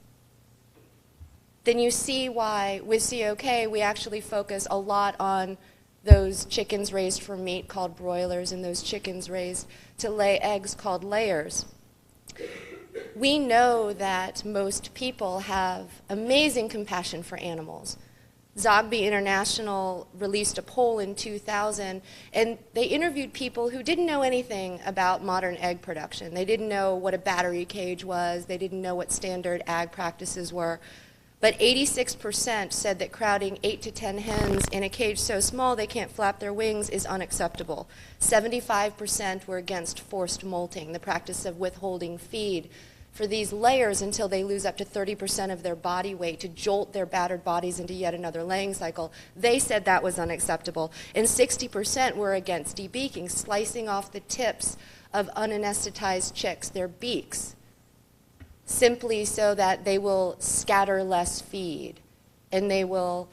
then you see why with COK we actually focus a lot on those chickens raised for meat called broilers and those chickens raised to lay eggs called layers. We know that most people have amazing compassion for animals. Zogby International released a poll in 2000, and they interviewed people who didn't know anything about modern egg production. They didn't know what a battery cage was. They didn't know what standard ag practices were. But 86% said that crowding 8 to 10 hens in a cage so small they can't flap their wings is unacceptable. 75% were against forced molting, the practice of withholding feed for these layers until they lose up to 30% of their body weight to jolt their battered bodies into yet another laying cycle. They said that was unacceptable. And 60% were against debeaking, slicing off the tips of unanesthetized chicks, their beaks, simply so that they will scatter less feed and they will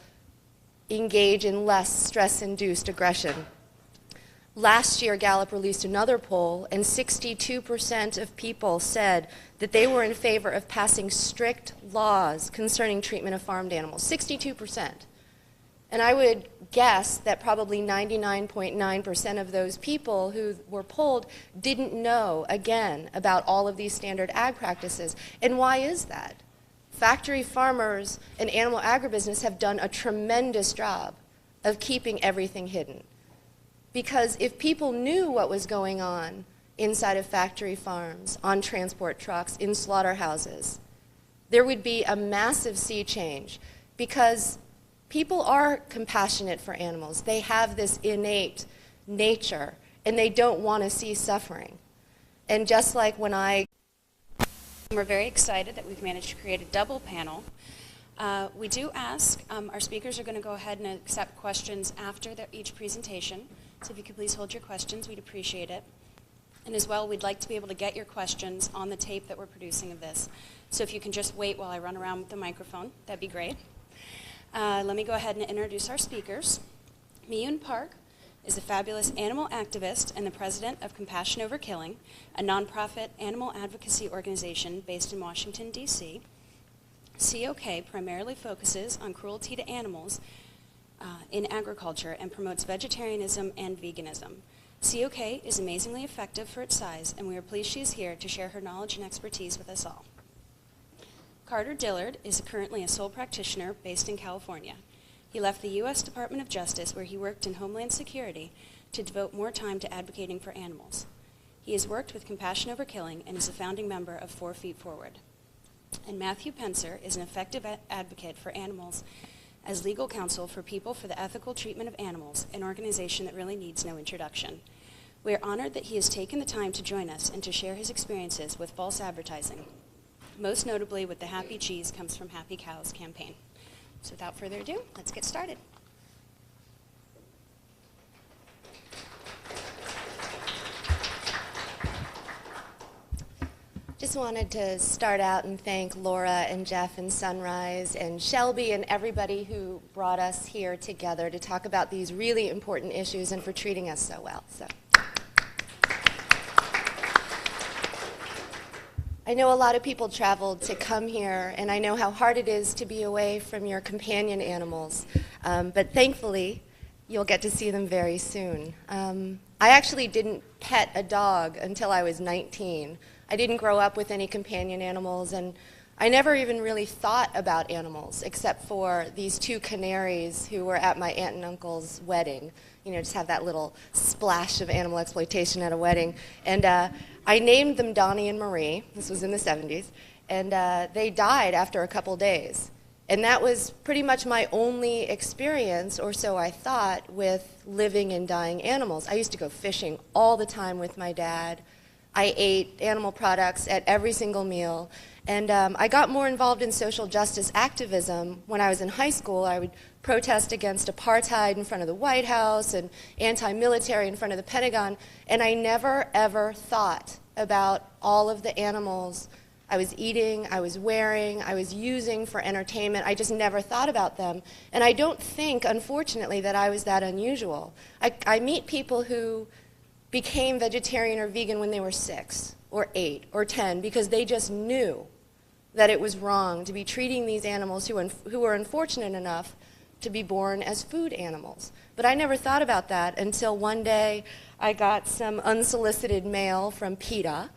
engage in less stress-induced aggression. Last year, Gallup released another poll, and 62% of people said that they were in favor of passing strict laws concerning treatment of farmed animals. 62%. And I would guess that probably 99.9% of those people who were polled didn't know, again, about all of these standard ag practices. And why is that? Factory farmers and animal agribusiness have done a tremendous job of keeping everything hidden. Because if people knew what was going on inside of factory farms, on transport trucks, in slaughterhouses, there would be a massive sea change, because people are compassionate for animals. They have this innate nature, and they don't want to see suffering. And just like when we're very excited that we've managed to create a double panel. We do ask, our speakers are going to go ahead and accept questions after each presentation. So if you could please hold your questions, we'd appreciate it. And as well, we'd like to be able to get your questions on the tape that we're producing of this. So if you can just wait while I run around with the microphone, that'd be great. Let me go ahead and introduce our speakers. Mi-Yoon Park is a fabulous animal activist and the president of Compassion Over Killing, a nonprofit animal advocacy organization based in Washington, D.C. COK primarily focuses on cruelty to animals in agriculture and promotes vegetarianism and veganism. COK is amazingly effective for its size, and we are pleased she is here to share her knowledge and expertise with us all. Carter Dillard is currently a sole practitioner based in California. He left the U.S. Department of Justice, where he worked in Homeland Security, to devote more time to advocating for animals. He has worked with Compassion Over Killing and is a founding member of 4 Feet Forward. And Matthew Penzer is an effective advocate for animals as legal counsel for People for the Ethical Treatment of Animals, an organization that really needs no introduction. We are honored that he has taken the time to join us and to share his experiences with false advertising, most notably with the Happy Cheese Comes from Happy Cows campaign. So without further ado, let's get started. Just wanted to start out and thank Laura and Jeff and Sunrise and Shelby and everybody who brought us here together to talk about these really important issues and for treating us so well. So, I know a lot of people traveled to come here, and I know how hard it is to be away from your companion animals, but thankfully you'll get to see them very soon. I actually didn't pet a dog until I was 19. I didn't grow up with any companion animals, and I never even really thought about animals except for these 2 canaries who were at my aunt and uncle's wedding. You know, just have that little splash of animal exploitation at a wedding. And I named them Donnie and Marie. This was in the 70s. And they died after a couple days. And that was pretty much my only experience, or so I thought, with living and dying animals. I used to go fishing all the time with my dad. I ate animal products at every single meal. And I got more involved in social justice activism when I was in high school. I would protest against apartheid in front of the White House and anti-military in front of the Pentagon. And I never, ever thought about all of the animals I was eating, I was wearing, I was using for entertainment. I just never thought about them. And I don't think, unfortunately, that I was that unusual. I meet people who became vegetarian or vegan when they were 6 or 8 or 10 because they just knew that it was wrong to be treating these animals who were unfortunate enough to be born as food animals. But I never thought about that until one day I got some unsolicited mail from PETA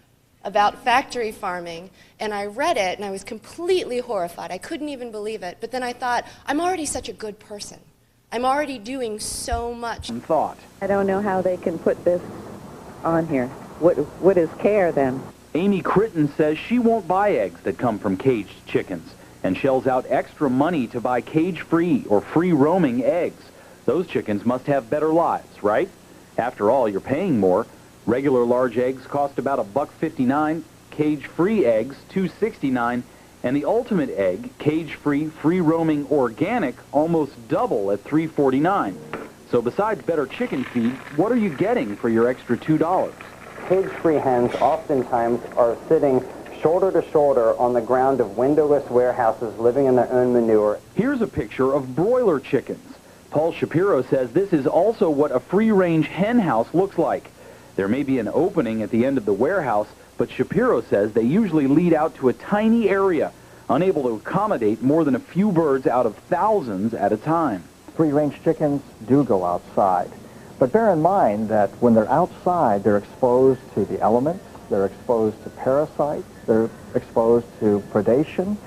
about factory farming, and I read it and I was completely horrified. I couldn't even believe it. But then I thought, I'm already such a good person. I'm already doing so much. I don't know how they can put this on here. What is care then? Amy Critton says she won't buy eggs that come from caged chickens and shells out extra money to buy cage-free or free-roaming eggs. Those chickens must have better lives, right? After all, you're paying more. Regular large eggs cost about $1.59, cage-free eggs $2.69, and the ultimate egg, cage-free, free-roaming organic, almost double at $3.49. So besides better chicken feed, what are you getting for your extra $2? Cage-free hens oftentimes are sitting shoulder to shoulder on the ground of windowless warehouses living in their own manure. Here's a picture of broiler chickens. Paul Shapiro says this is also what a free-range hen house looks like. There may be an opening at the end of the warehouse, but Shapiro says they usually lead out to a tiny area, unable to accommodate more than a few birds out of thousands at a time. Free-range chickens do go outside. But bear in mind that when they're outside, they're exposed to the elements, they're exposed to parasites, they're exposed to predation.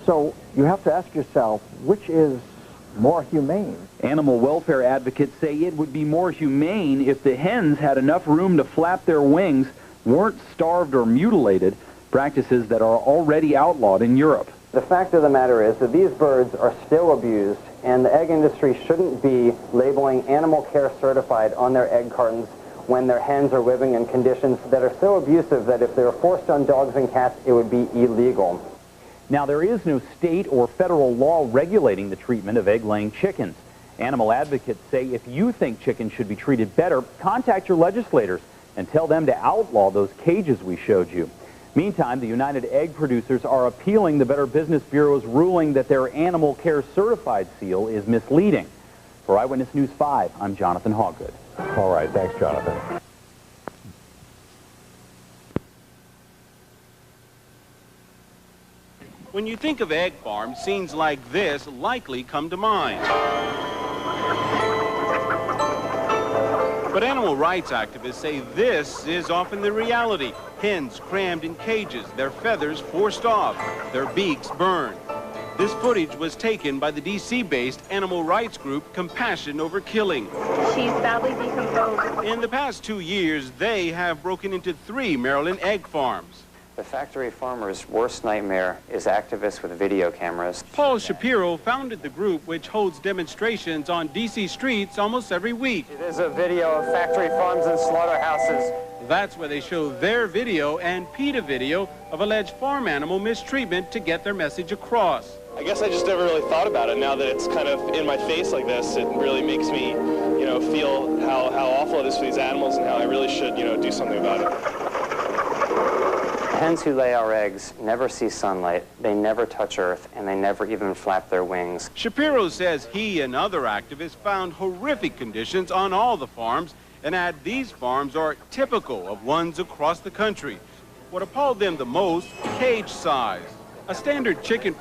So you have to ask yourself, which is more humane? Animal welfare advocates say it would be more humane if the hens had enough room to flap their wings, weren't starved or mutilated, practices that are already outlawed in Europe. The fact of the matter is that these birds are still abused, and the egg industry shouldn't be labeling animal care certified on their egg cartons when their hens are living in conditions that are so abusive that if they were forced on dogs and cats, it would be illegal. Now, there is no state or federal law regulating the treatment of egg-laying chickens. Animal advocates say if you think chickens should be treated better, contact your legislators and tell them to outlaw those cages we showed you. Meantime, the United Egg Producers are appealing the Better Business Bureau's ruling that their animal care certified seal is misleading. For Eyewitness News 5, I'm Jonathan Hawgood. All right, thanks, Jonathan. When you think of egg farms, scenes like this likely come to mind. But animal rights activists say this is often the reality. Hens crammed in cages, their feathers forced off, their beaks burned. This footage was taken by the D.C.-based animal rights group Compassion Over Killing. She's badly decomposed. In the past 2 years, they have broken into 3 Maryland egg farms. The factory farmer's worst nightmare is activists with video cameras. Paul Shapiro founded the group, which holds demonstrations on D.C. streets almost every week. It is a video of factory farms and slaughterhouses. That's where they show their video and PETA video of alleged farm animal mistreatment to get their message across. I guess I just never really thought about it. Now that it's kind of in my face like this, it really makes me, feel how awful it is for these animals and how I really should, do something about it. Hens who lay our eggs never see sunlight, they never touch earth, and they never even flap their wings. Shapiro says he and other activists found horrific conditions on all the farms and add these farms are typical of ones across the country. What appalled them the most, cage size. A standard chicken